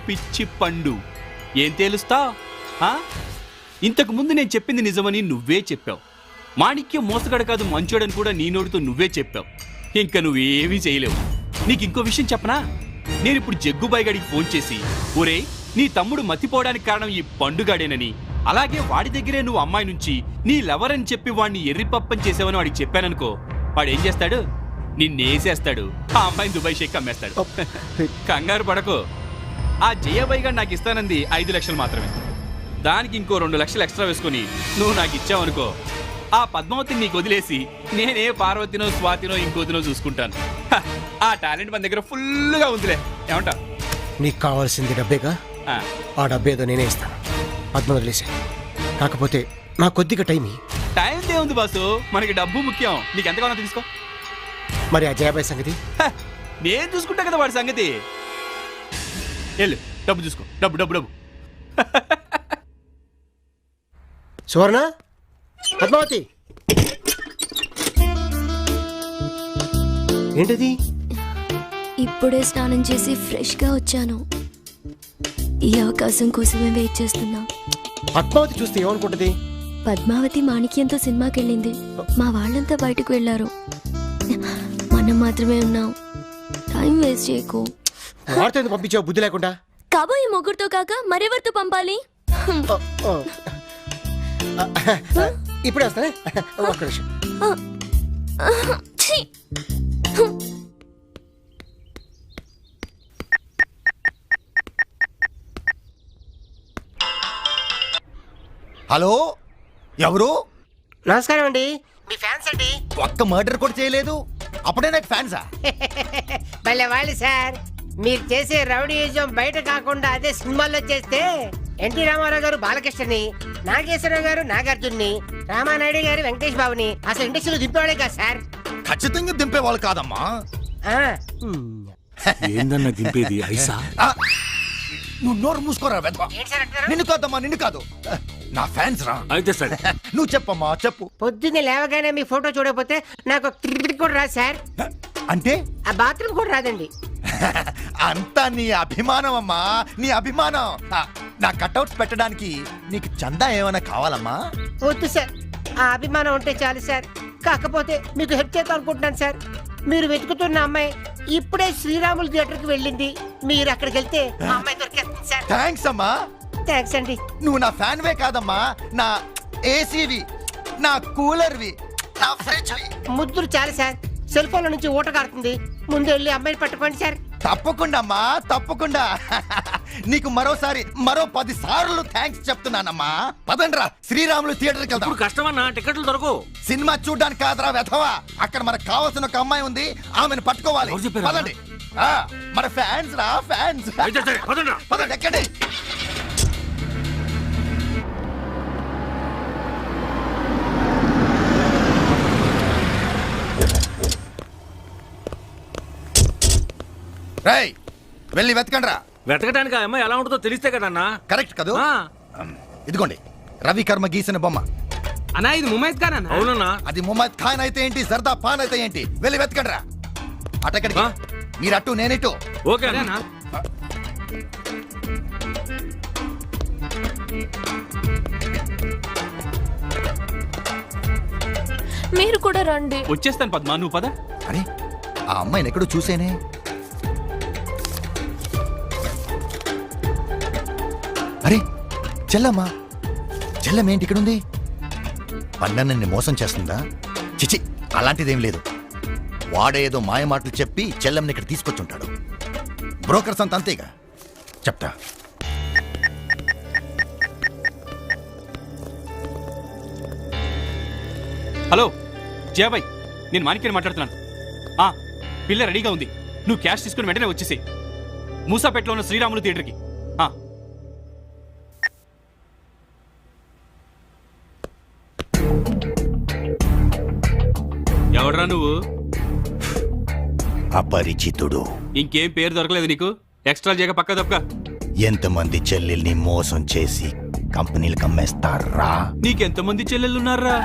పిచ్చి పండు, ఏం తేలుస్తా? ఇంతకు ముందు నేను చెప్పింది నిజమని నువ్వే చెప్పావు. మాణిక్యం మోసగాడు కాదు మంచోడని కూడా నీ నోటితో నువ్వే చెప్పావు. ఇంకా నువ్వేమీ చేయలేవు. నీకు ఇంకో విషయం చెప్పనా? నేను ఇప్పుడు జగ్గుబాయి గారికి ఫోన్ చేసి, ఒరే నీ తమ్ముడు మతిపోవడానికి కారణం ఈ పండుగాడేనని, అలాగే వాడి దగ్గరే నువ్వు అమ్మాయి నుంచి నీ లవర్ అని చెప్పి వాడిని ఎర్రిపప్పం చేసావని వాడికి చెప్పాననుకో, వాడు ఏం చేస్తాడు? నిన్నేసేస్తాడు. ఆ అమ్మాయిని దుబాయ్ షేక్ అమ్మేస్తాడు. కంగారు పడకు. ఆ జయబాయి గారు నాకు ఇస్తానంది 5 లక్షలు మాత్రమే. దానికి ఇంకో 2 లక్షలు ఎక్స్ట్రా వేసుకొని నువ్వు నాకు ఇచ్చావనుకో, ఆ పద్మావతిని నీకు వదిలేసి నేనే పార్వతినో స్వాతినో ఇంకోతినో చూసుకుంటాను. ఆ టాలెంట్ మన దగ్గర ఫుల్గా ఉందిలే. ఏమంటా? నీకు కావాల్సింది డబ్బేగా? ఆ డబ్బేదో నేనే ఇస్తాను. పద్మ వదిలేసే. కాకపోతే నాకు కొద్దిగా టైం. టైం ఏముంది బాసు, మనకి డబ్బు ముఖ్యం. నీకు ఎంత కావాలో తీసుకో. మరి ఆ జయాబాయి సంగతి నేను చూసుకుంటా కదా వాడి సంగతి. వెళ్ళు, డబ్బు చూసుకో. డబ్బు డబ్బు డబ్బు. సువర్ణ, పద్మావతి, ఏంటిది? ఇప్పుడే స్నానం చేసి ఫ్రెష్గా వచ్చాను. ఈ అవకాశం కోసమే వెయిట్ చేస్తున్నా. పద్మావతి చూస్తే ఏమనుకుంటది? పద్మావతి మాణిక్యంతో సినిమాకి వెళ్ళింది. మా వాళ్ళంతా బయటకు వెళ్ళారు. మనం మాత్రమే ఉన్నాం. టైం వేస్ట్ చేయకు. వాడితో ఎందుకు పంపించావు బుద్ధి లేకుండా? కాబోయే మొగ్గురితో కాక మరెవరితో పంపాలి? ఇప్పుడే వస్తానే, ఒక్క నిమిషం. హలో, ఎవరు? నమస్కారం అండి, మీ ఫ్యాన్స్ అండి. ఒక్క మర్డర్ కూడా చేయలేదు, అప్పుడే నాకు ఫ్యాన్సా? భలే వాళ్ళు సార్. మీరు చేసే రౌడీయిజం బయట కాకుండా అదే సినిమాల్లో చేస్తే ఎన్టీ రామారావు గారు బాలకృష్ణని, నాగేశ్వరరావు గారు నాగార్జున్ని, రామానాయుడు గారు వెంకటేష్ బాబుని అసలు ఇండస్ట్రీలో దింపేవాడే కదా సార్. ఖచ్చితంగా దింపేవాళ్ళు కాదమ్మా. ఏందన్నా దింపేది? ఐసా? నువ్వు నోరు మూసుకోరా వెధవా. నిన్ను కాదమ్మా, నిన్ను కాదు, నా ఫ్యాన్స్ రా. అయితే సరే, నువ్వు చెప్పమ్మా, చెప్పు. పొద్దున్నే లేవగానే మీ ఫోటో చూడకపోతే నాకు కూడా రాదు సార్. అంటే ఆ బాత్రూమ్ కూడా రాదండి. అంతా నీ అభిమానం అమ్మా, నీ అభిమానం. నా కట్అవుట్స్ పెట్టడానికి నీకు చందా ఏమైనా కావాలమ్మా? వద్దు సార్, ఆ అభిమానం ఉంటే చాలు సార్. కాకపోతే మీకు హెల్ప్ చేద్దాం అనుకుంటున్నాను సార్. మీరు వెతుకుతున్న అమ్మాయి ఇప్పుడే శ్రీరాములు థియేటర్కి వెళ్ళింది. మీరు అక్కడికి వెళ్తే ఆ అమ్మాయి దొరికేస్తుంది సార్. థ్యాంక్స్ అమ్మా. థ్యాంక్స్ అండి. నువ్వు నా ఫ్యాన్వే కాదమ్మా, నా ఏసీవి, నా కూలర్వి, నా ఫ్రిడ్జ్వి. ముద్దులు చాలు సార్. సెల్ ఫోన్ నుంచి ఊట కారుతుంది. ముందు వెళ్ళి అమ్మాయిని పట్టుకోండి సార్. తప్పకుండా అమ్మా, తప్పకుండా. నీకు మరోసారి మరో 10 సార్లు థ్యాంక్స్ చెప్తున్నానమ్మా. పదండ్రా, శ్రీరాములు థియేటర్కి వెళ్దాం. కష్టమన్నా, టికెట్లు దొరకవు. సినిమా చూడ్డానికి కాదురా వెధవా, అక్కడ మనకు కావాల్సిన ఒక అమ్మాయి ఉంది, ఆమెను పట్టుకోవాలి. పదండి. మన ఫ్యాన్స్ రా, ఫ్యాన్స్. పదండి, ఎక్కండి. రేయ్, వెళ్ళి వెతకండ్రా. వెతకడానికి ఆ అమ్మాయి ఎలా ఉంటుందో తెలిస్తే కదన్నా. కరెక్ట్ కదూ? ఇదిగోండి, రవికర్మ గీసిన బొమ్మ. అన్నా ఇది ముమైద్ ఖాన్ అన్న. అవునన్నా. అది ముమైద్ ఖాన్ అయితే ఏంటి, సర్దా పాన్ అయితే ఏంటి, వెళ్ళి వెతకండ్రా. అటెక్కడికి మీరు అటు నేనిటు. ఓకే అన్నా. మీరు కూడా రండి. వచ్చేస్తాను పద్మా, నువ్వు పద. అరే ఆ అమ్మాయిని ఎక్కడో చూసేనే. అరే చెల్లమ్మా, చెల్లమేంటి ఇక్కడుంది? పండన్నని మోసం చేస్తుందా? చిచి, అలాంటిదేం లేదు. వాడేదో మాయ మాటలు చెప్పి చెల్లెమ్మని ఇక్కడ తీసుకొచ్చుంటాడు. బ్రోకర్స్ అంత అంతేగా. చెప్తా. హలో జయబాయ్, నేను మాణిక్యని మాట్లాడుతున్నాను. పిల్ల రెడీగా ఉంది, నువ్వు క్యాష్ తీసుకుని వెంటనే వచ్చేసి మూసాపేటలో ఉన్న శ్రీరాములు థియేటర్కి. ఎవడ్రా నువ్వు? అపరిచితుడు. ఇంకేం పేరు దొరకలేదు నీకు? ఎక్స్ట్రా చేయక పక్క తప్పక. ఎంతమంది చెల్లెల్ని మోసం చేసి కంపెనీలకు అమ్మేస్తారా? నీకెంతమంది చెల్లెళ్ళున్నారా?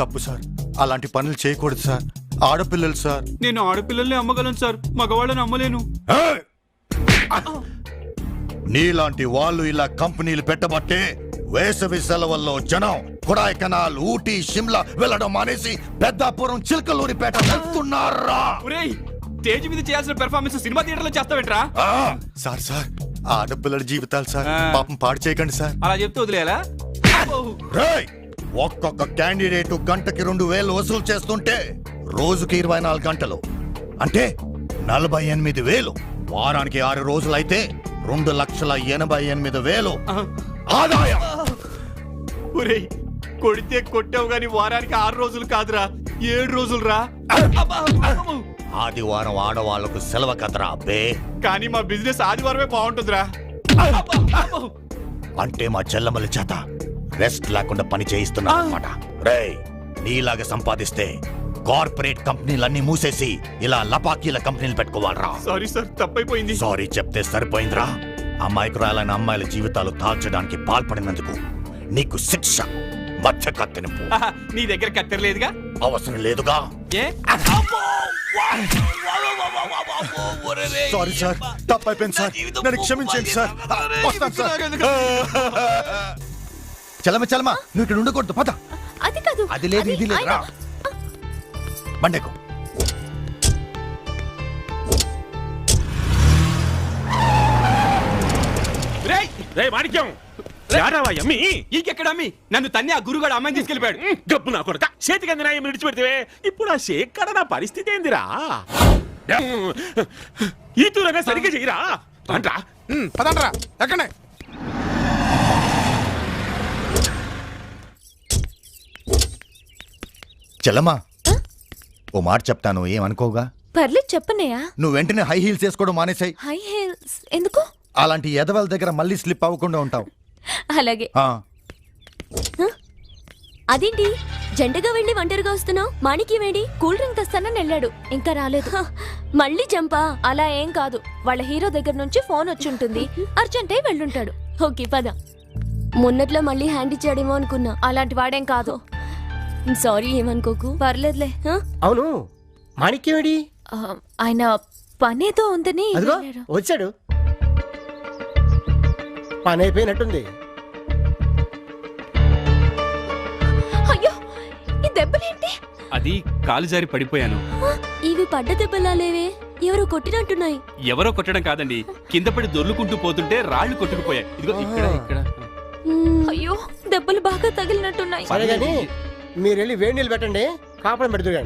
తప్పు సార్, అలాంటి పనులు చేయకూడదు సార్. ఆడపిల్లలు సార్. నేను ఆడపిల్లల్ని అమ్మగలను సార్, మగవాళ్ళని అమ్మలేను. నీలాంటి వాళ్ళు ఇలా కంపెనీలు పెట్టబట్టే వేసవి సెలవుల్లో జనం కొడైకెనాల్, ఊటీ, షిమ్లా వెళ్ళడం మానేసి పెద్దాపురం, చిలకలూరిపేట వెళ్తున్నారా? స్టేజ్ మీద చేయాల్సిన పెర్ఫార్మెన్స్ సినిమా థియేటర్లో చేస్తావేంట్రా? సార్ సార్, ఆడపిల్లల జీవితాలు సార్, పాపం పాడు చేయకండి సార్. అలా చెప్తే వదిలేయాలా? ఒక్కొక్క క్యాండిడేట్ గంటకి 2,000 వసూలు చేస్తుంటే రోజుకి 24 గంటలు అంటే 48,000. వారానికి 6 రోజులైతే 2,88,000 ఆదాయం. ఒరేయ్, కొడితే కొట్టావు గాని వారానికి 6 రోజులు కాదురా, 7 రోజులు రా. ఆదివారం ఆడవాళ్లకు సెలవు కదరా అబ్బే. కానీ మా బిజినెస్ ఆదివారమే బాగుంటుందిరా. అంటే మా చెల్లెమ్మల చేత రెస్ట్ లేకుండా పని చేయిస్తున్నా అన్నమాట. రేయ్, నీలాగా సంపాదిస్తే కార్పొరేట్ కంపెనీలన్నీ మూసేసి ఇలా లపాకీల కంపెనీలు పెట్టుకోవాలరా. సారీ సార్, తప్పైపోయింది. సారీ చెప్తే సరిపోయిందిరా. అమాయకురాలైన అమ్మాయిల జీవితాలు తాల్చడానికి పాల్పడినందుకు నీకు శిక్ష మధ్య కత్తినింపు. నీ దగ్గర కత్తెర లేదుగా? అవసరం లేదుగా. సారీ సార్, తప్పైపోయింది సార్, నన్ను క్షమించండి సార్. వస్తాను సార్. చలమ నువ్వు ఇక్కడ ఉండకూడదు, పద. అది కాదు, అది లేదు ఇది లేదు, రా బండకు. మాణిక్యం, ఇంకెక్కడ అమ్మి నన్ను తన్ని ఆ గురుగాడు అమ్మాయిని తీసుకెళ్ళిపోయాడు. గప్పు నా కొడక, చేతికి అందిన విడిచిపెడితే ఇప్పుడు ఆ షేక్ కడ నా పరిస్థితి ఏందిరా? ఈ తూరంగా సరిగ్గా చెయ్యరా అంట్రా. పదండ్రా, ఎక్కడే. చెల్లమ్మా, ఓ మాట చెప్తాను, ఏమనుకోగా? పర్లేదు చెప్పనయ్యా. నువ్వు వెంటనే హై హీల్స్ వేసుకోవడం మానేసాయి. హై హీల్స్ ఎందుకు? అలాంటి ఎదవల దగ్గర మళ్ళీ స్లిప్ అవ్వకుండా ఉంటావు. అలాగే. అదేంటి జంటగా వెళ్ళి ఒంటరిగా వస్తున్నావు? మాణిక్యం వేడి కూల్ డ్రింక్ తెస్తానని వెళ్ళాడు, ఇంకా రాలేదు. మళ్ళీ జంపా? అలా ఏం కాదు, వాళ్ళ హీరో దగ్గర నుంచి ఫోన్ వచ్చి ఉంటుంది, అర్జెంటే వెళ్ళుంటాడు. ఓకే పద. మొన్నట్లో మళ్ళీ హ్యాండ్ ఇచ్చాడేమో అనుకున్నా. అలాంటి వాడేం కాదు. సారీ, ఏమనుకోకు. పర్లేదులే. అవును, మాణిక్యమేడి? ఆయన పనేదో ఉందని వచ్చాడు. పని అయిపోయినట్టుంది. అయ్యో, ఈ దెబ్బలేంటి? అది కాలు జారి పడిపోయాను. ఇవి పడ్డ దెబ్బలా లేవే, ఎవరో కొట్టినట్టున్నాయి. ఎవరో కొట్టడం కాదండి, కింద పడి దొర్లుకుంటూ పోతుంటే రాళ్లు కొట్టుకుపోయాయి. ఇదిగో ఇక్కడ ఇక్కడ. అయ్యో, దెబ్బలు బాగా తగిలినట్టున్నాయి. సరే గాని మీరు వెళ్ళి వేడి నీళ్ళు పెట్టండి, కాపడం పెడుతుంది.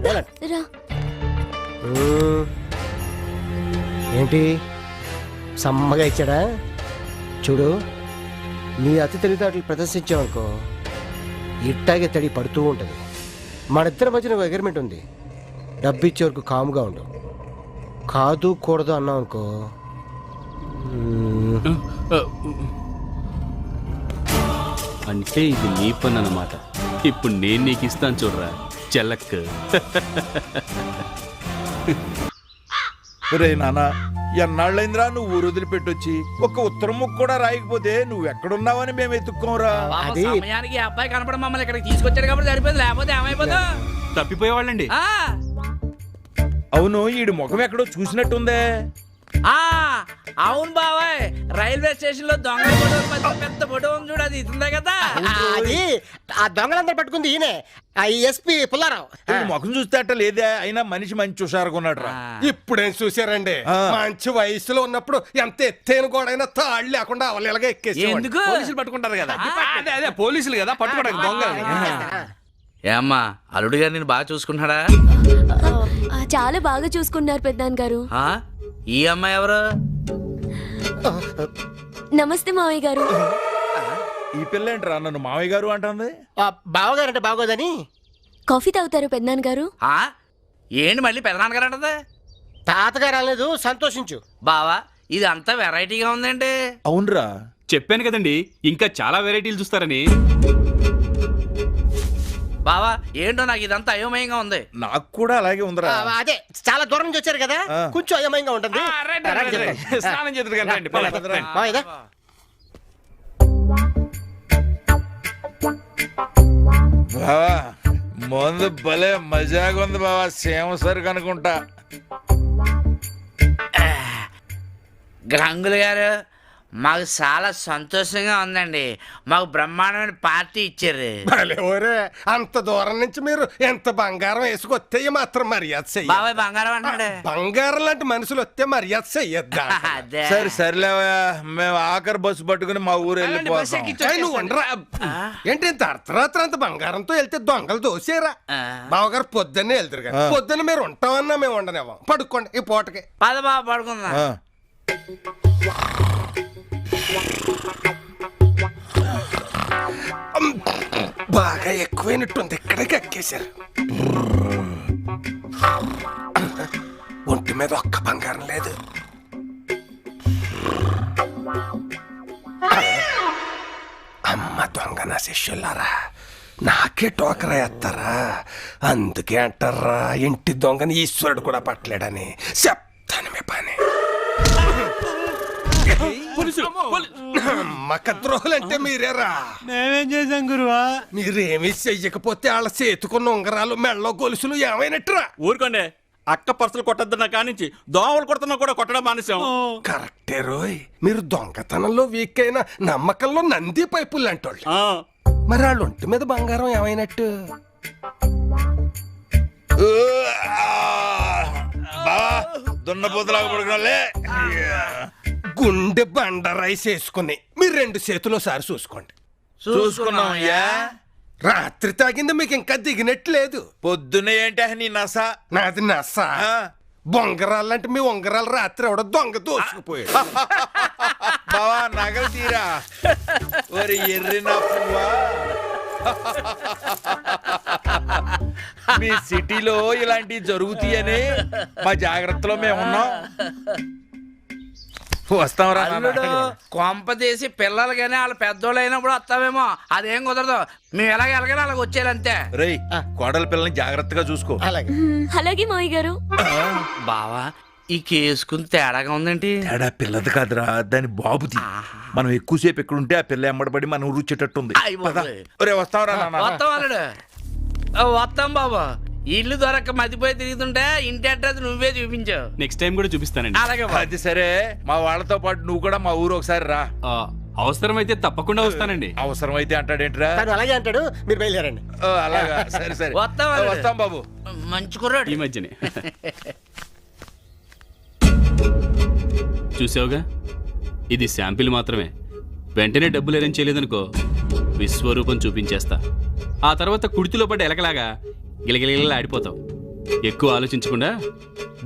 ఏంటి సమ్మగా ఇచ్చాడా? చూడు, నీ అతి తెలివితేటలు ప్రదర్శించావనుకో ఇట్టాగే తడి పడుతూ ఉంటుంది. మనిద్దరి మధ్యన ఒక అగ్రిమెంట్ ఉంది, డబ్బు ఇచ్చే వరకు కాముగా ఉండు. కాదు కూడదు అన్నావు అనుకో. అంటే ఇది నీ పని అన్నమాట. ఇప్పుడు నేను నీకు ఇస్తాను చూడరా చెల్లక్. రే నాన్న, ఎన్నాళ్ళైందిరా నువ్వు ఊరు వదిలిపెట్టొచ్చి? ఒక్క ఉత్తరం ముక్క కూడా రాయకపోతే నువ్వు ఎక్కడున్నావని మేము ఎత్తుక్కోరా. సమయానికి ఈ అబ్బాయి కనపడ మమ్మల్ని ఇక్కడికి తీసుకొచ్చాడు కాబట్టి సరిపోయింది, లేకపోతే ఏమైపోతా. తప్పిపోయేవాళ్ళండి. అవును ఈడు ముఖం ఎక్కడో చూసినట్టుందే. ఆ అవును బాబాయ్, రైల్వే స్టేషన్ లో దొంగ ఫోటోల మధ్య పెద్ద ఫోటో ఉంది చూడు, అది ఇస్తుందే కదా. అది ఆ దొంగలందరూ పట్టుకుంది ఈయనే, ఆ ఎస్పీ పుల్లారావు. ఈడు ముఖం చూస్తే అట్ట లేదే, అయినా మనిషి మంచి హుషారుకున్నాడు రా. ఇప్పుడేం చూసారండి, మంచి వయసులో ఉన్నప్పుడు ఎంత ఎత్తైన గోడైనా తాళ్ళు లేకుండా అవలేలాగా ఎక్కేసి ఎందుకు? పోలీసులు పట్టుకుంటారు కదా. అదే పోలీసులు కదా పట్టుకోవడానికి దొంగ. ఏమ్మా అల్లుడు గారు నేను బాగా చూసుకుంటున్నాడా? చాలా బాగా చూసుకున్నారు పెద్దనాన్న గారు. ఈ అమ్మాయి ఎవరు? నమస్తే మావయ్య గారు. ఈ పిల్ల ఏంట్రా నన్ను మావయ్య గారు అంటుంది? బావగారు అంటే బాగోదని. కాఫీ తాగుతారు పెద్దనాన్న గారు? ఏంటి మళ్ళీ పెదనాన్నగారు అంటది? తాతగారు అనలేదు, సంతోషించు. బావా ఇది అంతా వెరైటీగా ఉందండి. అవునరా, చెప్పాను కదండి ఇంకా చాలా వెరైటీలు చూస్తారని. బావా ఏంటో నాకు ఇదంతా అయోమయంగా ఉంది. నాకు కూడా అలాగే ఉందిరా. అదే చాలా దూరం నుంచి వచ్చారు కదా, కొంచెం అయోమయంగా ఉంటుంది. స్నానం చేద్దరు కదండి. బావా ముందు భలే మజాగా ఉంది బావా, సేమ సరుకు అనుకుంటా. గంగులు గారు మాకు చాలా సంతోషంగా ఉందండి, మాకు బ్రహ్మాండమైన పార్టీ ఇచ్చారు. ఓరే అంత దూరం నుంచి మీరు ఎంత బంగారం వేసుకొస్తే మాత్రం మర్యాద చెయ్యాలి. బాబాయ్ బంగారం అన్నాడు. బంగారం లాంటి మనుషులు వస్తే మర్యాద చెయ్యొద్దా? సరే సర్లేవా, మేము ఆఖరి బస్సు పట్టుకుని మా ఊరు వెళ్ళిపోతాం. నువ్వు ఉండరా ఏంటి, ఇంత అర్ధరాత్రి అంత బంగారంతో వెళ్తే దొంగలు దోసేరా? బావగారు పొద్దున్నే వెళ్తారు కదా, పొద్దున్న మీరు ఉంటామన్నా మేము ఉండనివ్వం. పడుకోండి ఈ పూటకి. పద బాబా పడుకుందాం. బాగా ఎక్కువైనట్టుంది, ఇక్కడికి ఎక్కేశారు. ఒంటి మీద ఒక్క బంగారం లేదు. అమ్మ దొంగ నా శిష్యులారా, నాకే టోకరా ఎత్తారా? అందుకే అంటారా ఇంటి దొంగని ఈశ్వరుడు కూడా పట్టలేడని. చెప్తాను మీ పని. మకద్రోహులంటే మీరేరా? మేమేం చేసాం గురువా? మీరేమీ చెయ్యకపోతే వాళ్ళ చేతుకున్న ఉంగరాలు మెళ్ళో గొలుసులు ఏమైనట్టురా? ఊరుకోండి, అక్క పర్సులు కొట్టద్దున్న కానించి దోమలు కొడుతున్నా కూడా కొట్టడం మానేశాం. కరెక్టే రోయ్, మీరు దొంగతనంలో వీక్ అయిన నమ్మకంలో నంది పైపులు అంటోళ్ళు. మరి వాళ్ళు ఒంటి మీద బంగారం ఏమైనట్టు? దున్నపోతులాగా పడుకున్నాలే. గుండె బండ రైస్ వేసుకుని మీరు రెండు చేతులు సారి చూసుకోండి. చూసుకున్నామయ్యా. రాత్రి తాగింది మీకు ఇంకా దిగినట్లేదు. పొద్దున్నే ఏంటి నీ నస? నాది నస. బొంగరాలంటే మీ ఉంగరాలు రాత్రి ఎవడో దొంగ దోసుకుపోయాడు. బావా నగలు తీరా. ఒరి ఎర్రి నా పువ్వా, మీ సిటీలో ఇలాంటివి జరుగుతాయని మా జాగ్రత్తలో మేమున్నాం. వస్తాంరా. కొంప తీసి పిల్లలు కానీ వాళ్ళ పెద్దోళ్ళు అయినప్పుడు వస్తామేమో, అదేం కుదరదు. మేము ఎలాగ అలాగ వచ్చేయాలంతే. రేయ్ కోడల పిల్లల్ని జాగ్రత్తగా చూసుకో. అలాగే మావయ్య గారు. బావా ఈ కేసుకుని తేడాగా ఉందేంటి? తేడా పిల్లది కాదురా, దాని బాబుది. మనం ఎక్కువసేపు ఎక్కడుంటే ఆ పిల్ల ఎమ్మడబడి మనం ఊరుచ్చేటట్టుంది. వస్తాంరా. వస్తాం అల్లుడు, వస్తాం బాబా. ఇల్లు దొరక్క మతిపోయి తిరుగుతుంటే ఇంటి అడ్రస్ నువ్వే చూపించావు. నెక్స్ట్ టైం కూడా చూపిస్తానండి. అలాగే. అది సరే, మా వాళ్ళతో పాటు నువ్వు కూడా మా ఊరు ఒకసారి రా. అవసరమైతే తప్పకుండా వస్తానండి. అవసరమైతే అంటాడేంట్రా? అలాగే అంటాడు, మీరు బయలుదేరండి. అలాగా సరే సరే వస్తాం బాబు. మంచి కుర్రాడు ఈ మధ్యనే. చూసావుగా, ఇది శాంపిల్ మాత్రమే. వెంటనే డబ్బులు అరేంజ్ చేయలేదనుకో విశ్వరూపం చూపించేస్తా. ఆ తర్వాత కుడితిలో పడ్డ ఎలకలాగా గిలగిలగిల ఆడిపోతావు. ఎక్కువ ఆలోచించకుండా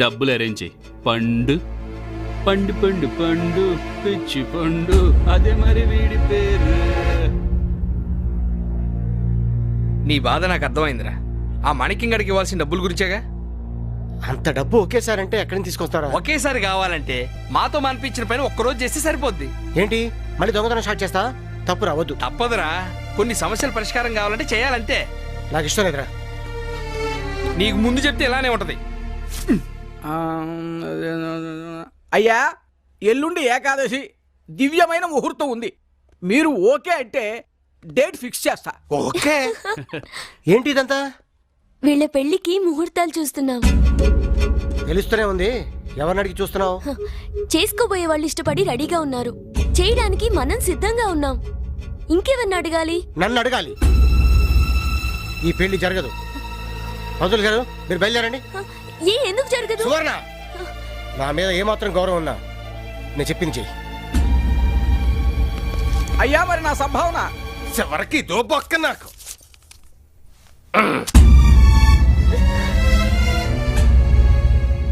డబ్బులు అరేంజ్ చేయి. పండు పండు పండు పండు పిచ్చి పండు, అదే మరి వీడి పేరు. నీ బాధ నాకు అర్థమైందిరా. ఆ మణికింగడికి ఇవ్వాల్సిన డబ్బుల గురించేగా. అంత డబ్బు ఒకేసారి అంటే ఎక్కడి నుంచి తీసుకొస్తాడా? ఒకేసారి కావాలంటే మాతో మనిపించిన పైన ఒక్కరోజు చేస్తే సరిపోద్ది. ఏంటి మళ్ళీ దొంగతనం స్టార్ట్ చేస్తా? తప్పు రావద్దు. తప్పదురా, కొన్ని సమస్యల పరిష్కారం కావాలంటే చేయాలంతే. నాకు ఇష్టం లేదురా. నీకు ముందు చెప్తే ఇలానే ఉంటది. అయ్యా ఎల్లుండి ఏకాదశి, దివ్యమైన ముహూర్తం ఉంది. మీరు ఓకే అంటే డేట్ ఫిక్స్ చేస్తా. ఓకే. ఏంటి ఇదంతా? వీళ్ళ పెళ్లికి ముహూర్తాలు చూస్తున్నాం. తెలుస్తూనే ఉంది. ఎవరిని అడిగి చూస్తున్నావు? చేసుకోబోయే వాళ్ళు ఇష్టపడి రెడీగా ఉన్నారు. చేయడానికి మనం సిద్ధంగా ఉన్నాం. ఇంకెవరిని అడగాలి? నన్ను అడగాలి. ఈ పెళ్లి జరగదు. పంతులు గారు మీరు బయలుదేరండి. ఎందుకు జరగదు? సువర్ణ, నా మీద ఏమాత్రం గౌరవం ఉన్నా నేను చెప్పింది చెయ్యి. అయ్యా మరి నా సంభావన చివరికి దోబొక్క నాకు.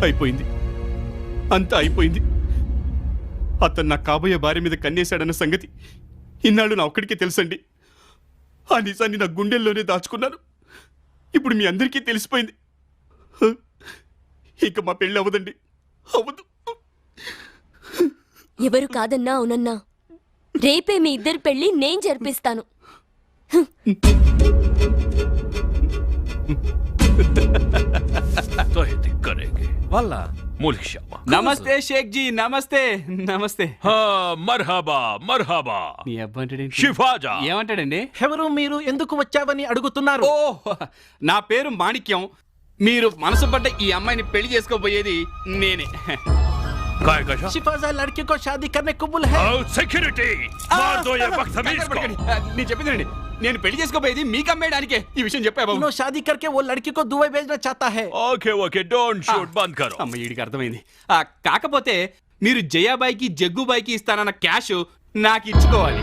అయిపోయింది, అంతా అయిపోయింది. అతను నా కాబోయే భార్య మీద కన్నేశాడన్న సంగతి ఇన్నాళ్ళు నా ఒక్కడికే తెలుసండి. ఆ నిజాన్ని నా గుండెల్లోనే దాచుకున్నాను. ఇప్పుడు మీ అందరికీ తెలిసిపోయింది. ఇక మా పెళ్ళి అవ్వదండి, అవ్వదు. ఎవరు కాదన్నా అవునన్నా రేపే మీ ఇద్దరు పెళ్లి నేను జరిపిస్తాను. నమస్తే షేక్ జీ, నమస్తే నమస్తే. మర్హబా మర్హబా. నీ అబ్బాయి షిఫాజా ఏమంటాడండి? ఎవరు మీరు, ఎందుకు వచ్చావని అడుగుతున్నారు. ఓ, నా పేరు మాణిక్యం. మీరు మనసు పడ్డ ఈ అమ్మాయిని పెళ్లి చేసుకోబోయేది నేనే. शिफाजा लड़के को शादी करने कबूल है. సెక్యూరిటీ నేను చెప్పిందండి, నేను పెళ్లి చేసుకోబోయేది మీకు అమ్మేయడానికే. ఈ విషయం చెప్పా బాబు. इन्हों शादी करके वो लड़की को दुबई भेजना चाहता है. ఓకే ఓకే డోంట్ షూట్ బంద్ కరో. అమ్మ వీడికి అర్థమైంది. కాకపోతే మీరు జయాబాయికి జగ్గుబాయికి ఇస్తానన్న క్యాష్ నాకు ఇచ్చుకోవాలి.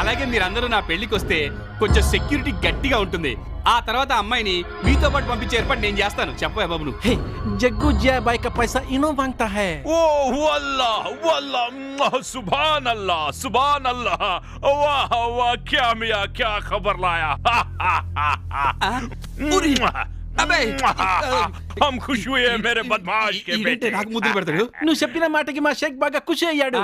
అలాగే మీరందరూ నా పెళ్లికి వస్తే కొంచెం సెక్యూరిటీ గట్టిగా ఉంటుంది. ఆ తర్వాత అమ్మాయిని మీతో పాటు పంపించే ఏర్పాటు నేను చేస్తాను. చెప్పవా బాబు నువ్వు? जग्गू जयाबाई का पैसा इन्हों मांगता है. ఓ వల్లాహ్ వల్లాహ్ సుబ్హాన్ అల్లాహ్ సుబ్హాన్ అల్లాహ్. వాహ్ వాహ్ క్యా మియా క్యా ఖబర్ లాయా. అబే हम खुश हुए मेरे बदमाश के बेटे. నాకు ముద్దులు పెడతాడు. నువ్వు చెప్పిన మాటకి మా షేక్ బాగా ఖుషి అయ్యాడు.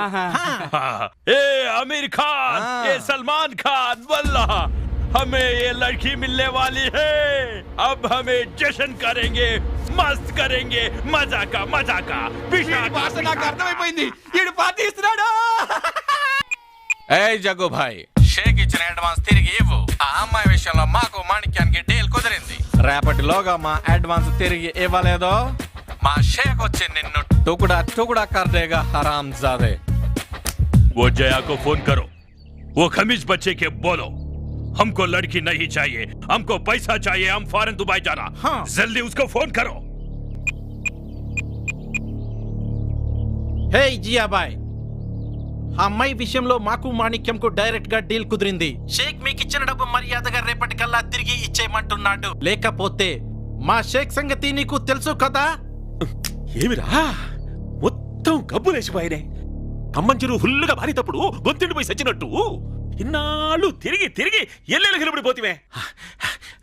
ए आमिर खान, ये सलमान खान, वल्लाह हमें ये लड़की मिलने वाली है. अब हमें जश्न करेंगे, मस्त करेंगे, मजा का నాకు అర్థమైపోయింది. ఈడు పార్టీ ఇస్తున్నాడు. ఏయ్ జగ్గు భాయ్, షేక్ ఇచ్చిన అడ్వాన్స్ తిరిగి ఇవ్వు. ఆ అమ్మాయి విషయంలో మాకు మాణిక్యానికి డీల్ కుదిరింది. రేపటిలోగా మా అడ్వాన్స్ తిరిగి ఇవ్వలేదో మా షేక్ వచ్చి నిన్ను టుకుడా టుకుడా కర్దేగా హరామ్ జాదే. वो जया को फोन करो. वो खमीज बच्चे के बोलो हमको लड़की नहीं चाहिए, हमको पैसा चाहिए, हम फौरन दुबई जाना. जल्दी उसको फोन करो. హే జియాబాయ్, ఆ అమ్మాయి విషయంలో మాకు మాణిక్యంకు డైరెక్ట్ గా డీల్ కుదిరింది. షేక్ మీకు ఇచ్చిన డబ్బు మర్యాదగా రేపటికల్లా తిరిగి ఇచ్చేయమంటున్నాడు. లేకపోతే మా షేక్ సంగతి నీకు తెలుసు కదా. ఏమిరా మొత్తం గబ్బులేసిపోయినే. అమ్మంజరు ఫుల్లుగా మారేటప్పుడు గొంతుండిపోయి సచ్చినట్టు ఇన్నాళ్ళు తిరిగి తిరిగి ఎల్లెలు నిలబడిపోతివే.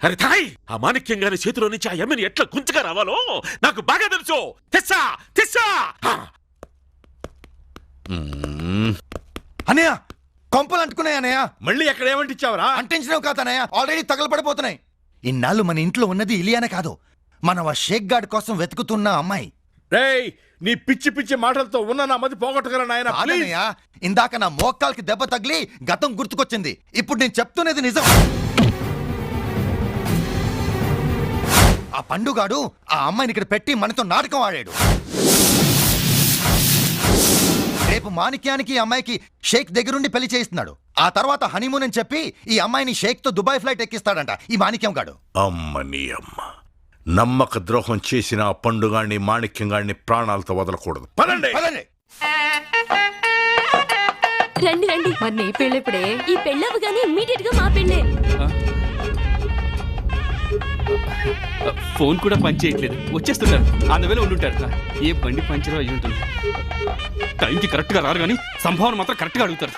అరే తాయ్, ఆ మాణిక్యం గారి చేతిలో నుంచి ఆ ఎమ్మెని ఎట్లా గుంజుగా రావాలో నాకు బాగా తెలుసు. తెస్సా తెస్సా. అనయ్య కొంపలు అంటుకున్నాయి అనయ్య. మళ్ళీ ఎక్కడ ఏమంటిచ్చావరా? అంటించినావు కాదు అనయ్య, ఆల్రెడీ తగలపడిపోతున్నాయి. ఇన్నాళ్ళు మన ఇంట్లో ఉన్నది ఇలియానే కాదు, మనం ఆ షేక్ గార్డ్ కోసం వెతుకుతున్న అమ్మాయి. రేయ్, నీ పిచ్చి పిచ్చి మాటలతో ఉన్న నా మది పోగొట్టగల నాయన. కాదన్నయ్య, ఇందాక నా మోకాల్కి దెబ్బ తగిలి గతం గుర్తుకొచ్చింది. ఇప్పుడు నేను చెప్తున్నది నిజం. ఆ పండుగాడు ఆ అమ్మాయిని ఇక్కడ పెట్టి మనతో నాటకం ఆడాడు. రేపు మాణిక్యానికి ఈ అమ్మాయికి షేక్ దగ్గరుండి పెళ్లి చేయిస్తున్నాడు. ఆ తర్వాత హనీమూన్ అని చెప్పి ఈ అమ్మాయిని షేక్ తో దుబాయ్ ఫ్లైట్ ఎక్కిస్తాడంట ఈ మాణిక్యం గాడు. అమ్మని అమ్మ, నమ్మక ద్రోహం చేసిన ఆ పండుగాడిని మాణిక్యం గాడిని ప్రాణాలతో వదలకూడదు. పదండి పదండి. రండి రండి. మరి నీ పెళ్ళెప్పుడే? ఈ పెళ్ళవగానే ఇమ్మీడియట్ గా మా పెళ్ళే. ఫోన్ కూడా పని చేయట్లేదు. వచ్చేస్తుంటారు, అందువేళ ఉండుంటారు. ఏ బండి పంచరో అయ్యి ఉంటుంది. టైంకి కరెక్ట్ గా రారు కానీ సంభావన మాత్రం కరెక్ట్ గా అడుగుతారు.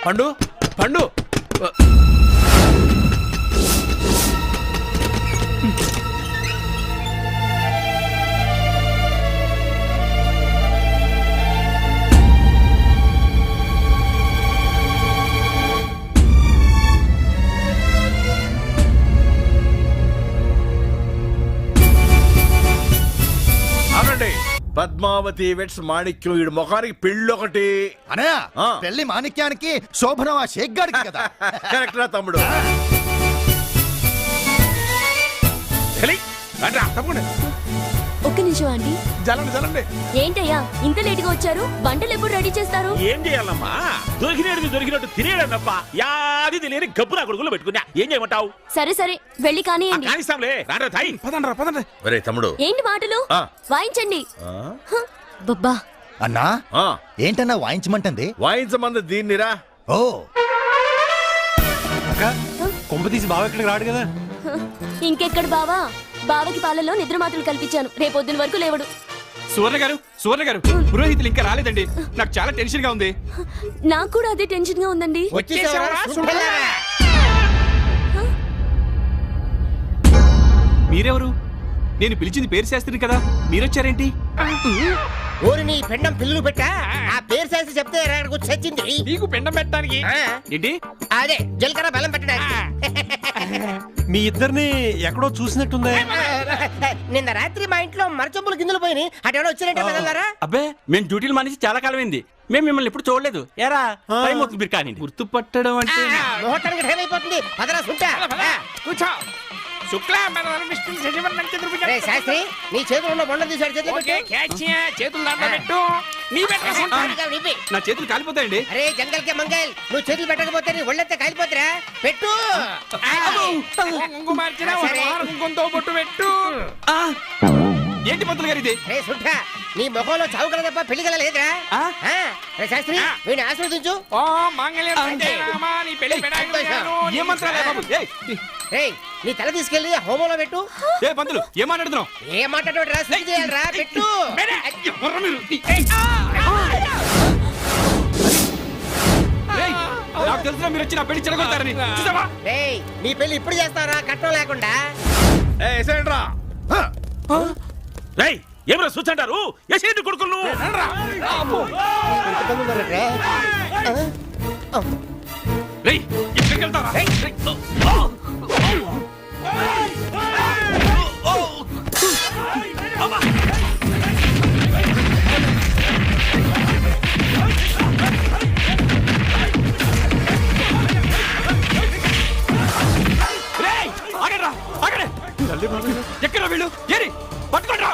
పండు పండు పద్మావతి వెట్స్ మాణిక్యం వీడి ముఖానికి పెళ్ళి ఒకటి. అనయ్య, పెళ్లి మాణిక్యానికి, శోభనం ఆ షేక్ గాడికి కదా. కరెక్ట్ రా తమ్ముడు. ఒక్క నిమిషం ఆంటీ. జలండి ఏంటయ్యా ఇంత లేటుగా వచ్చారు? వంటలు ఎప్పుడు రెడీ చేస్తారు? ఏం చేయాలమ్మా, దొరికినట్టు తినేయడం తప్ప యాది తెలియని గబ్బు నా కొడుకులో పెట్టుకున్నా. ఏం చేయమంటావు? సరే సరే వెళ్ళి కానియండి. కానిస్తాంలే, రారా తాయి. పదండి. ఒరే తమ్ముడు, ఏంటి మాటలు? వాయించండి. బబ్బా అన్నా ఏంటన్నా వాయించమంటుంది? వాయించమంది దీన్నిరా. ఓ కొంప తీసి బావ ఎక్కడికి రాడు కదా. ఇంకెక్కడ బావా? బావకి పాలలో నిద్ర మాత్రలు కల్పించాను, రేపొద్దున వరకు లేవడు. సువర్ణ గారు పురోహితులు ఇంకా రాలేదండి. నాకు చాలా టెన్షన్ గా ఉంది. నాకు కూడా అదే టెన్షన్ గా ఉందండి. మీరెవరు? నేను పిలిచింది పేరు శాస్త్రిని కదా, మీరొచ్చారేంటి? ఊరి నీ పిండం పిల్లులు పెట్టా, ఆ పేరు శాస్త్రి చెప్తే ఎక్కడికి చచ్చింది. నీకు పిండం పెట్టడానికి ఏంటి? అదే జీలకర్ర బెల్లం పెట్టడానికి. మీ ఇద్దరిని ఎక్కడో చూసినట్టుందే. నిన్న రాత్రి మా ఇంట్లో మరచొంపులు గిందులు పోయినాయి. అటెవడో వచ్చారంటే వెళ్ళారా? అబ్బే మేము డ్యూటీలు మానేసి చాలా కాలం అయింది. మేము మిమ్మల్ని ఎప్పుడు చూడలేదు. ఎరా టైం అవుతుంది మీరు కానీ. గుర్తుపట్టడం అంటే ముహూర్తానికి టైం అయిపోతుంది. పదరా సుంటా కూర్చో. శాస్త్రి నీ చేతులు ఉన్న బొండ తీసాడు. చేతులు పెట్టు. నీ నా చేతులు కాలిపోతాయండి. అరే జంగల్ కే మంగల్, నువ్వు చేతులు పెట్టకపోతే నీ ఒళ్ళంతా కాలిపోతురా. పెట్టు. కుంకుమతో బొట్టు పెట్టు. ఏంటి పంతులు గారు ఇది? నీ ముఖంలో చావు కల తప్ప పెళ్లి కల లేదురా. శాస్త్రి వీడిని ఆశీర్వదించు. ఏ మంత్రాలే బాబు? నీ తల తీసుకెళ్లి హోమంలో పెట్టు. ఏ పంతులు ఏం మాట్లాడుతున్నావు? ఏం మాట్లాడు రా, శుద్ధి చేయాలిరా. పెట్టు. నాకు తెలిసిన మీరు వచ్చి నా పెళ్లి చెడగొడతారని. నీ పెళ్లి ఇప్పుడు చేస్తారా కట్నం లేకుండా? ఏమరా చూచంటారు? ఎసేంటి కొడుకులు ఎక్కడికి వెళ్తారా? ఎక్కడ వీళ్ళు? ఏరి పట్టుకోండి,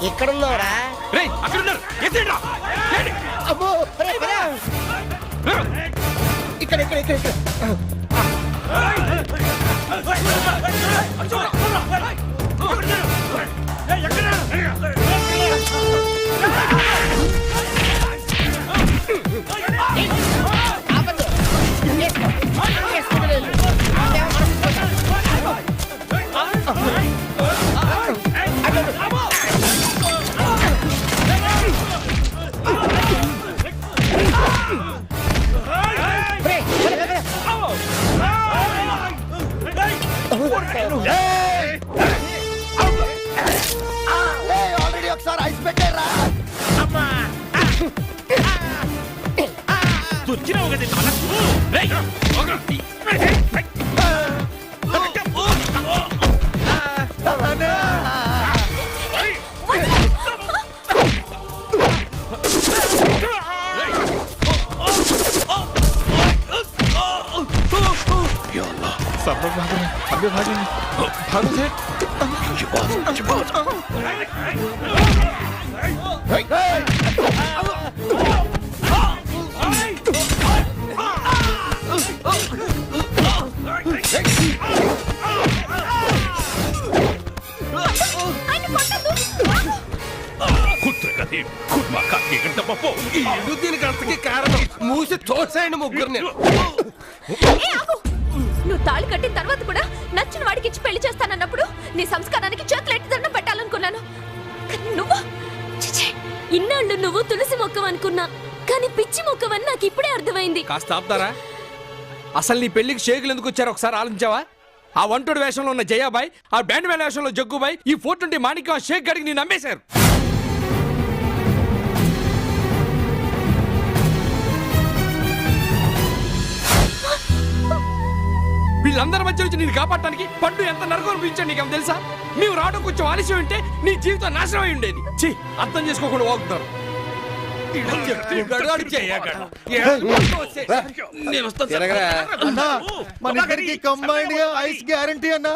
ఎక్కడున్నావురా? అక్కడున్నారు. అబ్బో ఇక్కడ ఇక్కడ ఇక్కడ ఇక్కడ. ఆల్రెడీ ఒకసారి ఐస్ పెట్టారా? తుచ్చినావు కదా దీనికి అంతకి కారణం మూసి తోసాయండి ముగ్గురు. నువ్వు తాళి కట్టిన తర్వాత కూడా నచ్చిన వాడికి ఇచ్చి పెళ్లి చేస్తానన్నప్పుడు నీ సంస్కారానికి చేతులు ఎట్టి దండం పెట్టాలనుకున్నాను. కానీ నువ్వు ఇన్నాళ్ళు నువ్వు తులసి మొక్కవనుకున్నా, కానీ పిచ్చి మొక్కవని నాకు ఇప్పుడే అర్థమైంది. కాస్త ఆపుతారా? అసలు నీ పెళ్లికి షేకులు ఎందుకు వచ్చారో ఒకసారి ఆలోచించావా? ఆ వంటోడు వేషంలో ఉన్న జయాబాయ్, ఆ బ్యాండ్ మేళ వేషంలో జగ్గుబాయ్, ఈ 420 మాణిక్యం షేక్ గడికి నేను నమ్మేశారు. వీళ్ళందరి మధ్య నుంచి నేను కాపాడటానికి పండు ఎంత నరకం అనిపించాడు నీకేం తెలుసా? నీవు రావడం కొంచెం ఆలస్యం ఉంటే నీ జీవితం నాశనం అయి ఉండేది. అర్థం చేసుకోకుండా వాగుతారు. మన ఇద్దరికి కంబైన్డ్ గా ఐస్ గ్యారంటీ అన్నా.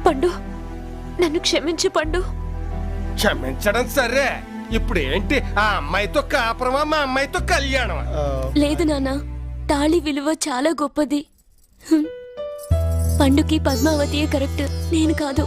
పండు నన్ను క్షమించు పండు. క్షమించడం సరే, ఇప్పుడు ఏంటి ఆ అమ్మాయితో కాపురమా మా అమ్మాయితో కళ్యాణమా? లేదు నాన్న, తాళి విలువ చాలా గొప్పది. పండుకి పద్మావతియే కరెక్ట్, నేను కాదు.